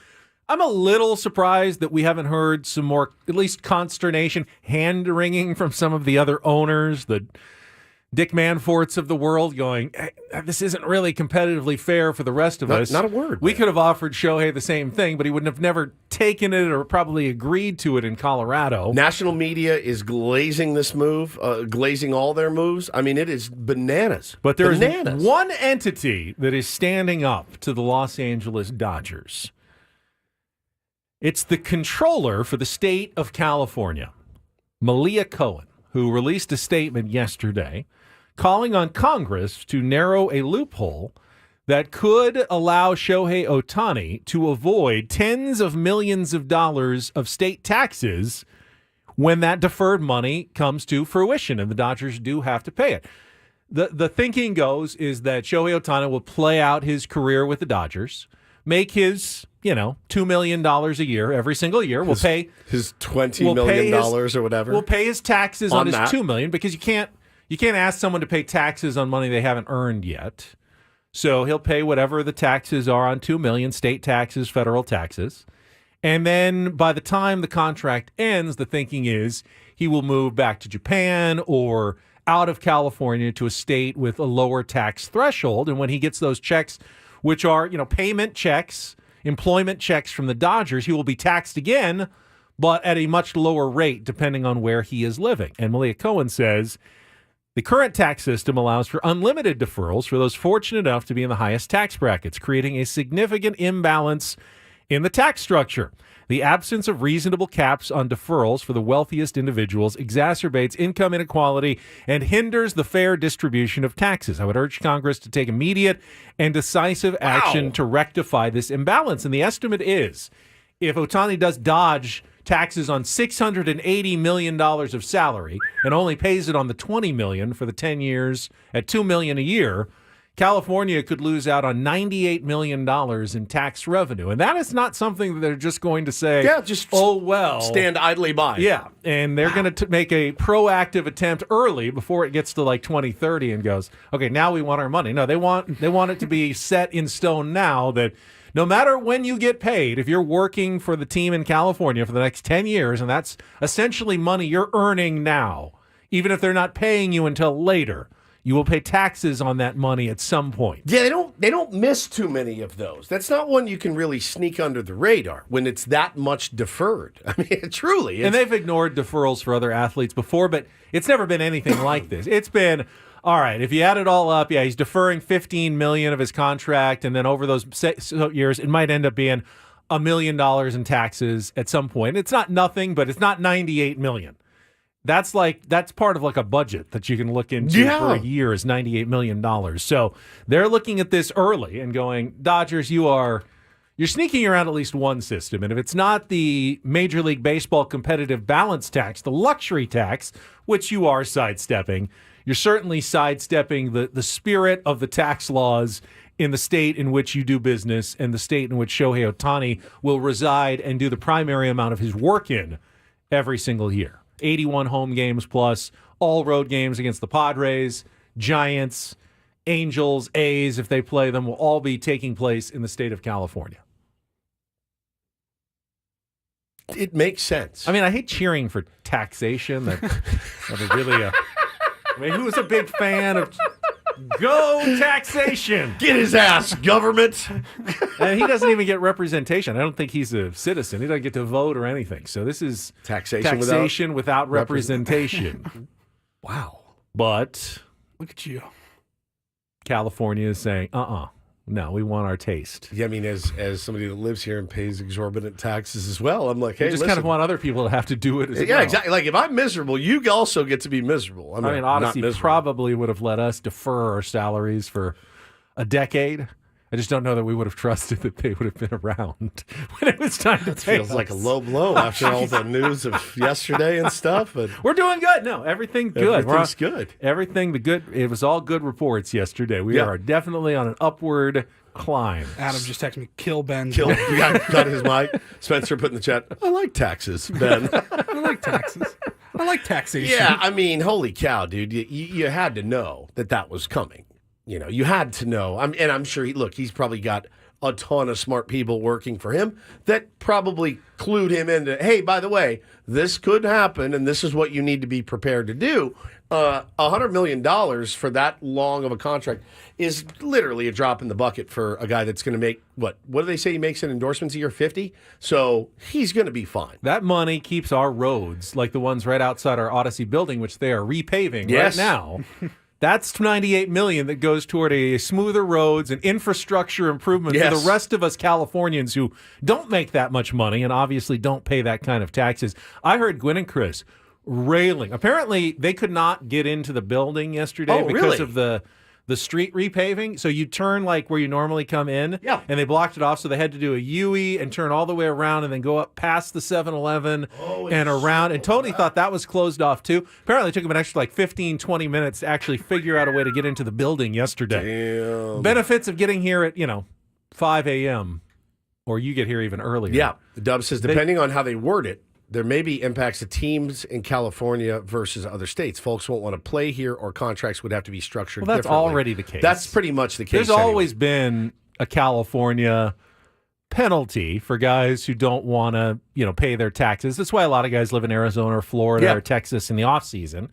I'm a little surprised that we haven't heard some more, at least consternation, hand-wringing from some of the other owners, the Dick Manforts of the world, going, hey, this isn't really competitively fair for the rest of us. Not a word. We could have offered Shohei the same thing, but he wouldn't have never taken it or probably agreed to it in Colorado. National media is glazing this move, glazing all their moves. I mean, it is bananas. But there is one entity that is standing up to the Los Angeles Dodgers. It's the controller for the state of California, Malia Cohen, who released a statement yesterday calling on Congress to narrow a loophole that could allow Shohei Ohtani to avoid tens of millions of dollars of state taxes when that deferred money comes to fruition, and the Dodgers do have to pay it. The thinking goes is that Shohei Ohtani will play out his career with the Dodgers, make his $2 million a year every single year. We'll pay his $20 million or whatever. We'll pay his taxes on his $2 million because you can't ask someone to pay taxes on money they haven't earned yet. So he'll pay whatever the taxes are on $2 million, state taxes, federal taxes. And then by the time the contract ends, the thinking is he will move back to Japan or out of California to a state with a lower tax threshold. And when he gets those checks, which are, payment checks, employment checks from the Dodgers, he will be taxed again, but at a much lower rate depending on where he is living. And Malia Cohen says the current tax system allows for unlimited deferrals for those fortunate enough to be in the highest tax brackets, creating a significant imbalance in the tax structure. The absence of reasonable caps on deferrals for the wealthiest individuals exacerbates income inequality and hinders the fair distribution of taxes. I would urge Congress to take immediate and decisive action to rectify this imbalance. And the estimate is if Ohtani does dodge taxes on $680 million of salary and only pays it on the $20 million for the 10 years at $2 million a year, California could lose out on $98 million in tax revenue. And that is not something that they're just going to say, stand idly by. Yeah, and they're going to make a proactive attempt early before it gets to like 2030 and goes, okay, now we want our money. No, they want it to be set in stone now that no matter when you get paid, if you're working for the team in California for the next 10 years, and that's essentially money you're earning now, even if they're not paying you until later, you will pay taxes on that money at some point. Yeah, they don't miss too many of those. That's not one you can really sneak under the radar when it's that much deferred. I mean, truly. And they've ignored deferrals for other athletes before, but it's never been anything like this. It's been, all right, if you add it all up, he's deferring $15 million of his contract, and then over those years, it might end up being $1 million in taxes at some point. It's not nothing, but it's not $98 million. That's part of like a budget that you can look into for a year is $98 million. So they're looking at this early and going, Dodgers, you're you're sneaking around at least one system. And if it's not the Major League Baseball competitive balance tax, the luxury tax, which you are sidestepping, you're certainly sidestepping the spirit of the tax laws in the state in which you do business and the state in which Shohei Ohtani will reside and do the primary amount of his work in every single year. 81 home games plus all road games against the Padres, Giants, Angels, A's, if they play them, will all be taking place in the state of California. It makes sense. I mean, I hate cheering for taxation. That is really I mean, who was a big fan of go taxation? Get his ass, government. And he doesn't even get representation. I don't think he's a citizen. He doesn't get to vote or anything. So this is taxation without representation. Wow. But look at you. California is saying, no, we want our taste. Yeah, I mean, as somebody that lives here and pays exorbitant taxes as well, I'm like, hey, we just kind of want other people to have to do it as well. Yeah, exactly. Like, if I'm miserable, you also get to be miserable. I mean, Odyssey probably would have let us defer our salaries for a decade. I just don't know that we would have trusted that they would have been around when it was time to pay feels us. like a low blow after all the news of yesterday and stuff. But we're doing good. No, everything's good. Everything's good. Everything, it was all good reports yesterday. We are definitely on an upward climb. Adam just texted me, kill Ben. You got his mic. Spencer put in the chat, I like taxes, Ben. I like taxes. I like taxation. Yeah, I mean, holy cow, dude. You had to know that was coming. You know, you had to know. And I'm sure, he's probably got a ton of smart people working for him that probably clued him into, hey, by the way, this could happen, and this is what you need to be prepared to do. $100 million for that long of a contract is literally a drop in the bucket for a guy that's going to make, what do they say he makes in endorsements a year? 50? So he's going to be fine. That money keeps our roads, like the ones right outside our Odyssey building, which they are repaving right now. That's $98 million that goes toward a smoother roads and infrastructure improvement for the rest of us Californians who don't make that much money and obviously don't pay that kind of taxes. I heard Gwen and Chris railing. Apparently, they could not get into the building yesterday because of the street repaving. So you turn like where you normally come in, and they blocked it off. So they had to do a U-E and turn all the way around and then go up past the 7-Eleven and around. And Tony thought that was closed off too. Apparently it took him an extra 15, 20 minutes to actually figure out a way to get into the building yesterday. Damn. Benefits of getting here at, 5 a.m. or you get here even earlier. Yeah. The Dub says, depending on how they word it, there may be impacts to teams in California versus other states. Folks won't want to play here, or contracts would have to be structured differently. Well, that's already the case. That's pretty much the case. There's always been a California penalty for guys who don't want to, pay their taxes. That's why a lot of guys live in Arizona or Florida or Texas in the off season.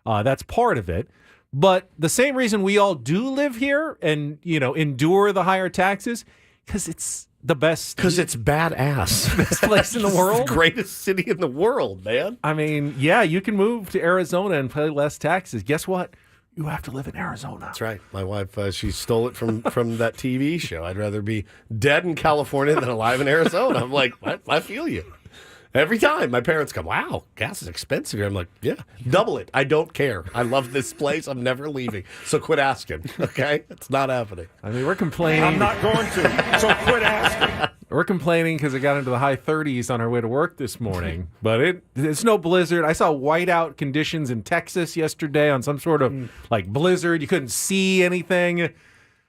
That's part of it. But the same reason we all do live here and, endure the higher taxes, because it's the best. Because it's badass. Best place in the world. It's the greatest city in the world, man. I mean, yeah, you can move to Arizona and pay less taxes. Guess what? You have to live in Arizona. That's right. My wife, she stole it from that TV show. I'd rather be dead in California than alive in Arizona. I'm like, I feel you. Every time my parents come, wow, gas is expensive here. I'm like, yeah, double it. I don't care. I love this place. I'm never leaving. So quit asking, okay? It's not happening. I mean, we're complaining. I'm not going to, so quit asking. We're complaining because it got into the high 30s on our way to work this morning. But it's no blizzard. I saw whiteout conditions in Texas yesterday on some sort of blizzard. You couldn't see anything.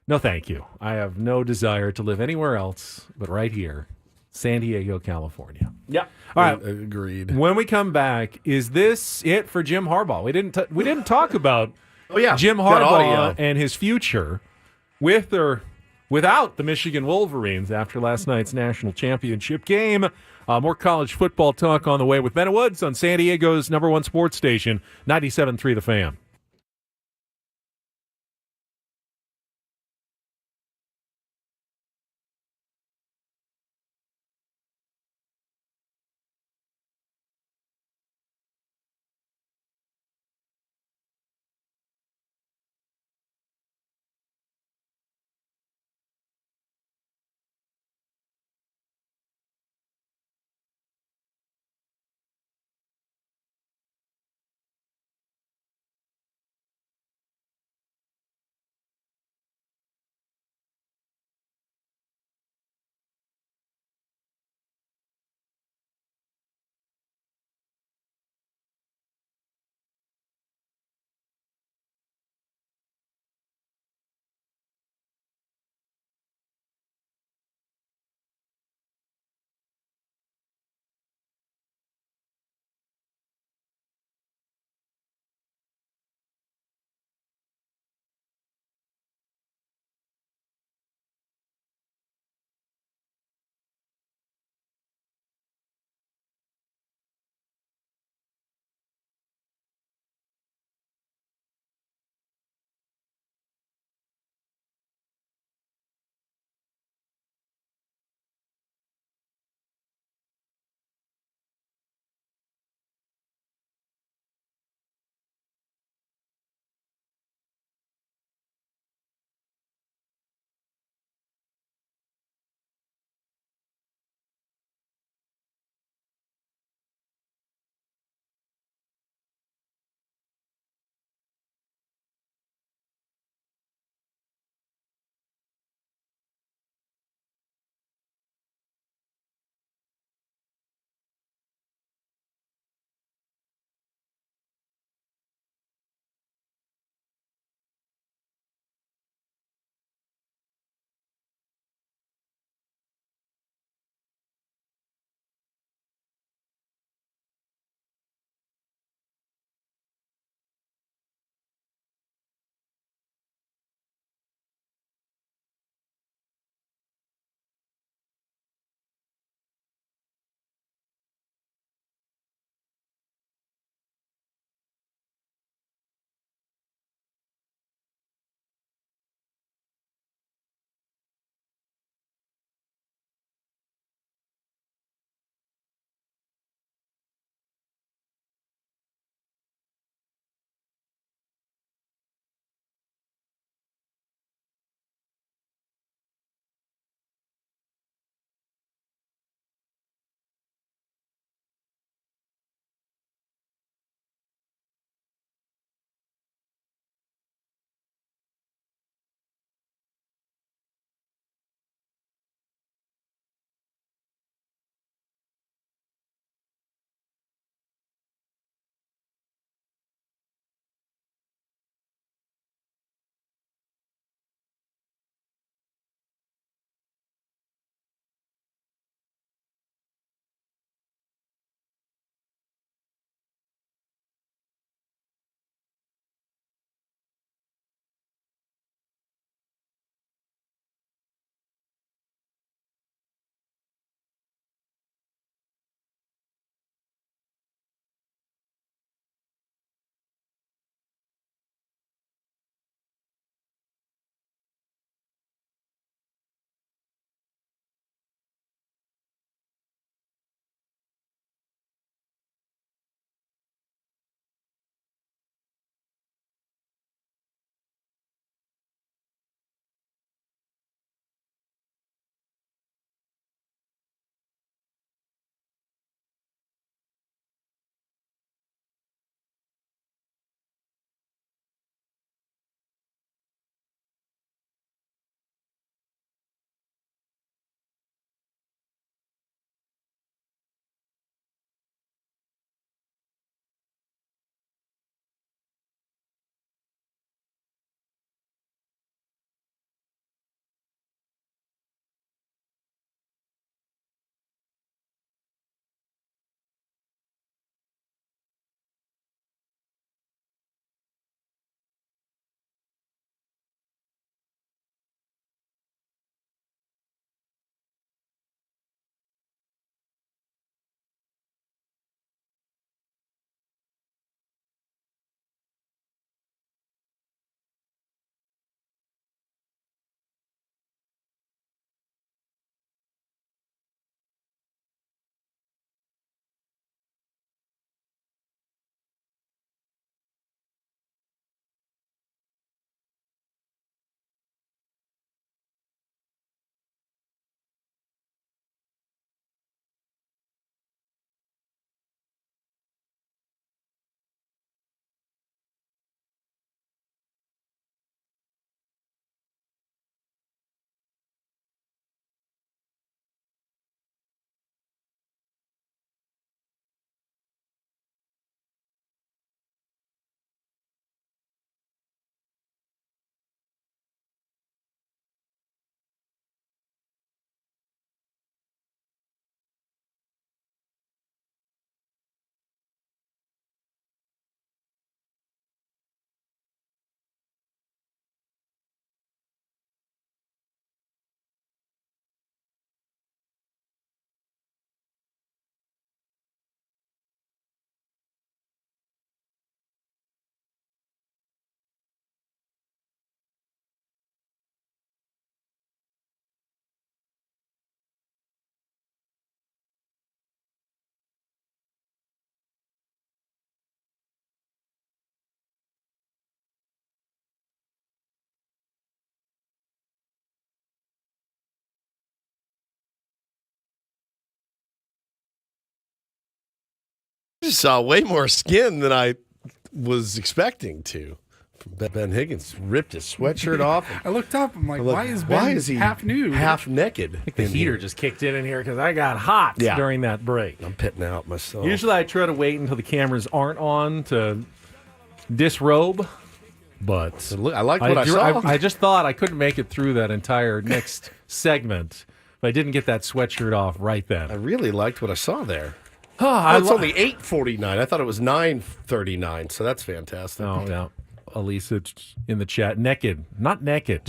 No, thank you. I have no desire to live anywhere else but right here. San Diego, California. Yeah. All right. Agreed. When we come back, is this it for Jim Harbaugh? We didn't talk about Jim Harbaugh and his future with or without the Michigan Wolverines after last night's national championship game. More college football talk on the way with Ben Woods on San Diego's #1 sports station, 97.3 The Fan. just saw way more skin than I was expecting to. Ben Higgins ripped his sweatshirt off. I looked up. I'm like, why is Ben half nude? Half naked. I think the heater just kicked in here because I got hot during that break. I'm pitting out myself. Usually I try to wait until the cameras aren't on to disrobe, but I like what I saw. I just thought I couldn't make it through that entire next segment, but I didn't get that sweatshirt off right then. I really liked what I saw there. It's only 8:49. I thought it was 9:39, so that's fantastic. Oh, yeah. Elisa in the chat, not naked.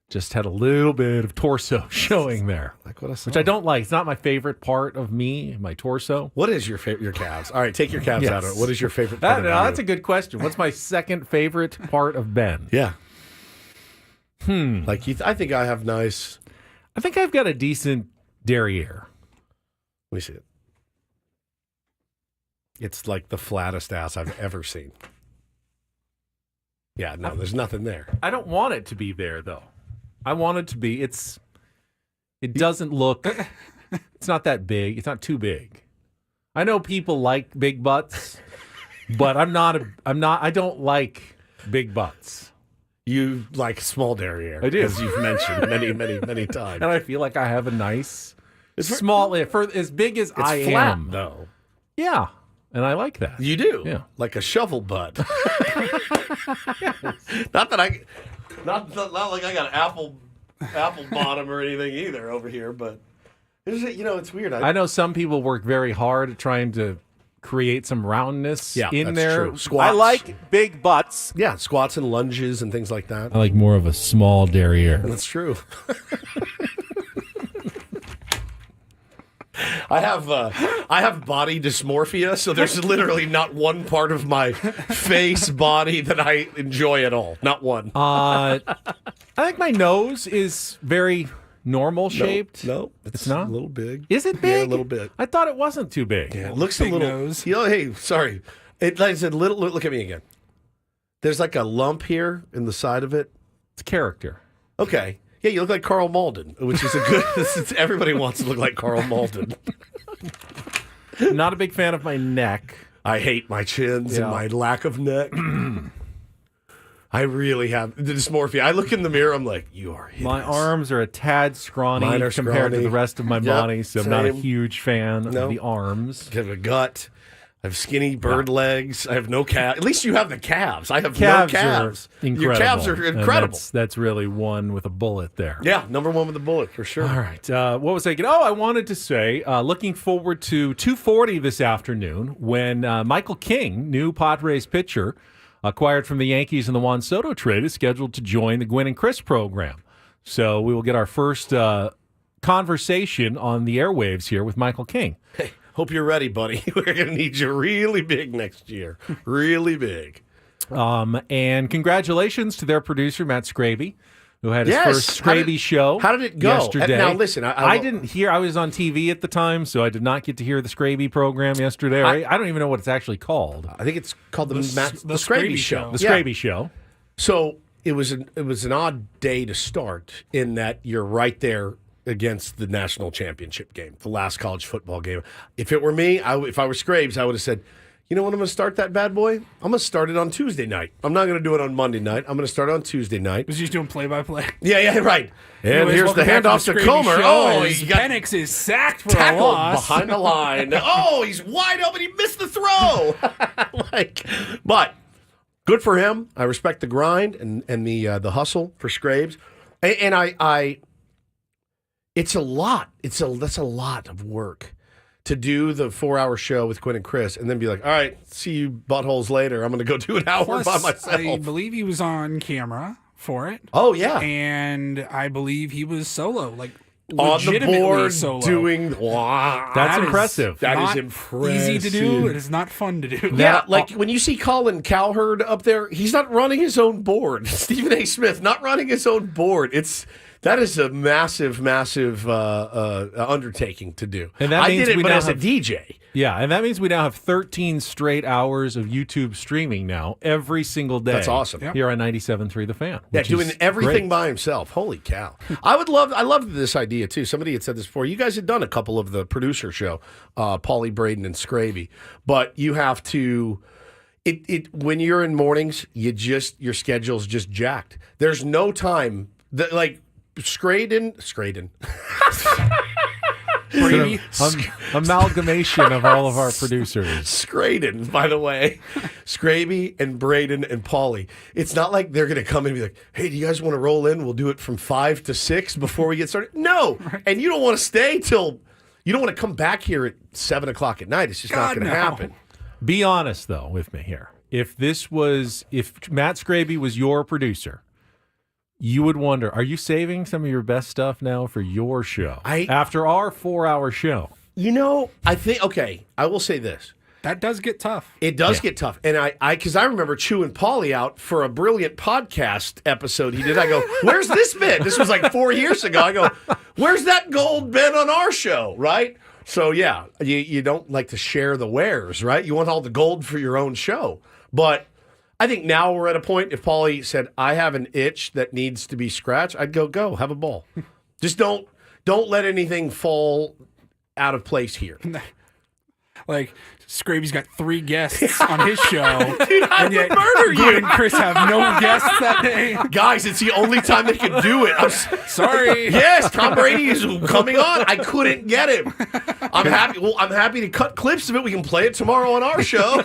Just had a little bit of torso showing there. Like what I saw. Which I don't like. It's not my favorite part of me, my torso. What is your favorite? Your calves. All right, take your calves out of it. What is your favorite part of you? That's a good question. What's my second favorite part of Ben? Yeah. Like I think I have nice. I think I've got a decent derriere. Let me see it. It's like the flattest ass I've ever seen. Yeah, no, there's nothing there. I don't want it to be there, though. I want it to be. It doesn't look. It's not that big. It's not too big. I know people like big butts, but I don't like big butts. You like small derriere. I do, as you've mentioned many times. And I feel like I have a nice, small, for as big as I flat, am, though. Yeah. And I like that. You do? Yeah. Like a shovel butt. Not like I got apple bottom or anything either over here, but it's weird. I know some people work very hard at trying to create some roundness in there. True. Squats. I like big butts. Yeah, squats and lunges and things like that. I like more of a small derriere. That's true. I have body dysmorphia, so there's literally not one part of my face, body that I enjoy at all. Not one. I think my nose is very normal shaped. No, it's not. A little big. Is it big? Yeah, a little bit. I thought it wasn't too big. Yeah, it looks big a little. Nose. Hey, sorry. Like I said, little. Look at me again. There's like a lump here in the side of it. It's character. Okay. Yeah, you look like Carl Malden, which is a good. Everybody wants to look like Carl Malden. Not a big fan of my neck. I hate my chins and my lack of neck. I really have the dysmorphia. I look in the mirror, I'm like, you are hideous. My arms are a tad scrawny compared to the rest of my body, so I'm not a huge fan of the arms. I have a gut. I have skinny bird legs. I have no calves. At least you have the calves. I have no calves. Your calves are incredible. That's really one with a bullet there. Yeah, number one with a bullet for sure. All right. What was I going to... I wanted to say, looking forward to 2:40 this afternoon when Michael King, new Padres pitcher, acquired from the Yankees in the Juan Soto trade, is scheduled to join the Gwynn and Chris program. So we will get our first conversation on the airwaves here with Michael King. Hey. Hope you're ready, buddy. We're going to need you really big next year. Really big. And congratulations to their producer, Matt Scraby, who had his first Scraby show. How did it go? Yesterday. Now, listen. I didn't hear. I was on TV at the time, so I did not get to hear the Scraby program yesterday. I don't even know what it's actually called. I think it's called the Scraby Show. The Scraby Show. So it was an odd day to start in that you're right there against the national championship game, the last college football game. If it were me, if I were Scrabes, I would have said, you know when I'm going to start that bad boy? I'm going to start it on Tuesday night. I'm not going to do it on Monday night. I'm going to start it on Tuesday night. Was he just doing play-by-play? Yeah, right. And here's the handoff to Comer. Penix is sacked for a loss. Behind the line. He's wide open. He missed the throw. But good for him. I respect the grind and the hustle for Scrabes. And I it's a lot. That's a lot of work to do the 4-hour show with Quinn and Chris and then be like, all right, see you buttholes later. I'm going to go do an hour by myself. I believe he was on camera for it. Oh, yeah. And I believe he was solo, on the board solo. Doing That's impressive. That is impressive. Easy to do. It is not fun to do. Yeah, when you see Colin Cowherd up there, he's not running his own board. Stephen A. Smith not running his own board. That is a massive undertaking to do. And that means I did it, we but now as a have, DJ. Yeah, and that means we now have 13 straight hours of YouTube streaming now every single day. That's awesome. Here on 97.3 The Fan. Yeah, doing everything great. by himself. Holy cow. I love this idea, too. Somebody had said this before. You guys had done a couple of the producer show, Paulie, Braden, and Scravey. But you have to... when you're in mornings, your schedule's just jacked. There's no time that Scraden. Brady. Amalgamation of all of our producers. Scraden, by the way. Scravey and Braden and Paulie. It's not like they're going to come in and be like, hey, do you guys want to roll in? We'll do it from 5 to 6 before we get started. No. And you don't want to stay till, you don't want to come back here at 7 o'clock at night. It's just not going to happen. Be honest, though, with me here. If Matt Scravey was your producer, you would wonder, are you saving some of your best stuff now for your show? After our 4-hour show. I think, okay, I will say this. That does get tough. It does get tough. And because I remember chewing Paulie out for a brilliant podcast episode he did. I go, where's this been? This was like 4 years ago. I go, where's that gold been on our show, right? So, yeah, you don't like to share the wares, right? You want all the gold for your own show. But I think now we're at a point, if Paulie said, I have an itch that needs to be scratched, I'd go, have a ball. Just don't let anything fall out of place here. Like, Scravey's got 3 guests on his show. Dude, I would murder you. And Chris have no guests that day. Guys, it's the only time they could do it. I'm sorry. Yes, Tom Brady is coming on. I couldn't get him. I'm happy. Well, I'm happy to cut clips of it. We can play it tomorrow on our show.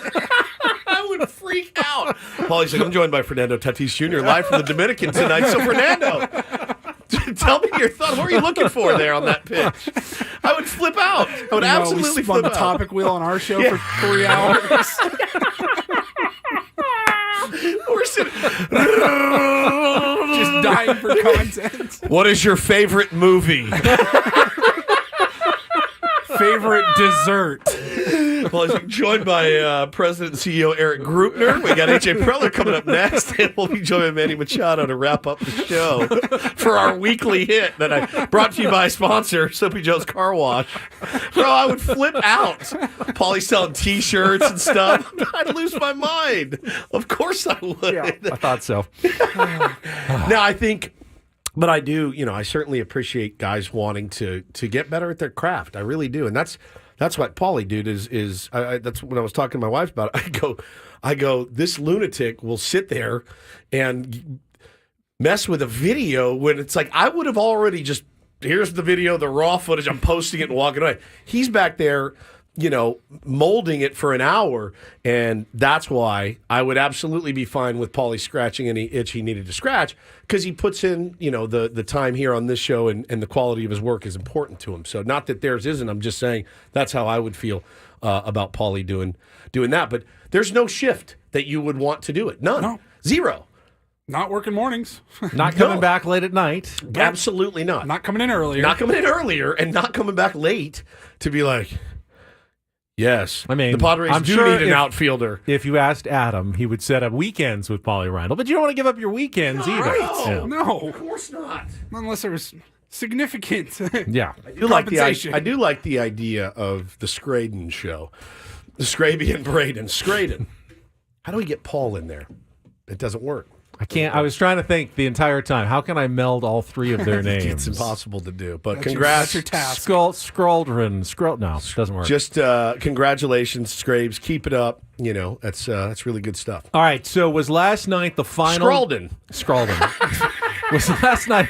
I would freak out. Paulie's like, I'm joined by Fernando Tatis Jr. live from the Dominican tonight. So, Fernando, tell me your thoughts. What were you looking for there on that pitch? I would flip out. I would absolutely flip out. The topic wheel on our show for 3 hours. We're sitting just dying for content. What is your favorite movie? Favorite dessert? Well, he's joined by President and CEO Eric Grupner. We got AJ Preller coming up next, and we'll be joined by Manny Machado to wrap up the show for our weekly hit that I brought to you by sponsor, Soapy Joe's Car Wash. Bro, I would flip out. Paulie's selling T-shirts and stuff. I'd lose my mind. Of course I would. Yeah, I thought so. Now, I think... But I do, I certainly appreciate guys wanting to get better at their craft. I really do. And that's what Paulie, dude, is that's when I was talking to my wife about it. I go, this lunatic will sit there and mess with a video when it's like, I would have already just, here's the video, the raw footage, I'm posting it and walking away. He's back there, molding it for an hour, and that's why I would absolutely be fine with Paulie scratching any itch he needed to scratch, because he puts in, the time here on this show, and the quality of his work is important to him. So not that theirs isn't, I'm just saying that's how I would feel about Paulie doing that. But there's no shift that you would want to do it. None. No. Zero. Not working mornings. Not coming back late at night. Absolutely not. Not coming in earlier. Not coming in earlier, and not coming back late to be like... Yes. I mean, the Padres need an outfielder. If you asked Adam, he would set up weekends with Paulie Reindl, but you don't want to give up your weekends either. Right. No. Of course not. Unless there was significant yeah. I do like the idea of the Scraden show. The Scravey and Braden. Scraden. How do we get Paul in there? It doesn't work. I can't. I was trying to think the entire time. How can I meld all 3 of their names? It's impossible to do. But congrats. That's your task. Scroldren. No, it doesn't work. Just congratulations, Scraves. Keep it up. That's really good stuff. All right. So was last night the final? Scrolden. Was last night?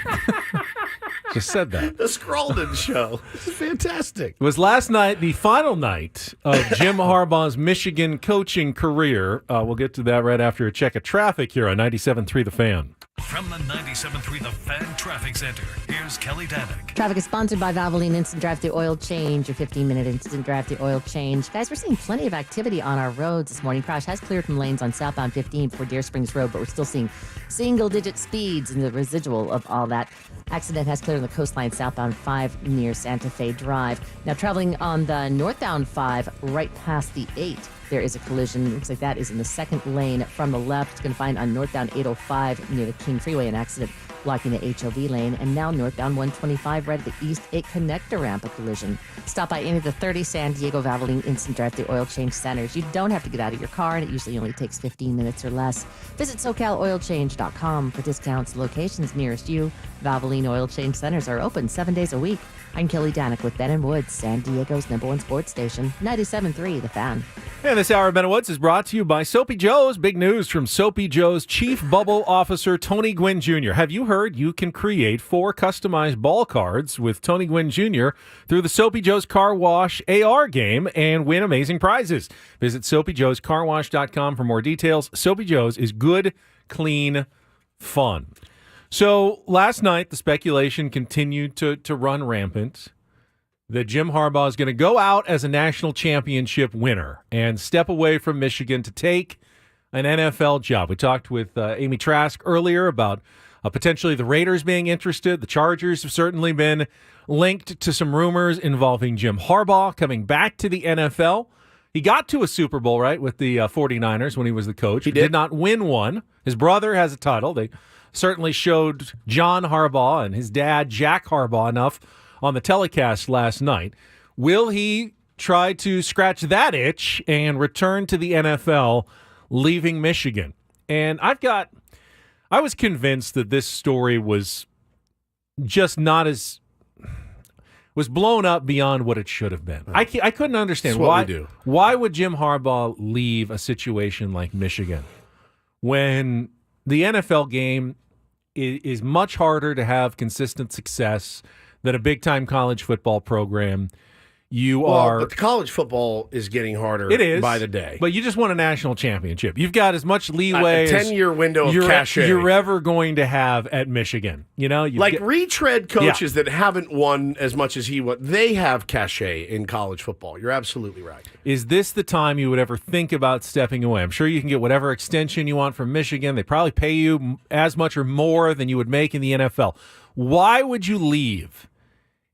Just said that. The Scrolden show. This is fantastic. Was last night the final night of Jim Harbaugh's Michigan coaching career? We'll get to that right after a check of traffic here on 97.3 The Fan. From the 97.3 The Fan Traffic Center, here's Kelly Danick. Traffic is sponsored by Valvoline Instant Drive-Thru Oil Change, your 15-minute instant drive-thru oil change. Guys, we're seeing plenty of activity on our roads this morning. Crash has cleared from lanes on southbound 15 before Deer Springs Road, but we're still seeing single-digit speeds in the residual of all that. Accident has cleared on the coastline southbound 5 near Santa Fe Drive. Now, traveling on the northbound 5 right past the 8. There is a collision. Looks like that is in the second lane from the left. It's going to find on northbound 805 near the King Freeway an accident blocking the HOV lane, and now northbound 125 right at the East 8 connector ramp, a collision. Stop by any of the 30 San Diego Valvoline Instant Drive-Thru Oil Change Centers. You don't have to get out of your car, and it usually only takes 15 minutes or less. Visit SoCalOilChange.com for discounts, locations nearest you. Valvoline Oil Change Centers are open 7 days a week. I'm Kelly Danik with Ben and Woods, San Diego's #1 sports station, 97.3 The Fan. And this hour of Ben and Woods is brought to you by Soapy Joe's. Big news from Soapy Joe's Chief Bubble Officer Tony Gwynn Jr. Have you heard you can create 4 customized ball cards with Tony Gwynn Jr. through the Soapy Joe's Car Wash AR game and win amazing prizes? Visit SoapyJoe'sCarWash.com for more details. Soapy Joe's is good, clean, fun. So last night, the speculation continued to run rampant that Jim Harbaugh is going to go out as a national championship winner and step away from Michigan to take an NFL job. We talked with Amy Trask earlier about potentially the Raiders being interested. The Chargers have certainly been linked to some rumors involving Jim Harbaugh coming back to the NFL. He got to a Super Bowl, right, with the 49ers when he was the coach. He did not win one. His brother has a title. They certainly showed John Harbaugh and his dad, Jack Harbaugh, enough on the telecast last night. Will he try to scratch that itch and return to the NFL, leaving Michigan? And I was convinced that this story was just not as, was blown up beyond what it should have been. I couldn't understand why would Jim Harbaugh leave a situation like Michigan when the NFL game is much harder to have consistent success than a big-time college football program. But the college football is getting harder by the day. But you just won a national championship. You've got as much leeway, a 10-year window of cachet you're ever going to have at Michigan. You know, retread coaches that haven't won as much as he would. They have cachet in college football. You're absolutely right. Is this the time you would ever think about stepping away? I'm sure you can get whatever extension you want from Michigan. They probably pay you as much or more than you would make in the NFL. Why would you leave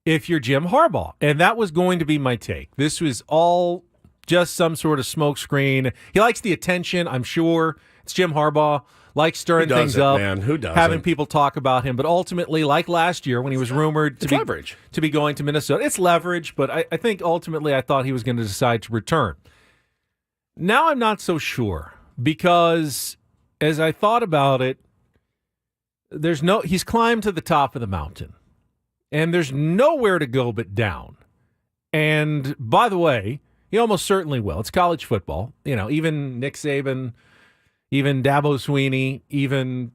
if you're Jim Harbaugh? And that was going to be my take. This was all just some sort of smokescreen. He likes the attention, I'm sure. It's Jim Harbaugh. Likes stirring things up. Man. Who doesn't? Having people talk about him. But ultimately, like last year when he was rumored to be going to Minnesota, it's leverage, but I think ultimately I thought he was going to decide to return. Now I'm not so sure, because as I thought about it, he's climbed to the top of the mountain. And there's nowhere to go but down. And by the way, he almost certainly will. It's college football. You know, even Nick Saban, even Dabo Swinney, even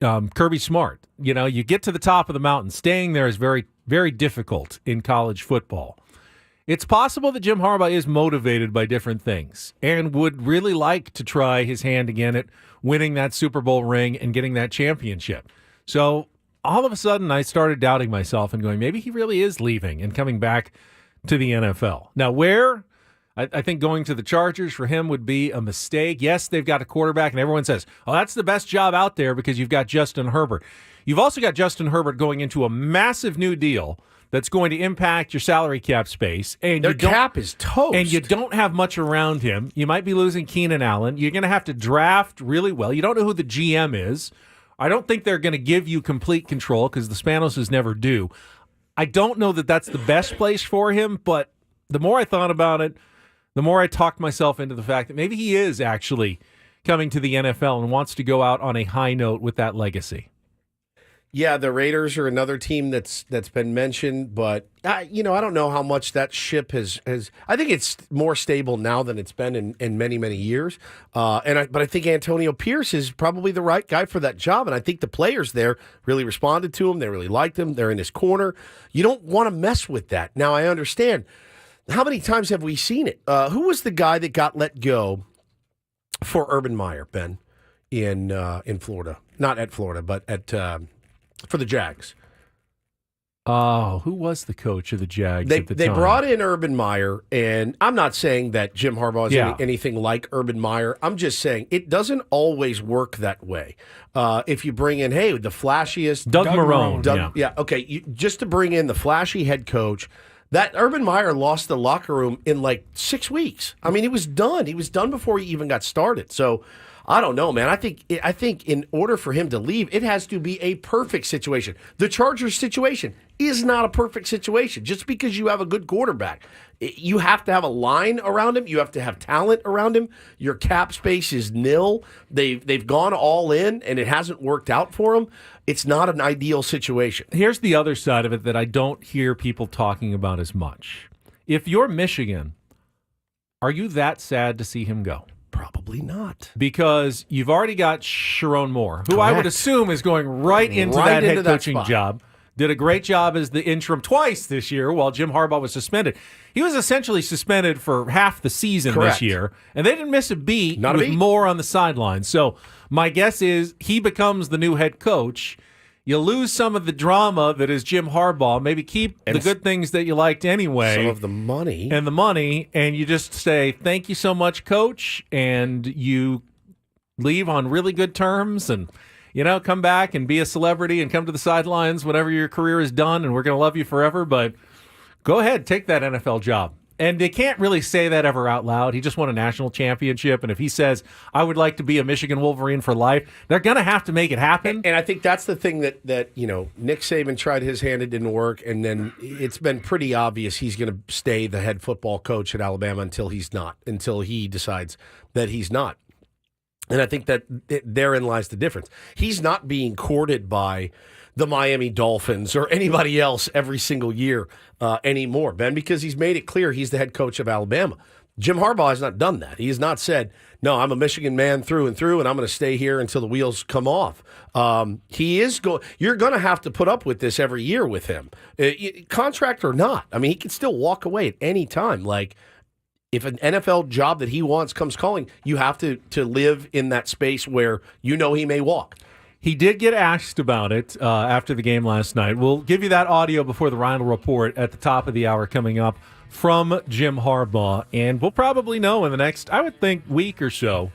Kirby Smart. You know, you get to the top of the mountain. Staying there is very, very difficult in college football. It's possible that Jim Harbaugh is motivated by different things and would really like to try his hand again at winning that Super Bowl ring and getting that championship. So all of a sudden, I started doubting myself and going, maybe he really is leaving and coming back to the NFL. Now, where? I think going to the Chargers for him would be a mistake. Yes, they've got a quarterback, and everyone says, oh, that's the best job out there because you've got Justin Herbert. You've also got Justin Herbert going into a massive new deal that's going to impact your salary cap space. And their cap is toast. And you don't have much around him. You might be losing Keenan Allen. You're going to have to draft really well. You don't know who the GM is. I don't think they're going to give you complete control because the Spanoses never do. I don't know that that's the best place for him, but the more I thought about it, the more I talked myself into the fact that maybe he is actually coming to the NFL and wants to go out on a high note with that legacy. Yeah, the Raiders are another team that's been mentioned, but I don't know how much that ship has. I think it's more stable now than it's been in many, many years. But I think Antonio Pierce is probably the right guy for that job, and I think the players there really responded to him. They really liked him. They're in his corner. You don't want to mess with that. Now, I understand. How many times have we seen it? Who was the guy that got let go for Urban Meyer, Ben, in Florida? Not at Florida, but at for the Jags. Oh, who was the coach of the Jags at the time? They brought in Urban Meyer, and I'm not saying that Jim Harbaugh is anything like Urban Meyer. I'm just saying it doesn't always work that way. If you bring in, the flashiest... Doug Marrone. Okay, just to bring in the flashy head coach, that Urban Meyer lost the locker room in like 6 weeks. I mean, he was done. He was done before he even got started. So I don't know, man. I think in order for him to leave, it has to be a perfect situation. The Chargers situation is not a perfect situation. Just because you have a good quarterback, you have to have a line around him. You have to have talent around him. Your cap space is nil. They've gone all in, and it hasn't worked out for them. It's not an ideal situation. Here's the other side of it that I don't hear people talking about as much. If you're Michigan, are you that sad to see him go? Probably not. Because you've already got Sharon Moore, who I would assume is going right into that head coaching job. Did a great job as the interim twice this year while Jim Harbaugh was suspended. He was essentially suspended for half the season this year, and they didn't miss a beat with Moore on the sidelines. So my guess is he becomes the new head coach. You lose some of the drama that is Jim Harbaugh. Maybe keep the good things that you liked anyway. Some of the money. And you just say, thank you so much, coach, and you leave on really good terms and, come back and be a celebrity and come to the sidelines whenever your career is done, and we're going to love you forever. But go ahead, take that NFL job. And they can't really say that ever out loud. He just won a national championship. And if he says, I would like to be a Michigan Wolverine for life, they're going to have to make it happen. And I think that's the thing that Nick Saban tried his hand, it didn't work. And then it's been pretty obvious he's going to stay the head football coach at Alabama until he decides that he's not. And I think that therein lies the difference. He's not being courted by the Miami Dolphins or anybody else every single year anymore, Ben, because he's made it clear he's the head coach of Alabama. Jim Harbaugh has not done that. He has not said, no, I'm a Michigan man through and through, and I'm going to stay here until the wheels come off. You're going to have to put up with this every year with him, contract or not. I mean, he can still walk away at any time. Like, if an NFL job that he wants comes calling, you have to live in that space where he may walk. He did get asked about it after the game last night. We'll give you that audio before the Reindl Report at the top of the hour coming up from Jim Harbaugh. And we'll probably know in the next, I would think, week or so,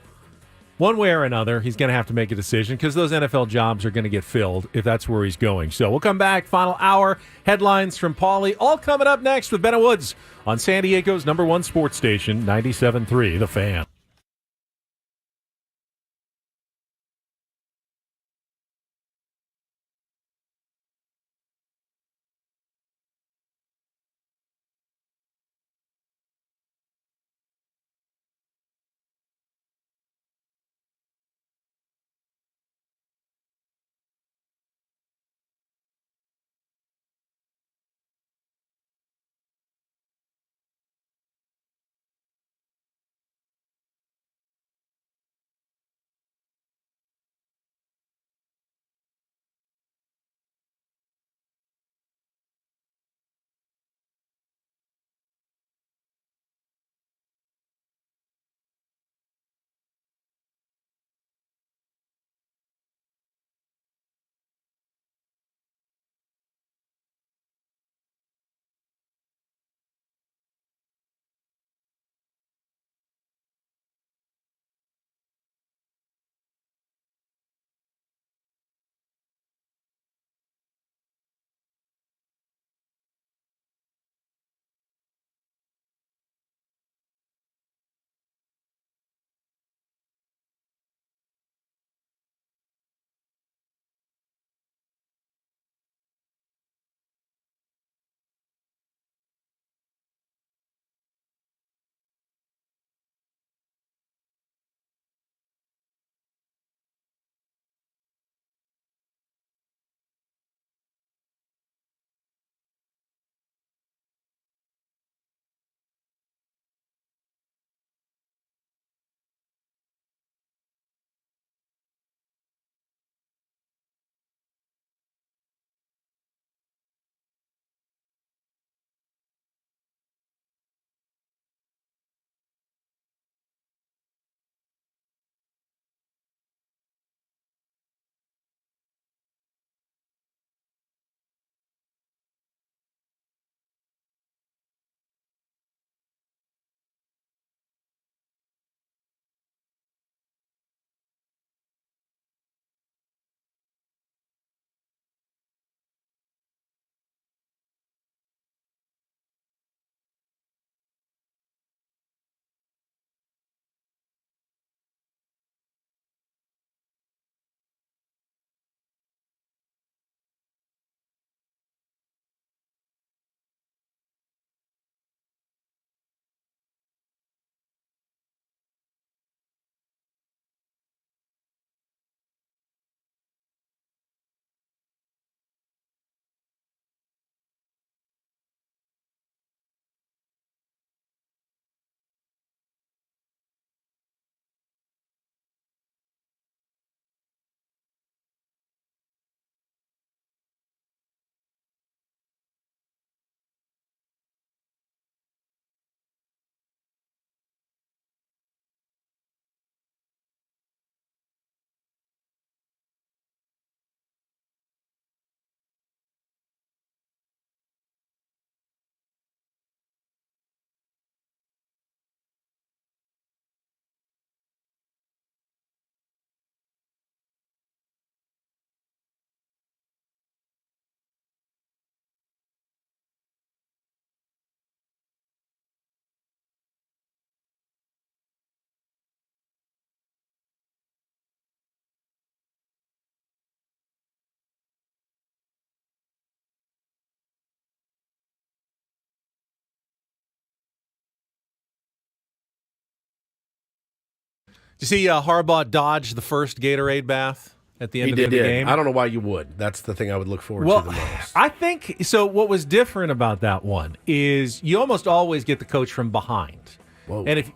one way or another, he's going to have to make a decision because those NFL jobs are going to get filled if that's where he's going. So we'll come back, final hour, headlines from Paulie, all coming up next with Ben Woods on San Diego's #1 sports station, 97.3 The Fan. you see Harbaugh dodge the first Gatorade bath at the end of the game? I don't know why you would. That's the thing I would look forward to the most. I think so. What was different about that one is you almost always get the coach from behind. Whoa. And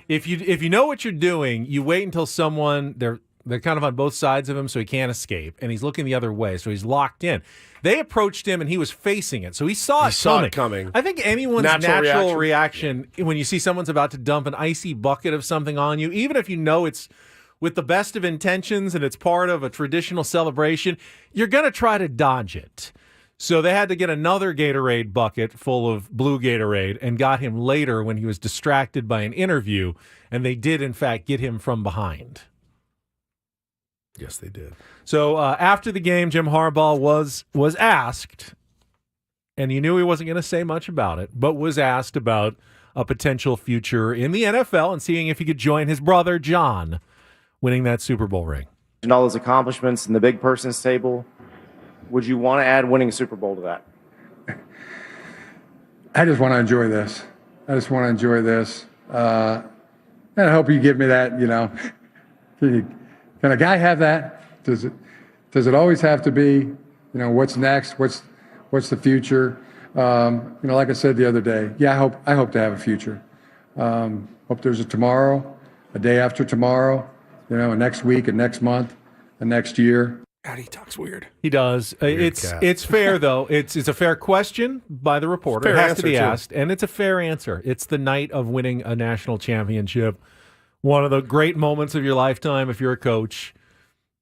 if you know what you're doing, you wait until someone they're kind of on both sides of him, so he can't escape, and he's looking the other way, so he's locked in. They approached him, and he was facing it, so he saw it coming. I think anyone's natural reaction when you see someone's about to dump an icy bucket of something on you, even if you know it's with the best of intentions and it's part of a traditional celebration, you're going to try to dodge it. So they had to get another Gatorade bucket full of blue Gatorade and got him later when he was distracted by an interview, and they did, in fact, get him from behind. Yes, they did. So after the game, Jim Harbaugh was asked, and you knew he wasn't going to say much about it, but was asked about a potential future in the NFL and seeing if he could join his brother, John, winning that Super Bowl ring. And all those accomplishments in the big person's table, would you want to add winning a Super Bowl to that? I just want to enjoy this. And I hope you give me that, Can a guy have that? Does it always have to be, what's next? What's the future? Like I said the other day, I hope to have a future. Hope there's a tomorrow, a day after tomorrow, a next week, a next month, a next year. God, he talks weird. He does. It's fair, though. It's a fair question by the reporter. It has to be asked, and it's a fair answer. It's the night of winning a national championship. One of the great moments of your lifetime if you're a coach.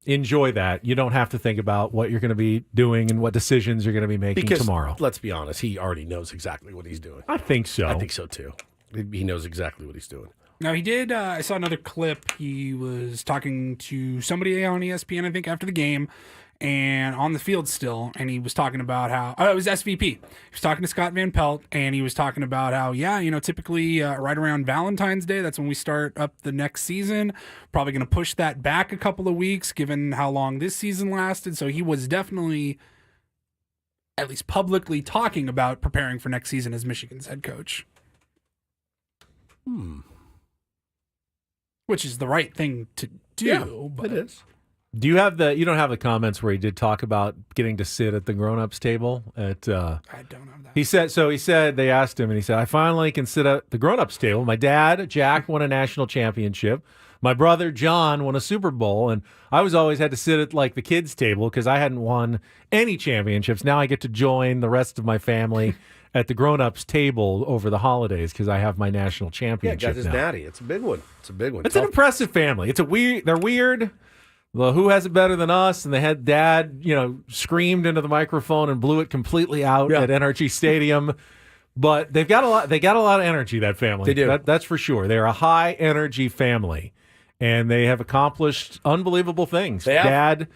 Enjoy that. You don't have to think about what you're going to be doing and what decisions you're going to be making tomorrow. Let's be honest, he already knows exactly what he's doing. I think so. I think so, too. He knows exactly what he's doing. Now, he did, I saw another clip. He was talking to somebody on ESPN, I think, after the game, and on the field still, and he was talking about how, it was SVP. He was talking to Scott Van Pelt, and he was talking about how, typically right around Valentine's Day, that's when we start up the next season. Probably going to push that back a couple of weeks, given how long this season lasted. So he was definitely, at least publicly, talking about preparing for next season as Michigan's head coach. Which is the right thing to do. Yeah, but it is. Do you have you don't have the comments where he did talk about getting to sit at the grown-ups table at I don't have that. He said they asked him and he said, I finally can sit at the grown-ups table. My dad, Jack, won a national championship. My brother, John, won a Super Bowl, and I always had to sit at like the kids' table because I hadn't won any championships. Now I get to join the rest of my family at the grown-ups table over the holidays because I have my national championship. Yeah, got his natty. It's a big one. It's an impressive family. They're weird. Well, who has it better than us? And they had dad, screamed into the microphone and blew it completely out at NRG Stadium. But they've got a lot. They got a lot of energy. That family. They do. That's for sure. They're a high energy family, and they have accomplished unbelievable things. Dad,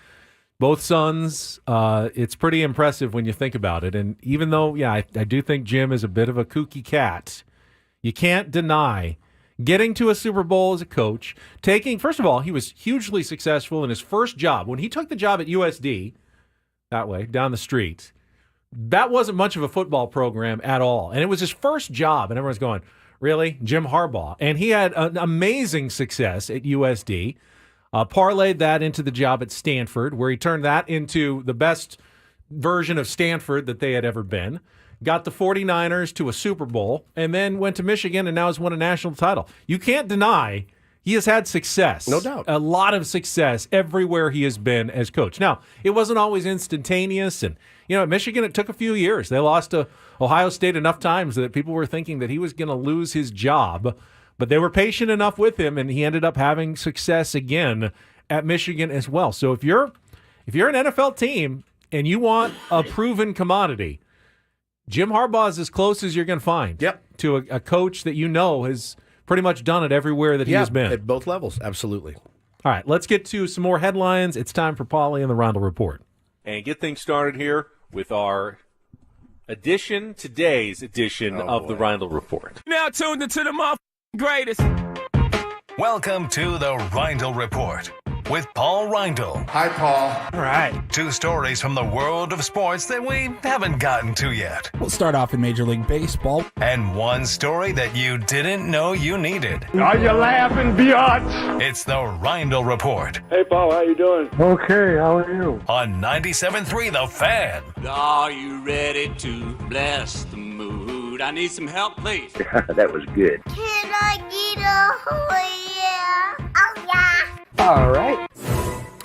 both sons. It's pretty impressive when you think about it. And even though, I do think Jim is a bit of a kooky cat, you can't deny getting to a Super Bowl as a coach, first of all, he was hugely successful in his first job. When he took the job at USD, that way, down the street, that wasn't much of a football program at all. And it was his first job, and everyone's going, really? Jim Harbaugh. And he had an amazing success at USD, parlayed that into the job at Stanford, where he turned that into the best version of Stanford that they had ever been. Got the 49ers to a Super Bowl, and then went to Michigan and now has won a national title. You can't deny he has had success. No doubt. A lot of success everywhere he has been as coach. Now, it wasn't always instantaneous, and at Michigan it took a few years. They lost to Ohio State enough times that people were thinking that he was going to lose his job, but they were patient enough with him, and he ended up having success again at Michigan as well. So if you're an NFL team and you want a proven commodity, Jim Harbaugh is as close as you're going to find to a coach that has pretty much done it everywhere that he has been. At both levels, absolutely. All right, let's get to some more headlines. It's time for Paulie and the Reindl Report. And get things started here with our today's edition of the Reindl Report. Now tuned into the greatest. Welcome to the Reindl Report with Paul Reindl. Hi, Paul. All right. 2 stories from the world of sports that we haven't gotten to yet. We'll start off in Major League Baseball. And 1 story that you didn't know you needed. Are you laughing, biatch? It's the Reindl Report Hey, Paul, how you doing? Okay, how are you? on 97.3 The Fan. Are you ready to bless the mood? I need some help, please. That was good. Can I get a oh yeah? Oh yeah. All right.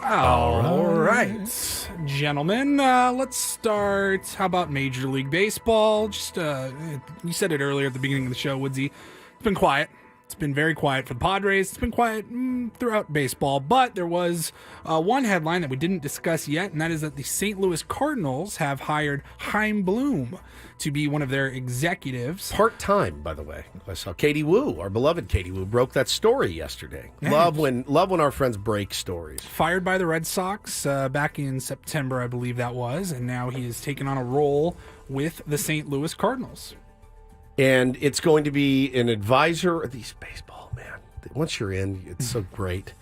All right, gentlemen. Let's start. How about Major League Baseball? Just you said it earlier at the beginning of the show, Woodsy. It's been quiet. It's been very quiet for the Padres. It's been quiet throughout baseball. But there was one headline that we didn't discuss yet, and that is that the St. Louis Cardinals have hired Chaim Bloom to be one of their executives. Part-time, by the way. I saw Katie Wu, our beloved Katie Wu, broke that story yesterday. Yeah. Love when our friends break stories. Fired by the Red Sox back in September, I believe that was, and now he has taken on a role with the St. Louis Cardinals. And it's going to be an advisor. These baseball, man. Once you're in, it's so great.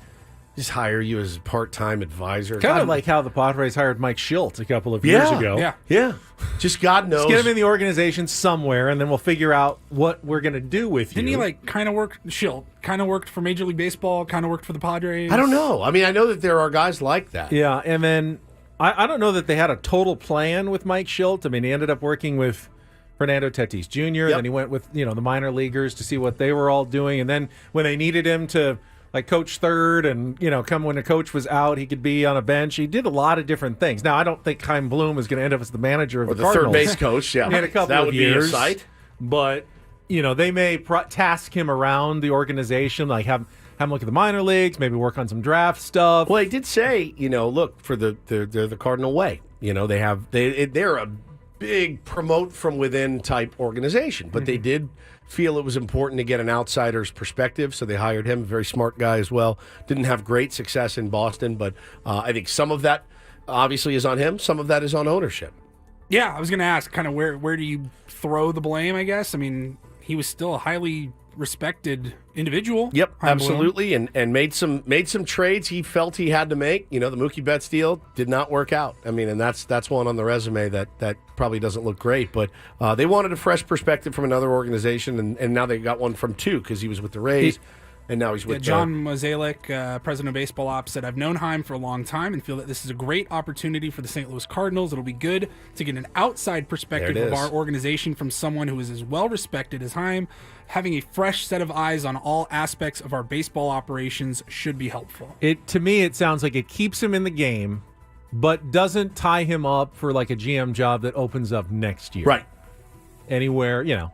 Just hire you as a part-time advisor. Kind of like how the Padres hired Mike Schilt a couple of years ago. Yeah. Just God knows. Just get him in the organization somewhere, and then we'll figure out what we're going to do with you. Didn't he kind of work? Schilt kind of worked for Major League Baseball. Kind of worked for the Padres. I don't know. I mean, I know that there are guys like that. Yeah, and then I don't know that they had a total plan with Mike Schilt. I mean, he ended up working with Fernando Tatis Jr. Yep. Then he went with the minor leaguers to see what they were all doing, and then when they needed him to coach third, and come when the coach was out, he could be on a bench. He did a lot of different things. Now I don't think Chaim Bloom is going to end up as the manager of or the the Cardinals. third base coach. Yeah, in a couple that of would years, be a sight. But they may task him around the organization, like have him look at the minor leagues, maybe work on some draft stuff. Well, he did say, look for the Cardinal way. They're a big promote from within type organization, but they did feel it was important to get an outsider's perspective, so they hired him. A very smart guy as well. Didn't have great success in Boston, but I think some of that obviously is on him. Some of that is on ownership. Yeah, I was going to ask kind of where do you throw the blame, I guess? I mean, he was still a highly respected individual. Yep, Chaim absolutely, and made some trades he felt he had to make. The Mookie Betts deal did not work out. I mean, and that's one on the resume that probably doesn't look great. But they wanted a fresh perspective from another organization, and now they got one from 2 because he was with the Rays. And now he's with John Mozeliak, president of Baseball Ops, said, I've known Chaim for a long time and feel that this is a great opportunity for the St. Louis Cardinals. It'll be good to get an outside perspective of our organization from someone who is as well respected as Chaim. Having a fresh set of eyes on all aspects of our baseball operations should be helpful. To me, it sounds like it keeps him in the game, but doesn't tie him up for like a GM job that opens up next year. Right. Anywhere,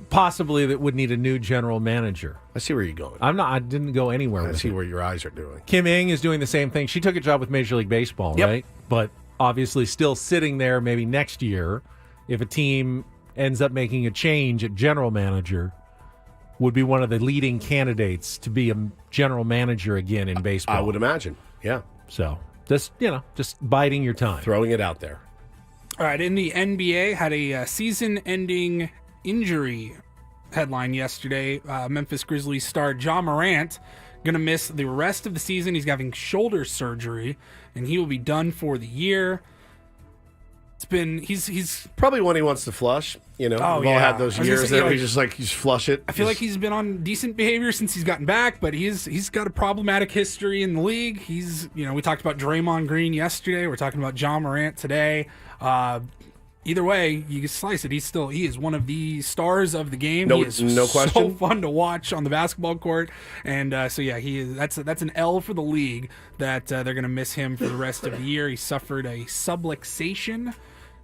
possibly that would need a new general manager. I see where you're going. I didn't go anywhere. I see where your eyes are doing. Kim Ng is doing the same thing. She took a job with Major League Baseball, right? But obviously still sitting there maybe next year if a team ends up making a change at general manager, would be one of the leading candidates to be a general manager again in baseball. I would imagine. Yeah. So just biding your time. Throwing it out there. All right, in the NBA, had a season-ending injury headline yesterday. Memphis Grizzlies star Ja Morant going to miss the rest of the season. He's having shoulder surgery, and he will be done for the year. He's probably one he wants to flush. We've all had those years that he's flush it. I feel like he's been on decent behavior since he's gotten back, but he's got a problematic history in the league. We talked about Draymond Green yesterday. We're talking about Ja Morant today. Either way, you can slice it. He is one of the stars of the game. No he is question. So fun to watch on the basketball court, and he is. That's an L for the league that they're going to miss him for the rest of the year. He suffered a subluxation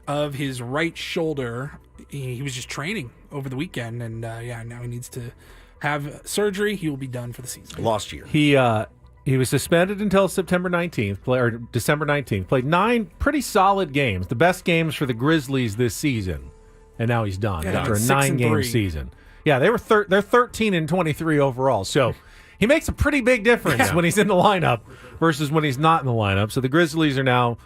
of his right shoulder. He was just training over the weekend, and now he needs to have surgery. He will be done for the season. Lost year. He was suspended until December 19th. Played 9 pretty solid games, the best games for the Grizzlies this season, and now he's done after a 9-game season. Yeah, they're 13-23 overall. So he makes a pretty big difference when he's in the lineup versus when he's not in the lineup. So the Grizzlies are now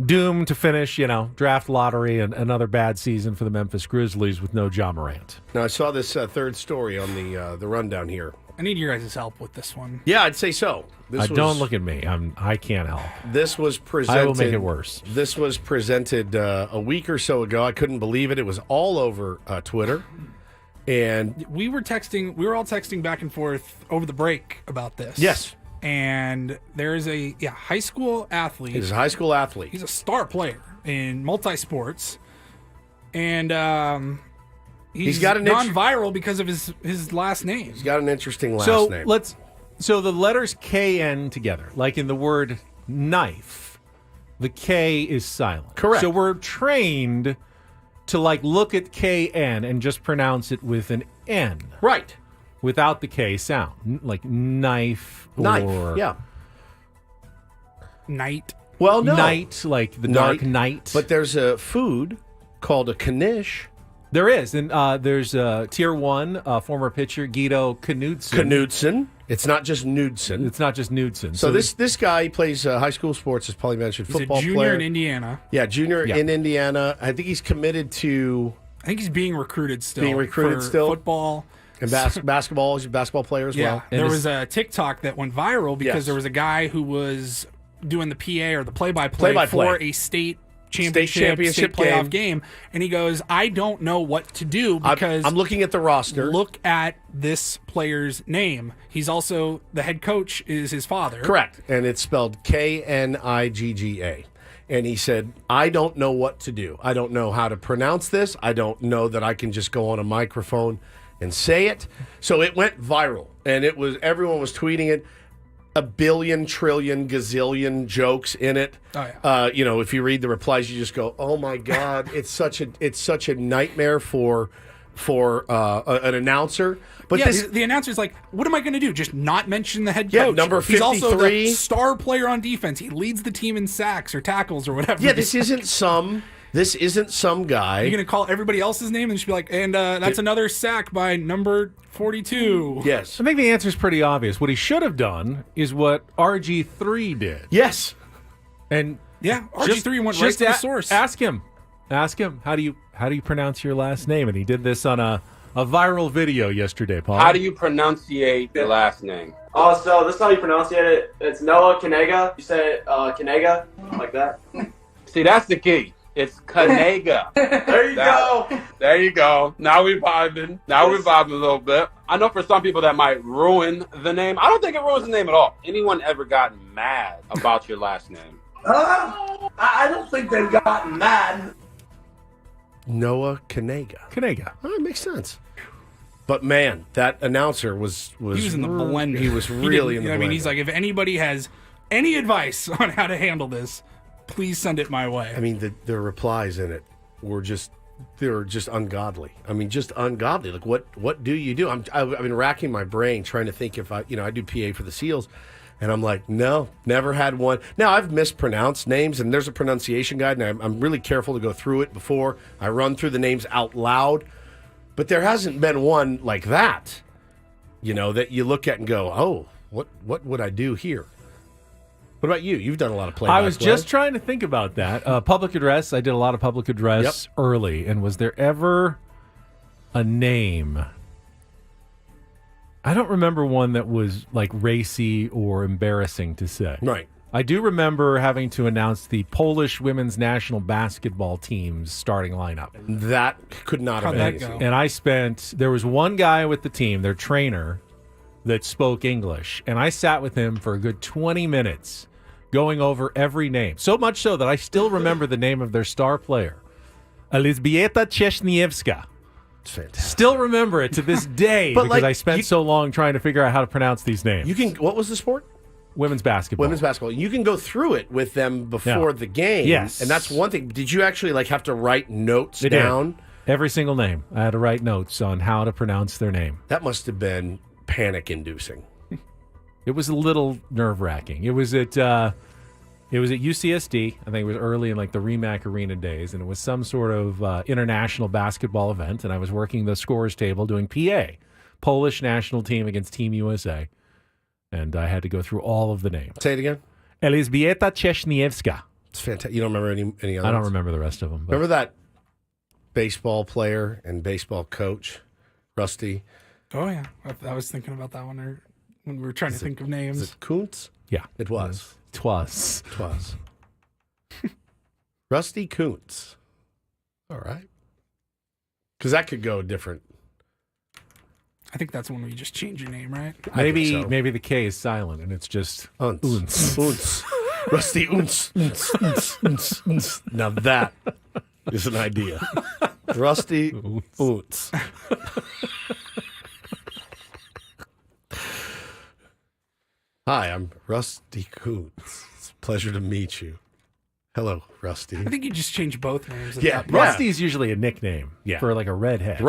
doomed to finish, draft lottery and another bad season for the Memphis Grizzlies with no Ja Morant. Now I saw this third story on the rundown here. I need your guys' help with this one. Yeah, I'd say so. Don't look at me. I can't help. This was presented. I will make it worse. This was presented a week or so ago. I couldn't believe it. It was all over Twitter. And we were all texting back and forth over the break about this. Yes. And there is a high school athlete. He's a high school athlete. He's a star player in multi-sports. And he's got gone viral because of his last name. He's got an interesting last name. So the letters KN together, like in the word knife, the K is silent. Correct. So we're trained to look at KN and just pronounce it with an N. Right. Without the K sound. Like knife. Knife, yeah. Night. Well, no. Night, like the dark night. But there's a food called a knish. There is. And there's Tier 1 former pitcher Guido Knudsen. Knudsen. It's not just Knudsen. It's not just Knudsen. So this guy, he plays high school sports, as Paulie mentioned, football player. He's a junior in Indiana. Yeah, junior in Indiana. I think he's committed to... I think he's being recruited still. Football. And basketball. He's a basketball player as well. There was a TikTok that went viral because there was a guy who was doing the PA or the play-by-play for a state championship playoff game, and he goes, I don't know what to do because I'm looking at the roster. Look at this player's name. He's also the head coach is his father. Correct. And it's spelled Knigga. And he said, I don't know what to do. I don't know how to pronounce this. I don't know that I can just go on a microphone and say it. So it went viral, and everyone was tweeting it. A billion, trillion, gazillion jokes in it. Oh, yeah. If you read the replies, you just go, "Oh my God!" It's such a nightmare for an announcer. But the announcer's like, "What am I going to do? Just not mention the head coach?" Number 53. He's also the star player on defense. He leads the team in sacks or tackles or whatever. Yeah, this isn't some guy. You're going to call everybody else's name and just be like, and that's another sack by number 42. Yes. I think the answer is pretty obvious. What he should have done is what RG3 did. Yes. And RG3 went right to the source. Ask him, how do you pronounce your last name? And he did this on a viral video yesterday, Paul. How do you pronunciate your last name? Oh, so this is how you pronunciate it. It's Noah Knigga. You say it Knigga, like that. See, that's the key. It's Knigga. There you go. There you go. Now we're vibing. A little bit. I know for some people that might ruin the name. I don't think it ruins the name at all. Anyone ever gotten mad about your last name? I don't think they've gotten mad. Noah Knigga. Oh, it makes sense. But man, that announcer was he was in the blender. He was really in the blender. I mean, he's like, if anybody has any advice on how to handle this, please send it my way. I mean, the replies in it were just ungodly. I mean, just ungodly. Like, what do you do? I've been racking my brain trying to think if I do PA for the Seals, and I'm like, no, never had one. Now, I've mispronounced names, and there's a pronunciation guide, and I'm really careful to go through it before I run through the names out loud. But there hasn't been one like that, that you look at and go, oh, what would I do here? What about you? You've done a lot of play-by-play. I was just trying to think about that. Public address. I did a lot of public address early. And was there ever a name? I don't remember one that was like racy or embarrassing to say. Right. I do remember having to announce the Polish women's national basketball team's starting lineup. That could not have been easy. And there was one guy with the team, their trainer, that spoke English. And I sat with him for a good 20 minutes going over every name. So much so that I still remember the name of their star player, Elizbieta Czesniewska. It's fantastic. Still remember it to this day because I spent so long trying to figure out how to pronounce these names. What was the sport? Women's basketball. You can go through it with them before the game. Yes. And that's one thing. Did you actually have to write notes down? Did. Every single name. I had to write notes on how to pronounce their name. That must have been panic-inducing. It was a little nerve-wracking. It was at UCSD. I think it was early in the REMAC Arena days, and it was some sort of international basketball event, and I was working the scores table doing PA, Polish national team against Team USA, and I had to go through all of the names. Say it again. Elizbieta Czesniewska. It's fantastic. You don't remember any others? I don't remember the rest of them. Remember that baseball player and baseball coach, Rusty? Oh, yeah. I was thinking about that one when we were trying to think of names. Is it Kuntz? Yeah. It was. Twas. Rusty Kuntz. All right. Because that could go different. I think that's when we just change your name, right? Maybe the K is silent and it's just Unz. Unz. Rusty Unz. Now that is an idea. Rusty Unz. Hi, I'm Rusty Kuntz. It's a pleasure to meet you. Hello, Rusty. I think you just change both names. Rusty is usually a nickname for like a redhead.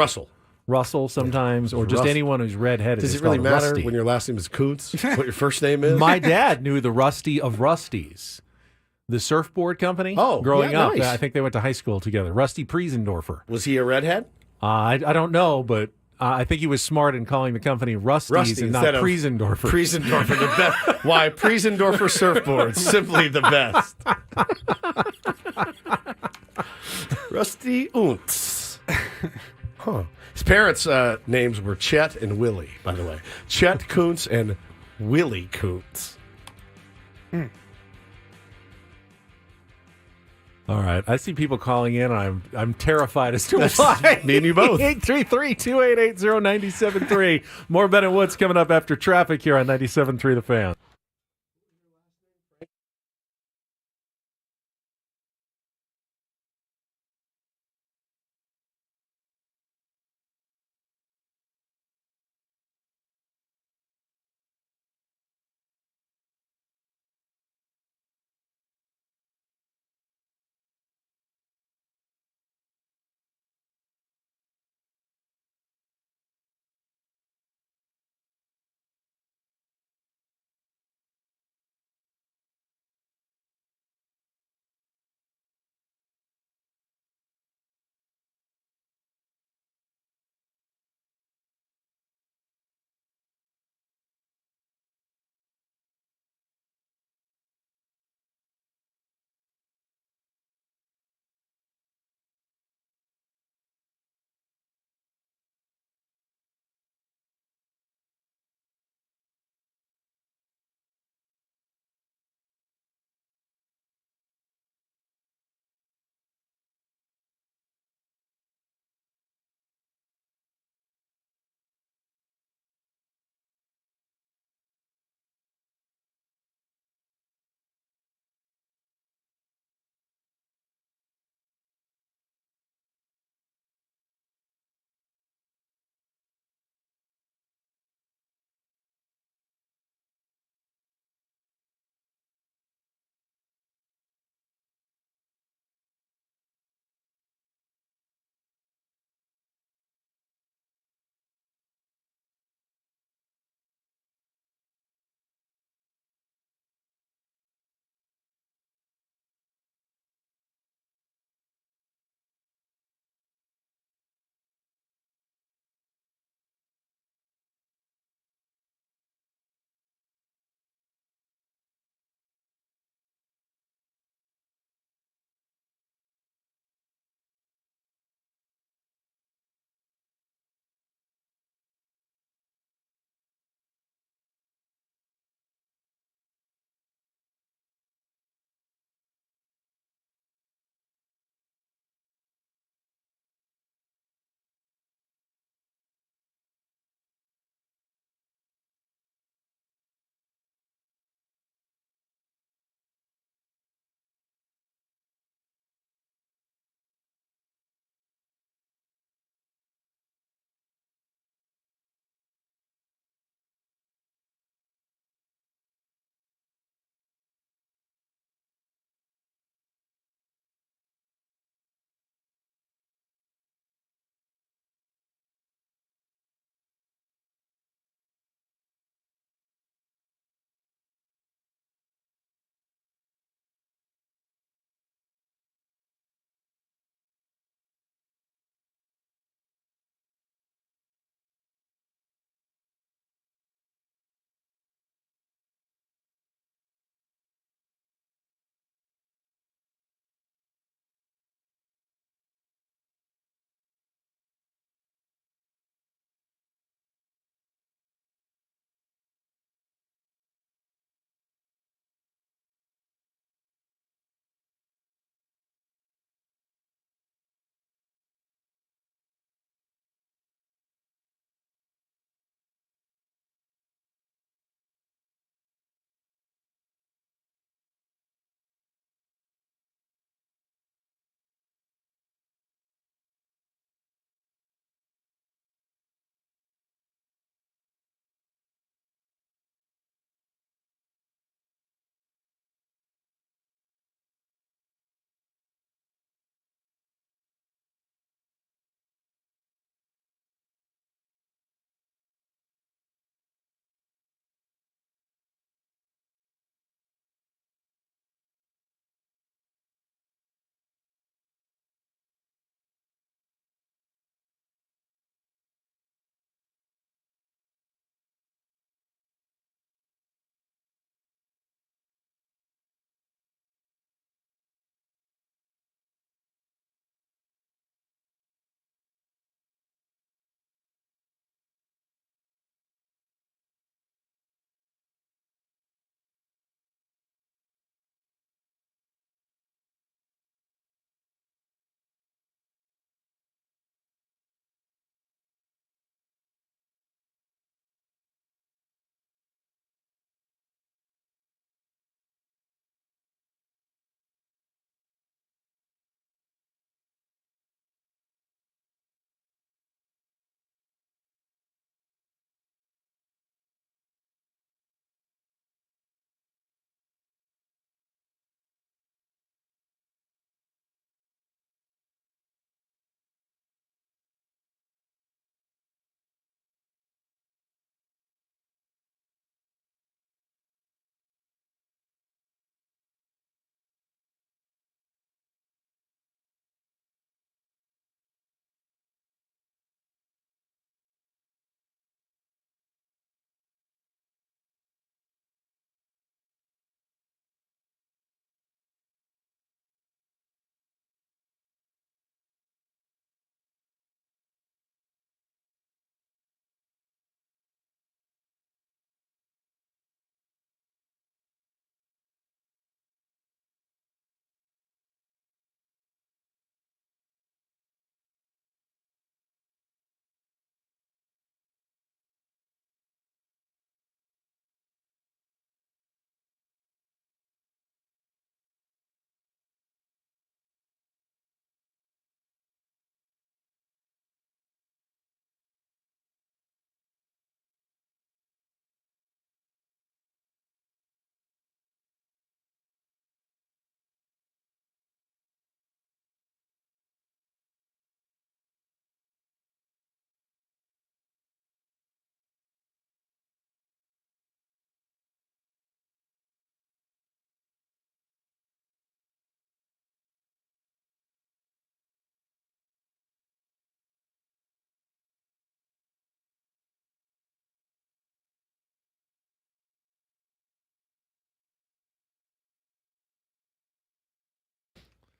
Russell sometimes, or just anyone who's redheaded. Does it really matter when your last name is Kuntz? What your first name is? My dad knew the Rusty of Rusties, the surfboard company. Growing up, nice. I think they went to high school together. Rusty Priesendorfer. Was he a redhead? I don't know, but I think he was smart in calling the company Rusties and not Priesendorfer. Priesendorfer, the best. Why Priesendorfer surfboards? Simply the best. Rusty Untz. Huh. His parents' names were Chet and Willie, by the way. Chet Kuntz and Willie Kuntz. All right. I see people calling in. I'm terrified as to why. Me and you both. 833-288-0973. More Ben and Woods coming up after traffic here on 97.3 The Fan.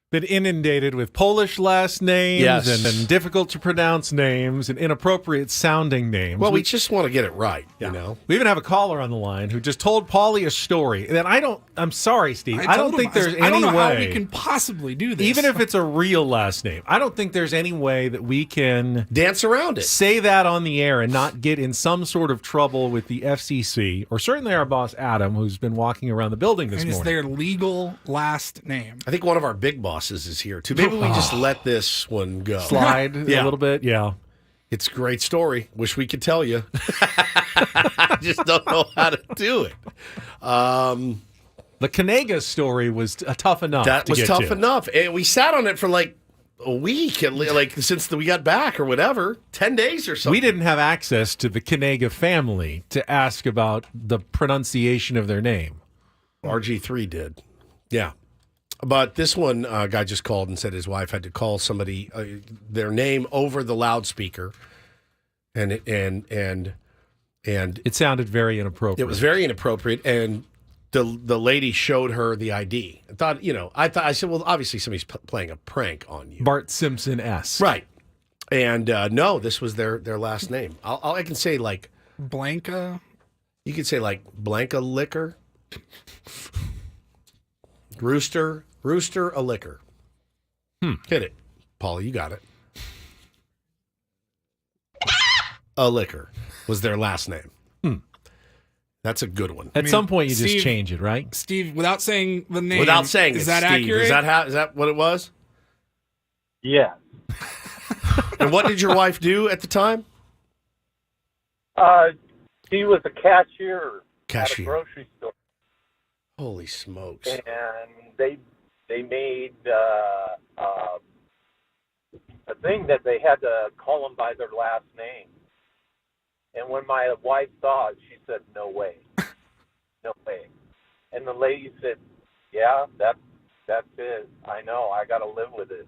been inundated with Polish last names Yes. and difficult to pronounce names and inappropriate sounding names. Well, we just want to get it right, you know. We even have a caller on the line who just told Paulie a story that I'm sorry, Steve. I don't think there's any way. I don't know how we can possibly do this. Even if it's a real last name, I don't think there's any way that we can dance around it. Say that on the air and not get in some sort of trouble with the FCC or certainly our boss Adam, who's been walking around the building this morning. It's their legal last name. I think one of our big bosses is here too. Maybe we just let this one go. Slide a little bit, yeah. It's a great story. Wish we could tell you. I just don't know how to do it. The Kanega story was tough enough. That was tough to. enough. And we sat on it for like a week, like since we got back or whatever, 10 days or something. We didn't have access to the Kanega family to ask about the pronunciation of their name. RG3 did. Yeah. But this one guy just called and said his wife had to call somebody their name over the loudspeaker, and it sounded very inappropriate. It was very inappropriate, and the lady showed her the ID. I said, well, obviously somebody's playing a prank on you, Bart Simpson-esque, right? And no, this was their last name. I can say like Blanca. You could say like Blanca Liquor. Rooster a liquor. Hit it. Paula, you got it. A liquor was their last name. That's a good one. At some point, you just change it, right? Steve, without saying the name. Without saying is it, that Steve. accurate? Is that what it was? Yeah. And what did your wife do at the time? She was a cashier at a grocery store. Holy smokes. And they made a thing that they had to call them by their last name. And when my wife saw it, she said, "No way. No way." And the lady said, "Yeah, that's it. I know. I got to live with it."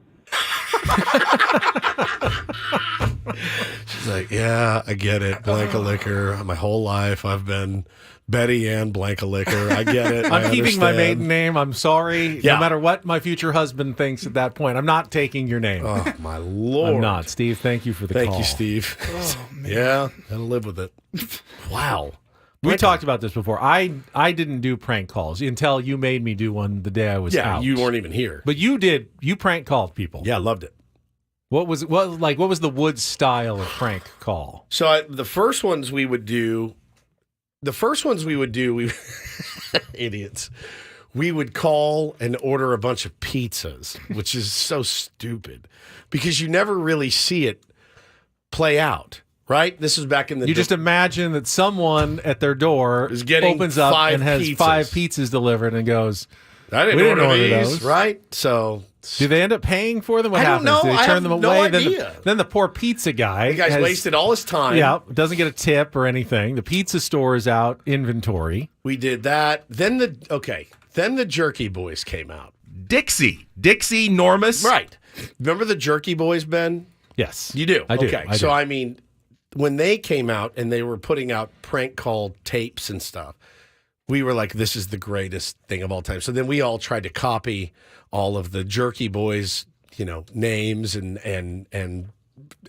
She's like, "Yeah, I get it. Blanca Liquor. My whole life I've been Betty Ann Blanca Liquor. I get it. I'm keeping my maiden name. I'm sorry. Yeah. No matter what my future husband thinks at that point, I'm not taking your name. Oh, my Lord. I'm not. Steve, thank you for the call. Thank you, Steve. Oh, man. Yeah, gotta live with it. Wow. We talked about this before. I didn't do prank calls until you made me do one the day I was out. You weren't even here. But you did. You prank called people. Yeah, I loved it. What was the Woods style of prank call? So the first ones we would do, we idiots. We would call and order a bunch of pizzas, which is so stupid because you never really see it play out, right? This was back in the... You just imagine that someone at their door opens up and has 5 pizzas delivered and goes, I didn't order these, right? So... Do they end up paying for them? What happens? Don't know. Do they turn them away? No idea. Then the poor pizza guy. The guy's wasted all his time. Yeah, doesn't get a tip or anything. The pizza store is out inventory. We did that. Then the Jerky Boys came out. Dixie Normus. Right. Remember the Jerky Boys, Ben? Yes. You do? I do. Okay. So, I mean, when they came out and they were putting out prank call tapes and stuff, we were like, this is the greatest thing of all time. So then we all tried to copy all of the Jerky Boys, names and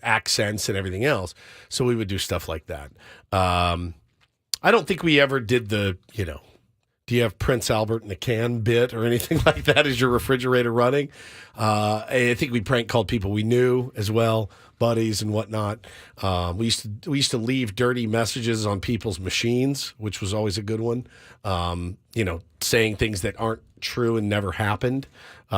accents and everything else. So we would do stuff like that. I don't think we ever did the, do you have Prince Albert in a can bit or anything like that? Is your refrigerator running? I think we prank called people we knew as well, buddies and whatnot. We used to leave dirty messages on people's machines, which was always a good one. Saying things that aren't true and never happened.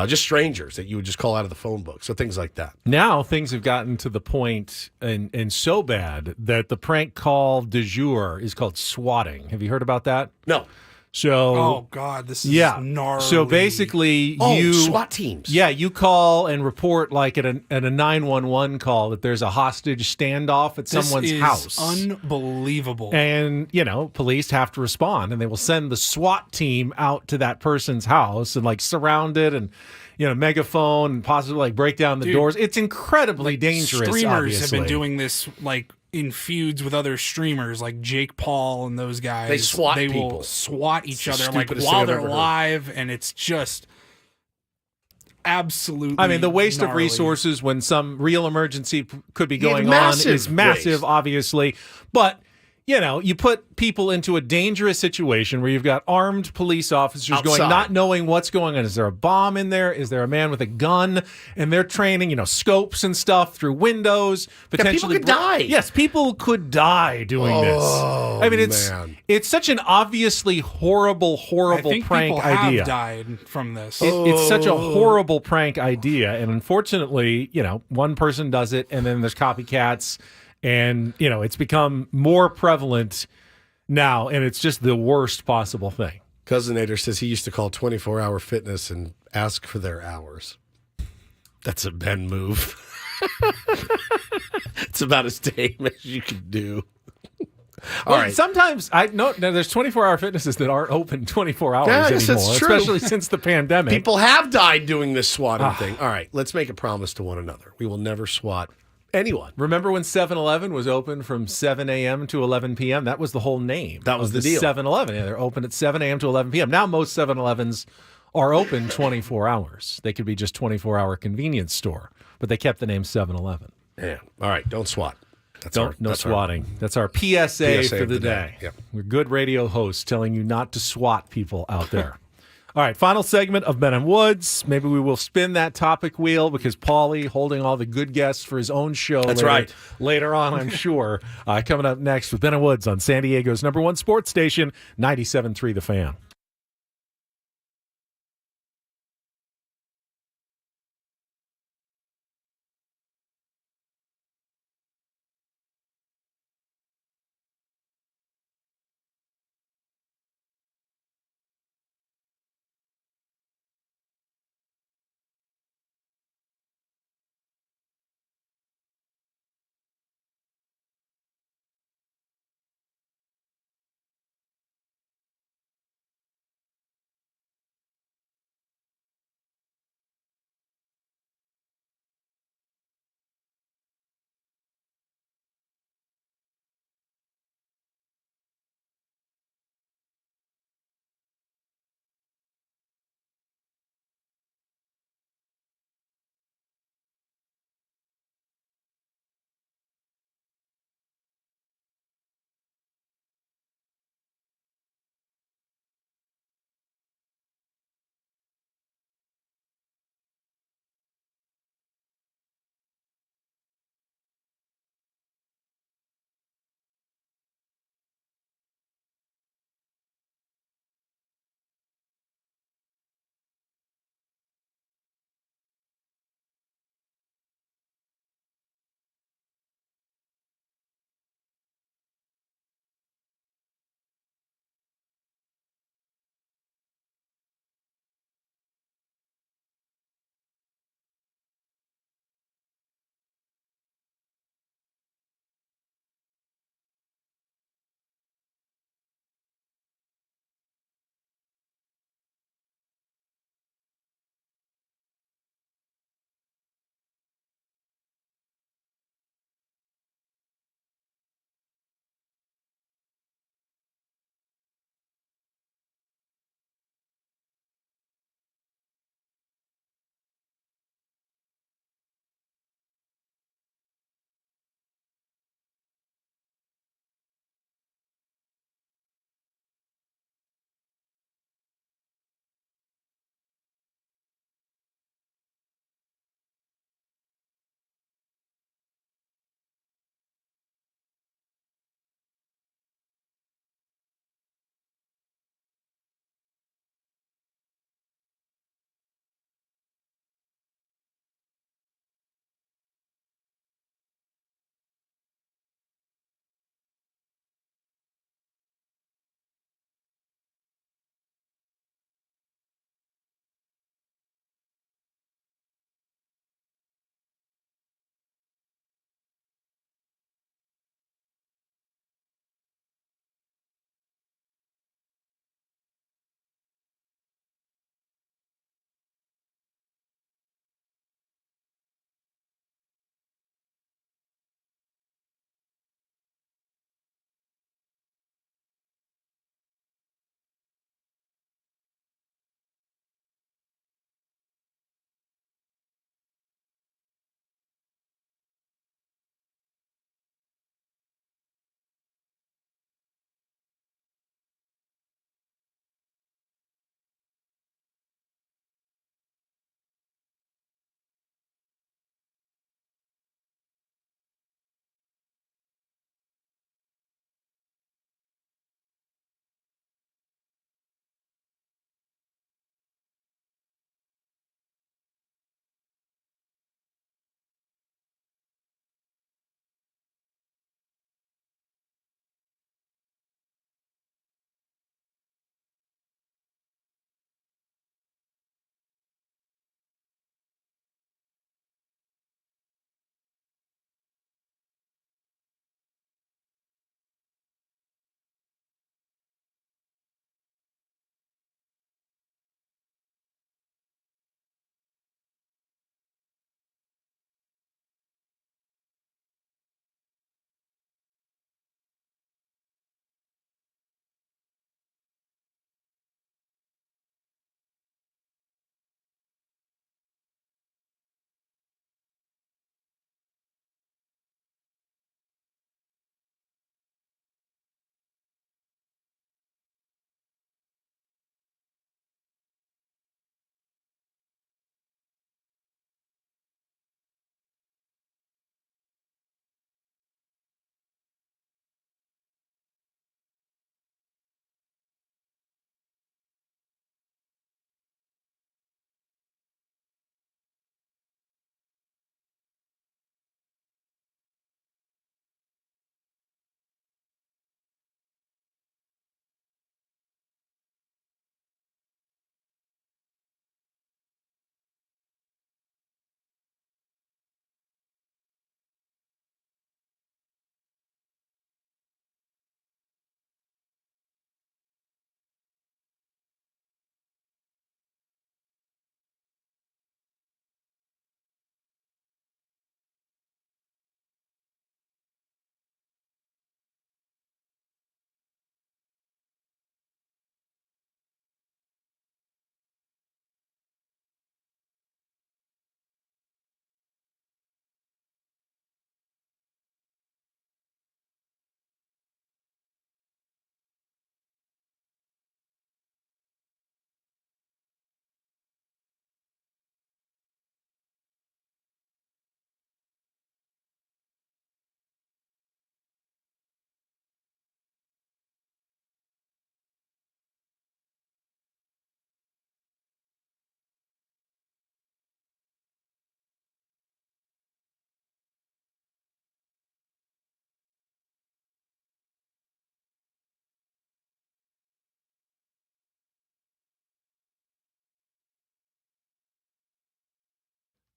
Just strangers that you would just call out of the phone book. So things like that. Now things have gotten to the point and so bad that the prank call du jour is called swatting. Have you heard about that? No. So, oh God, this is gnarly. So basically, SWAT teams. Yeah, you call and report like at a 911 call that there's a hostage standoff at someone's house. Unbelievable. And police have to respond, and they will send the SWAT team out to that person's house and surround it and megaphone and possibly break down the doors. It's incredibly dangerous. Streamers obviously have been doing this in feuds with other streamers like Jake Paul and those guys. They will swat each other while they're live, and it's just absolutely. I mean, the waste gnarly. of resources when some real emergency could be going on massive is massive, waste. obviously. But, you know, you put people into a dangerous situation where you've got armed police officers Outside. going, not knowing what's going on. Is there a bomb in there? Is there a man with a gun? And they're training, you know, scopes and stuff through windows. Potentially, people could die. Yes, people could die doing this. I mean, it's such an obviously horrible I think prank people idea. have died from this. It's such a horrible prank idea, and unfortunately, you know, one person does it, and then there's copycats, and you know, it's become more prevalent now, and it's just the worst possible thing. Cousin Nader says he used to call 24-hour fitness and ask for their hours. That's a Ben move. It's about as tame as you can do. All right. Sometimes I know there's 24-hour fitnesses that aren't open 24 hours Yeah, I guess anymore, that's true. especially since the pandemic. People have died doing this swatting thing. All right, let's make a promise to one another. We will never swat anyone. Remember when 7-Eleven was open from 7 a.m. to 11 p.m.? That was the whole name. That was of the deal. 7-Eleven. Yeah, they're open at 7 a.m. to 11 p.m. Now most 7-Elevens are open 24 hours. They could be just 24-hour convenience store, but they kept the name 7-Eleven. Yeah. All right, don't swat. No swatting. That's our PSA for the day. Yep. We're good radio hosts telling you not to swat people out there. All right, final segment of Ben and Woods. Maybe we will spin that topic wheel because Paulie holding all the good guests for his own show. That's right. Later on, I'm sure. Coming up next with Ben and Woods on San Diego's #1 sports station, 97.3 The Fan.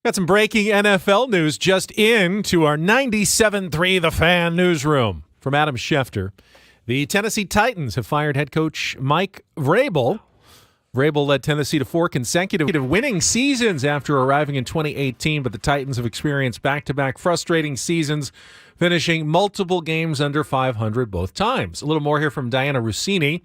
Got some breaking NFL news just into our 97.3 The Fan newsroom from Adam Schefter. The Tennessee Titans have fired head coach Mike Vrabel. Vrabel led Tennessee to 4 consecutive winning seasons after arriving in 2018, but the Titans have experienced back-to-back frustrating seasons, finishing multiple games under 500 both times. A little more here from Diana Rossini.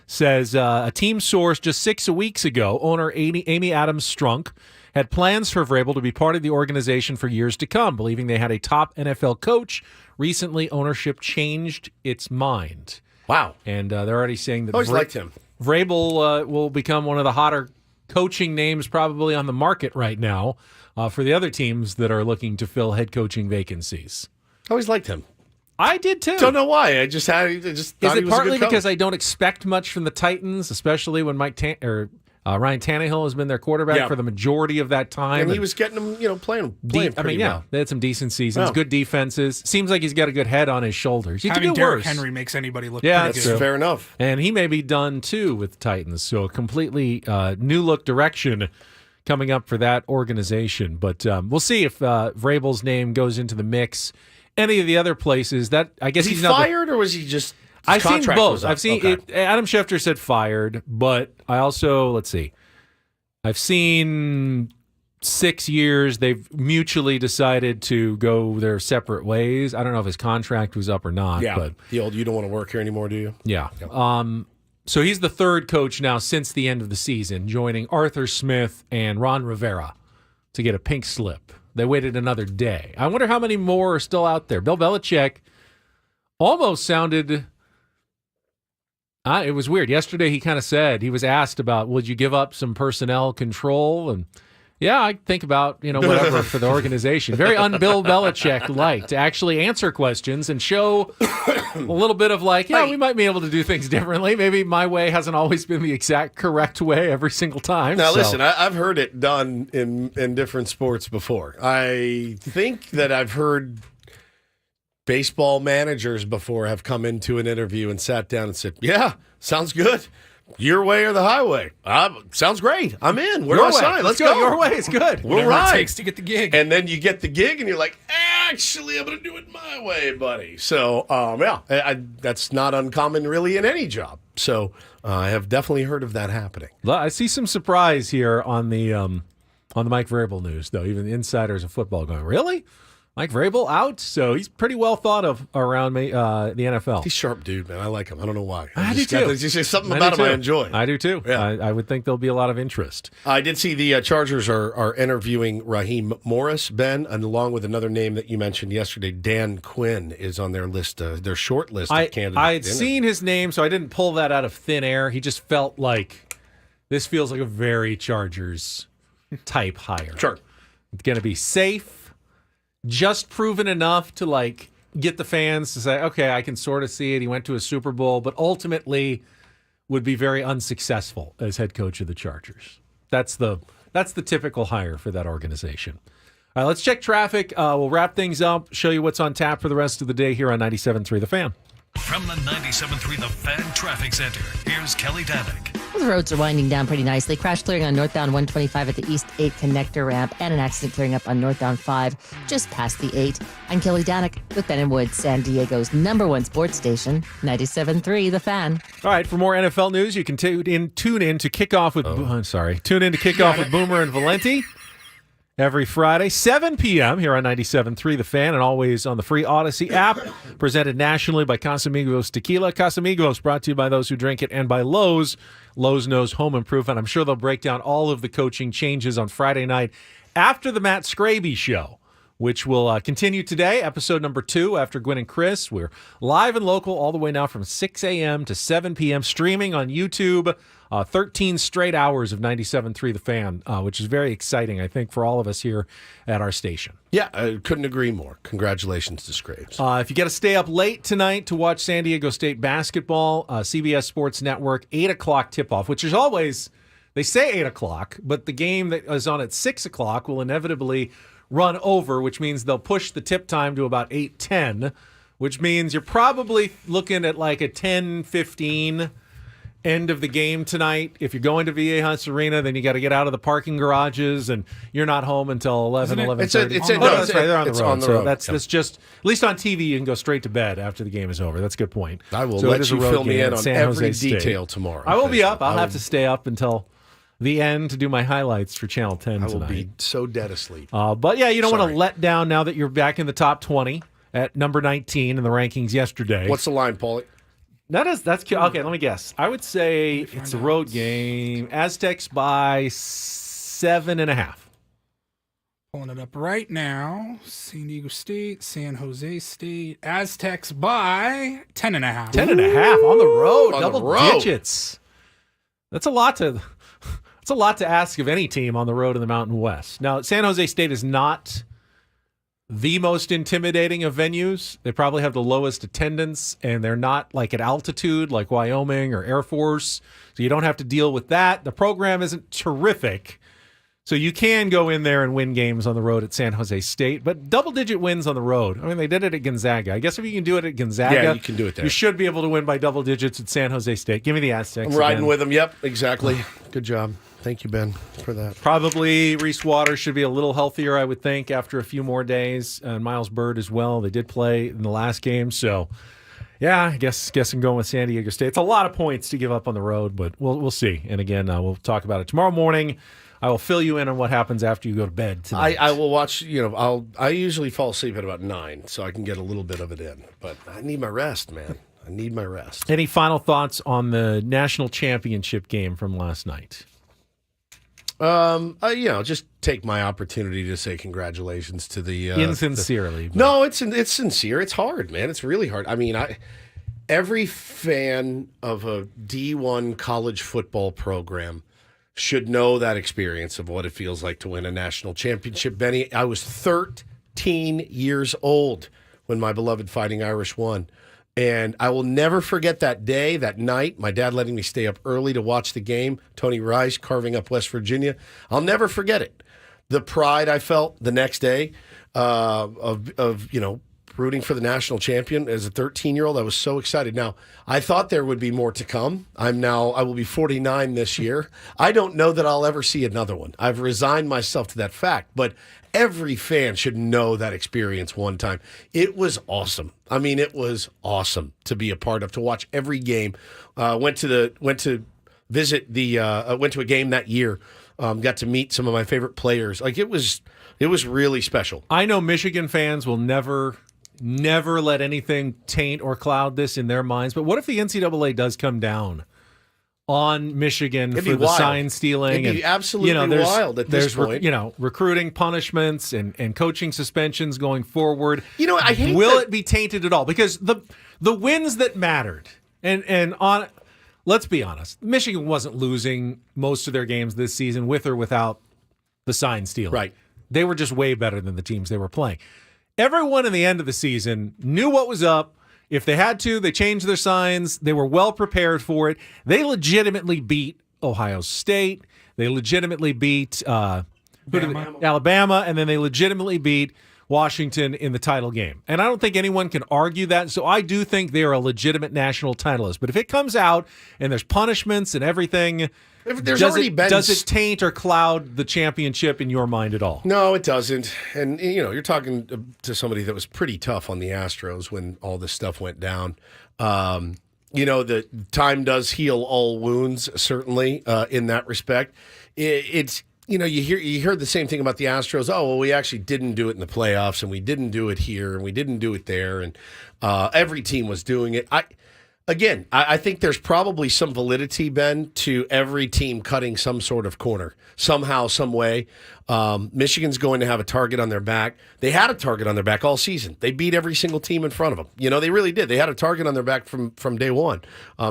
Says a team source just 6 weeks ago, owner Amy Adams-Strunk, had plans for Vrabel to be part of the organization for years to come, believing they had a top NFL coach. Recently, ownership changed its mind. Wow. And they're already saying that always liked him. Vrabel will become one of the hotter coaching names probably on the market right now for the other teams that are looking to fill head coaching vacancies. I always liked him. I did too. Don't know why. I just thought Is he it was a good partly coach. because I don't expect much from the Titans, especially when Ryan Tannehill has been their quarterback for the majority of that time, and he was getting them, playing pretty well. They had some decent seasons, good defenses. Seems like he's got a good head on his shoulders. He could Having do Derrick worse. Henry makes anybody look Yeah, pretty that's good. Fair enough. And he may be done too with the Titans. So a completely new look direction coming up for that organization. But we'll see if Vrabel's name goes into the mix. Any of the other places that I guess Is he fired or was he just? I've seen both. I've seen it. Adam Schefter said fired, but I also let's see. I've seen 6 years they've mutually decided to go their separate ways. I don't know if his contract was up or not. Yeah, but the old you don't want to work here anymore, do you? Yeah. So he's the third coach now since the end of the season, joining Arthur Smith and Ron Rivera to get a pink slip. They waited another day. I wonder how many more are still out there. Bill Belichick almost sounded... it was weird. Yesterday he kind of said, he was asked about, would you give up some personnel control? And yeah, I think about, whatever for the organization. Very un-Bill Belichick-like to actually answer questions and show a little bit of we might be able to do things differently. Maybe my way hasn't always been the exact correct way every single time. Now, listen, I've heard it done in different sports before. I think that I've heard baseball managers before have come into an interview and sat down and said, yeah, sounds good. Your way or the highway. Sounds great. I'm in. Where do I sign? Let's go. Your way is good. We're right. It takes to get the gig. And then you get the gig and you're like, actually, I'm going to do it my way, buddy. So, that's not uncommon really in any job. So I have definitely heard of that happening. I see some surprise here on the Mike Vrabel news, though. Even the insiders of football going, really? Mike Vrabel out? So he's pretty well thought of around the NFL. He's a sharp dude, man. I like him. I don't know why. I do too. There's just something about him I enjoy. I do too. Yeah. I would think there'll be a lot of interest. I did see the Chargers are interviewing Raheem Morris, Ben, and along with another name that you mentioned yesterday, Dan Quinn is on their list, their short list of candidates. I had seen his name, so I didn't pull that out of thin air. He just felt like this feels like a very Chargers type hire. Sure. It's going to be safe. Just proven enough to get the fans to say, okay, I can sort of see it. He went to a Super Bowl, but ultimately would be very unsuccessful as head coach of the Chargers. That's the typical hire for that organization. All right, let's check traffic. We'll wrap things up, show you what's on tap for the rest of the day here on 97.3 The Fan. From the 97.3 The Fan Traffic Center, here's Kelly Danick. Well, the roads are winding down pretty nicely. Crash clearing on northbound 125 at the East 8 connector ramp, and an accident clearing up on northbound 5 just past the 8. I'm Kelly Danick with Ben & Woods, San Diego's #1 sports station, 97.3 The Fan. All right, for more NFL news, you can tune in to Kickoff with Kickoff with Boomer and Valenti. Every Friday, 7 p.m. here on 97.3 The Fan, and always on the free Odyssey app, presented nationally by Casamigos Tequila. Casamigos, brought to you by those who drink it, and by Lowe's. Lowe's knows home improvement. I'm sure they'll break down all of the coaching changes on Friday night after the Matt Scraby show, which will continue today, episode number 2 after Gwen and Chris. We're live and local all the way now from 6 a.m. to 7 p.m., streaming on YouTube. 13 straight hours of 97.3 The Fan, which is very exciting, I think, for all of us here at our station. Yeah, I couldn't agree more. Congratulations to Scrapes. If you got to stay up late tonight to watch San Diego State basketball, CBS Sports Network, 8 o'clock tip-off, which is always, they say 8 o'clock, but the game that is on at 6 o'clock will inevitably run over, which means they'll push the tip time to about 8:10, which means you're probably looking at like a 10:15 end of the game tonight. If you're going to Viejas Arena, then you got to get out of the parking garages, and you're not home until 11:30. That's right. They're on the road. So that's just, at least on TV, you can go straight to bed after the game is over. That's a good point. I will let you fill me in on every detail tomorrow. I will be up. I'll have to stay up until the end to do my highlights for Channel 10 tonight. I will be so dead asleep. But yeah, you don't want to let down now that you're back in the top 20 at number 19 in the rankings yesterday. What's the line, Paulie? That's cute. Okay, let me guess. I would say it's a road game. Aztecs by 7.5. Pulling it up right now. San Diego State, San Jose State, Aztecs by 10.5. 10.5 on the road, double digits. That's a lot to ask of any team on the road in the Mountain West. Now, San Jose State is not the most intimidating of venues. They probably have the lowest attendance, and they're not like at altitude like Wyoming or Air Force, so you don't have to deal with that. The program isn't terrific, so you can go in there and win games on the road at San Jose State, but double-digit wins on the road. I mean, they did it at Gonzaga. I guess if you can do it at Gonzaga, you can do it there. You should be able to win by double digits at San Jose State. Give me the Aztecs. I'm riding with them. Yep, exactly. Good job. Thank you, Ben, for that. Probably Reese Waters should be a little healthier, I would think, after a few more days. And Miles Bird as well. They did play in the last game. So, yeah, I guess I'm going with San Diego State. It's a lot of points to give up on the road, but we'll see. And again, we'll talk about it tomorrow morning. I will fill you in on what happens after you go to bed tonight. I will watch, I usually fall asleep at about 9, so I can get a little bit of it in. But I need my rest, man. I need my rest. Any final thoughts on the national championship game from last night? Just take my opportunity to say congratulations to the insincerely. No, it's sincere. It's hard, man. It's really hard. I mean, every fan of a D1 college football program should know that experience of what it feels like to win a national championship. Benny, I was 13 years old when my beloved Fighting Irish won. And I will never forget that day, that night, my dad letting me stay up early to watch the game, Tony Rice carving up West Virginia. I'll never forget it. The pride I felt the next day of rooting for the national champion. As a 13-year-old, I was so excited. Now, I thought there would be more to come. I will be 49 this year. I don't know that I'll ever see another one. I've resigned myself to that fact, but every fan should know that experience one time. It was awesome. I mean, it was awesome to be a part of, to watch every game. Went to a game that year. Got to meet some of my favorite players. Like it was really special. I know Michigan fans will never let anything taint or cloud this in their minds. But what if the NCAA does come down on Michigan for the sign stealing? It'd be absolutely wild at this point. Recruiting punishments and coaching suspensions going forward. I hate Will it be tainted at all? Because the wins that mattered, and on, let's be honest, Michigan wasn't losing most of their games this season with or without the sign stealing. Right. They were just way better than the teams they were playing. Everyone in the end of the season knew what was up. If they had to, they changed their signs. They were well prepared for it. They legitimately beat Ohio State. They legitimately beat Alabama, and then they legitimately beat Washington in the title game. And I don't think anyone can argue that. So I do think they are a legitimate national titleist. But if it comes out and there's punishments and everything, does it taint or cloud the championship in your mind at all? No, it doesn't. And, you're talking to somebody that was pretty tough on the Astros when all this stuff went down. The time does heal all wounds, certainly, in that respect. You heard the same thing about the Astros. Oh, well, we actually didn't do it in the playoffs, and we didn't do it here, and we didn't do it there, and every team was doing it. I think there's probably some validity, Ben, to every team cutting some sort of corner somehow, some way. Michigan's going to have a target on their back. They had a target on their back all season. They beat every single team in front of them. They really did. They had a target on their back from day one.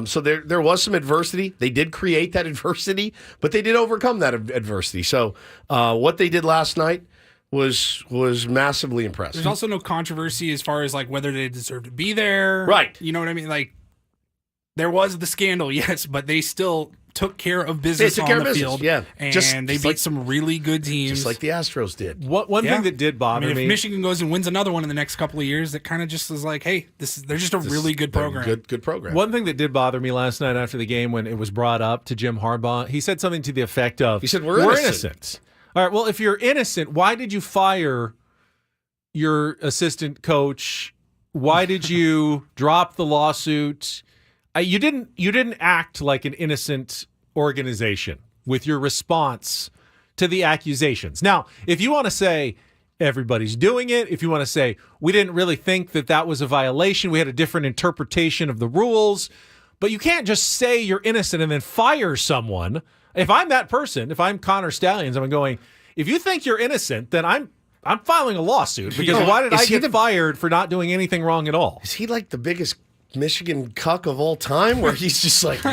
So there was some adversity. They did create that adversity, but they did overcome that adversity. So what they did last night was massively impressive. There's also no controversy as far as like whether they deserve to be there. Right. You know what I mean? Like, there was the scandal, yes, but they still took care of business on the field. Yeah. And they beat some really good teams. Just like the Astros did. One thing that did bother me. If Michigan goes and wins another one in the next couple of years, that kind of just is like, hey, they're just a really good program. Good program. One thing that did bother me last night after the game when it was brought up to Jim Harbaugh, he said something to the effect of, he said, we're innocent. All right, well, if you're innocent, why did you fire your assistant coach? Why did you drop the lawsuit? You didn't act like an innocent organization with your response to the accusations. Now, if you want to say everybody's doing it, if you want to say we didn't really think that was a violation, we had a different interpretation of the rules, but you can't just say you're innocent and then fire someone. If I'm that person, if I'm Connor Stallions, I'm going, if you think you're innocent, then I'm filing a lawsuit because why did I get fired for not doing anything wrong at all? Is he like the biggest Michigan cuck of all time where he's just like,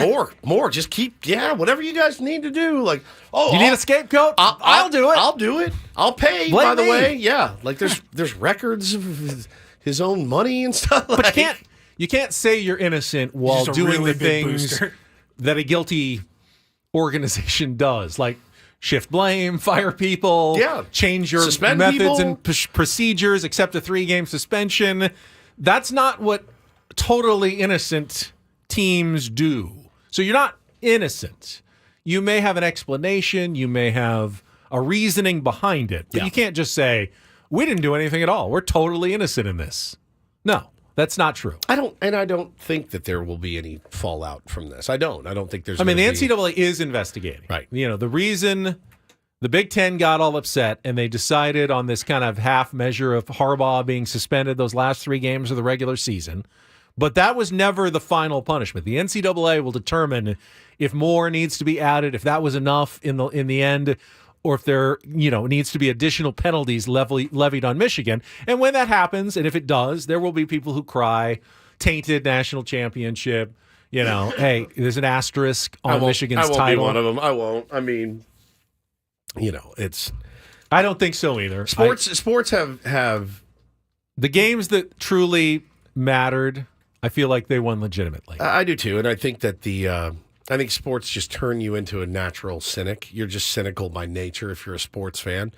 more, just keep, whatever you guys need to do. Like, you need a scapegoat? I'll do it. I'll do it. I'll pay, Blame by the me. way. Yeah, like there's records of his own money and stuff. But you can't say you're innocent while doing the things that a guilty organization does, like shift blame, fire people, change your Suspend methods people. and procedures, accept a 3-game suspension. That's not what totally innocent teams do. So you're not innocent. You may have an explanation. You may have a reasoning behind it. But you can't just say, we didn't do anything at all. We're totally innocent in this. No, that's not true. I don't think that there will be any fallout from this. I don't think there's. The NCAA is investigating. Right. The reason the Big Ten got all upset and they decided on this kind of half measure of Harbaugh being suspended those last 3 games of the regular season. But that was never the final punishment. The NCAA will determine if more needs to be added, if that was enough in the end, or if there needs to be additional penalties levied on Michigan. And when that happens, and if it does, there will be people who cry, tainted national championship. Hey, there's an asterisk on Michigan's title. I won't be one of them. I won't. I mean, it's. I don't think so either. Sports have the games that truly mattered. I feel like they won legitimately. I do too, and I think that I think sports just turn you into a natural cynic. You're just cynical by nature if you're a sports fan.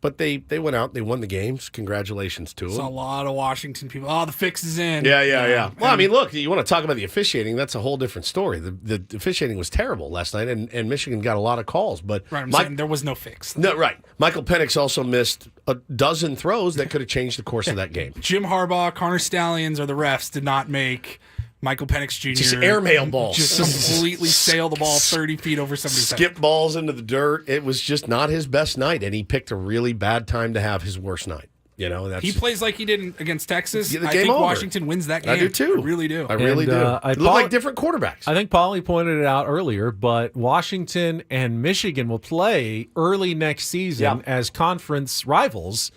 But they went out, they won the games. Congratulations to them. Saw a lot of Washington people. Oh, the fix is in. Yeah. Well, I mean, look, you want to talk about the officiating? That's a whole different story. The officiating was terrible last night, and Michigan got a lot of calls. But I'm saying there was no fix. No, right. Michael Penix also missed a dozen throws that could have changed the course of that game. Jim Harbaugh, Connor Stallions, or the refs did not make Michael Penix Jr. Just airmail balls. Just completely sail the ball 30 feet over somebody's head. Skip balls into the dirt. It was just not his best night, and he picked a really bad time to have his worst night. He plays like he did against Texas. Yeah, I think Washington wins that game. I do too. I really do. I really do. They look like different quarterbacks. I think Paulie pointed it out earlier, but Washington and Michigan will play early next season as conference rivals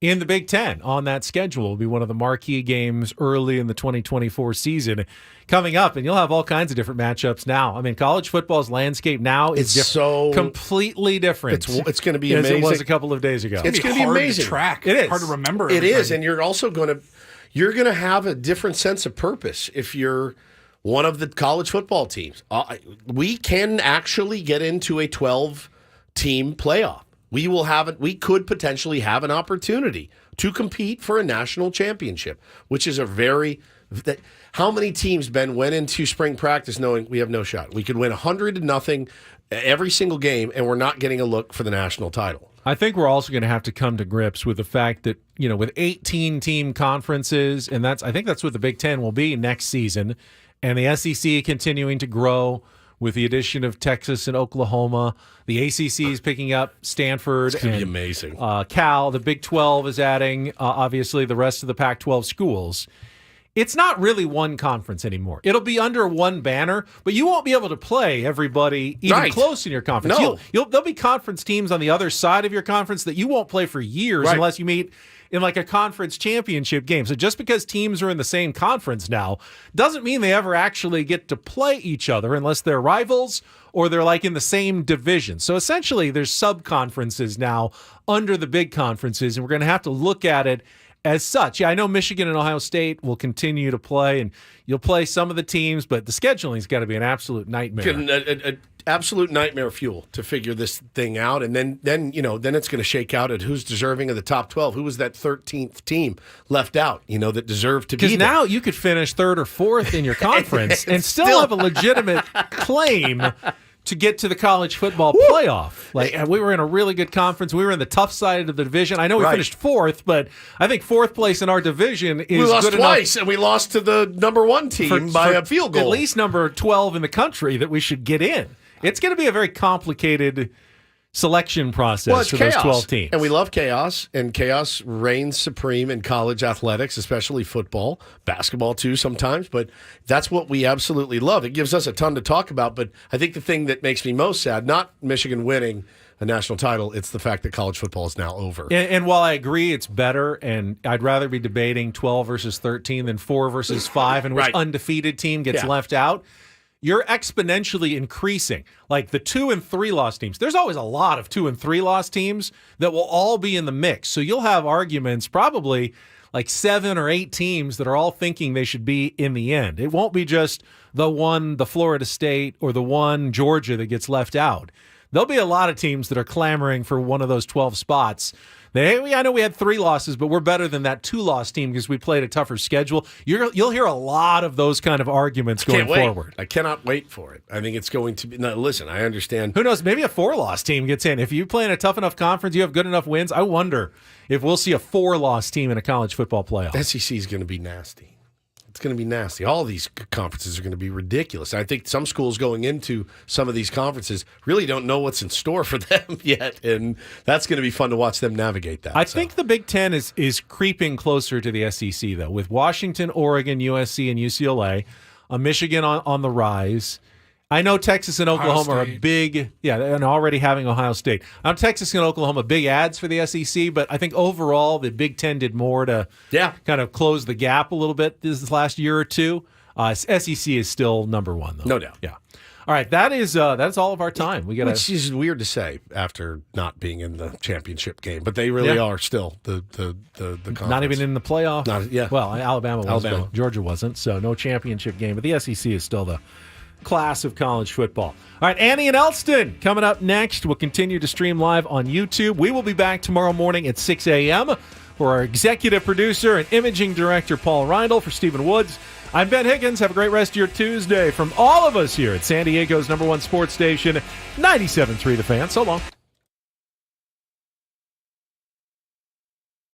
in the Big Ten. On that schedule will be one of the marquee games early in the 2024 season coming up, and you'll have all kinds of different matchups now. I mean, college football's landscape now is completely different. It's going to be amazing. As it was a couple of days ago. It's going to be amazing. To track. It is hard to remember. It is, and you're also going to have a different sense of purpose if you're one of the college football teams. We can actually get into a 12-team playoff. We could potentially have an opportunity to compete for a national championship, which is how many teams, Ben, went into spring practice knowing we have no shot? We could win 100-0 every single game, and we're not getting a look for the national title. I think we're also going to have to come to grips with the fact that, with 18-team conferences, and I think that's what the Big Ten will be next season, and the SEC continuing to grow with the addition of Texas and Oklahoma. The ACC is picking up Stanford. It's going to be amazing. Cal. The Big 12 is adding, obviously, the rest of the Pac-12 schools. It's not really one conference anymore. It'll be under one banner, but you won't be able to play everybody even close in your conference. No. There'll be conference teams on the other side of your conference that you won't play for years unless you meet in like a conference championship game. So just because teams are in the same conference now doesn't mean they ever actually get to play each other unless they're rivals or they're like in the same division. So essentially there's sub-conferences now under the big conferences, and we're going to have to look at it as such. Yeah, I know Michigan and Ohio State will continue to play, and you'll play some of the teams, but the scheduling's got to be an absolute nightmare. An absolute nightmare fuel to figure this thing out, and then it's going to shake out at who's deserving of the top 12. Who was that 13th team left out? That deserved to be there? Because now you could finish third or fourth in your conference and still have a legitimate claim to get to the college football playoff. Like, we were in a really good conference. We were in the tough side of the division. I know we finished fourth, but I think fourth place in our division is good enough. We lost twice, and we lost to the number one team by a field goal. At least number 12 in the country that we should get in. It's going to be a very complicated selection process for those 12 teams. And we love chaos, and chaos reigns supreme in college athletics, especially football, basketball too sometimes, but that's what we absolutely love. It gives us a ton to talk about, but I think the thing that makes me most sad, not Michigan winning a national title, it's the fact that college football is now over. And while I agree it's better, and I'd rather be debating 12 versus 13 than 4 versus 5, and which undefeated team gets left out, you're exponentially increasing. Like the 2 and 3 loss teams, there's always a lot of 2 and 3 loss teams that will all be in the mix. So you'll have arguments, probably like 7 or 8 teams that are all thinking they should be in the end. It won't be just the Florida State or the one Georgia that gets left out. There'll be a lot of teams that are clamoring for one of those 12 spots. I know we had 3 losses, but we're better than that 2-loss team because we played a tougher schedule. You'll hear a lot of those kind of arguments going forward. I cannot wait for it. I think it's going to be. Now, listen, I understand. Who knows? Maybe a 4-loss team gets in. If you play in a tough enough conference, you have good enough wins. I wonder if we'll see a 4-loss team in a college football playoff. The SEC is going to be nasty. It's going to be nasty. All these conferences are going to be ridiculous. I think some schools going into some of these conferences really don't know what's in store for them yet, and that's going to be fun to watch them navigate that. I think the Big Ten is creeping closer to the SEC, though, with Washington, Oregon, USC, and UCLA, Michigan on the rise. I know Texas and Oklahoma are a big, and already having Ohio State. I know Texas and Oklahoma big ads for the SEC, but I think overall the Big Ten did more to kind of close the gap a little bit this last year or two. SEC is still number one, though. No doubt. Yeah. All right, that's all of our time. Which is weird to say after not being in the championship game, but they really are still the conference. Not even in the playoff. Well, Alabama was, but Georgia wasn't, so no championship game. But the SEC is still the class of college football. All right, Annie and Elston coming up next. We'll continue to stream live on YouTube. We will be back tomorrow morning at 6 a.m. For our executive producer and imaging director, Paul Reindl. For Stephen Woods, I'm Ben Higgins. Have a great rest of your Tuesday from all of us here at San Diego's #1 sports station, 97.3 The Fan. So long.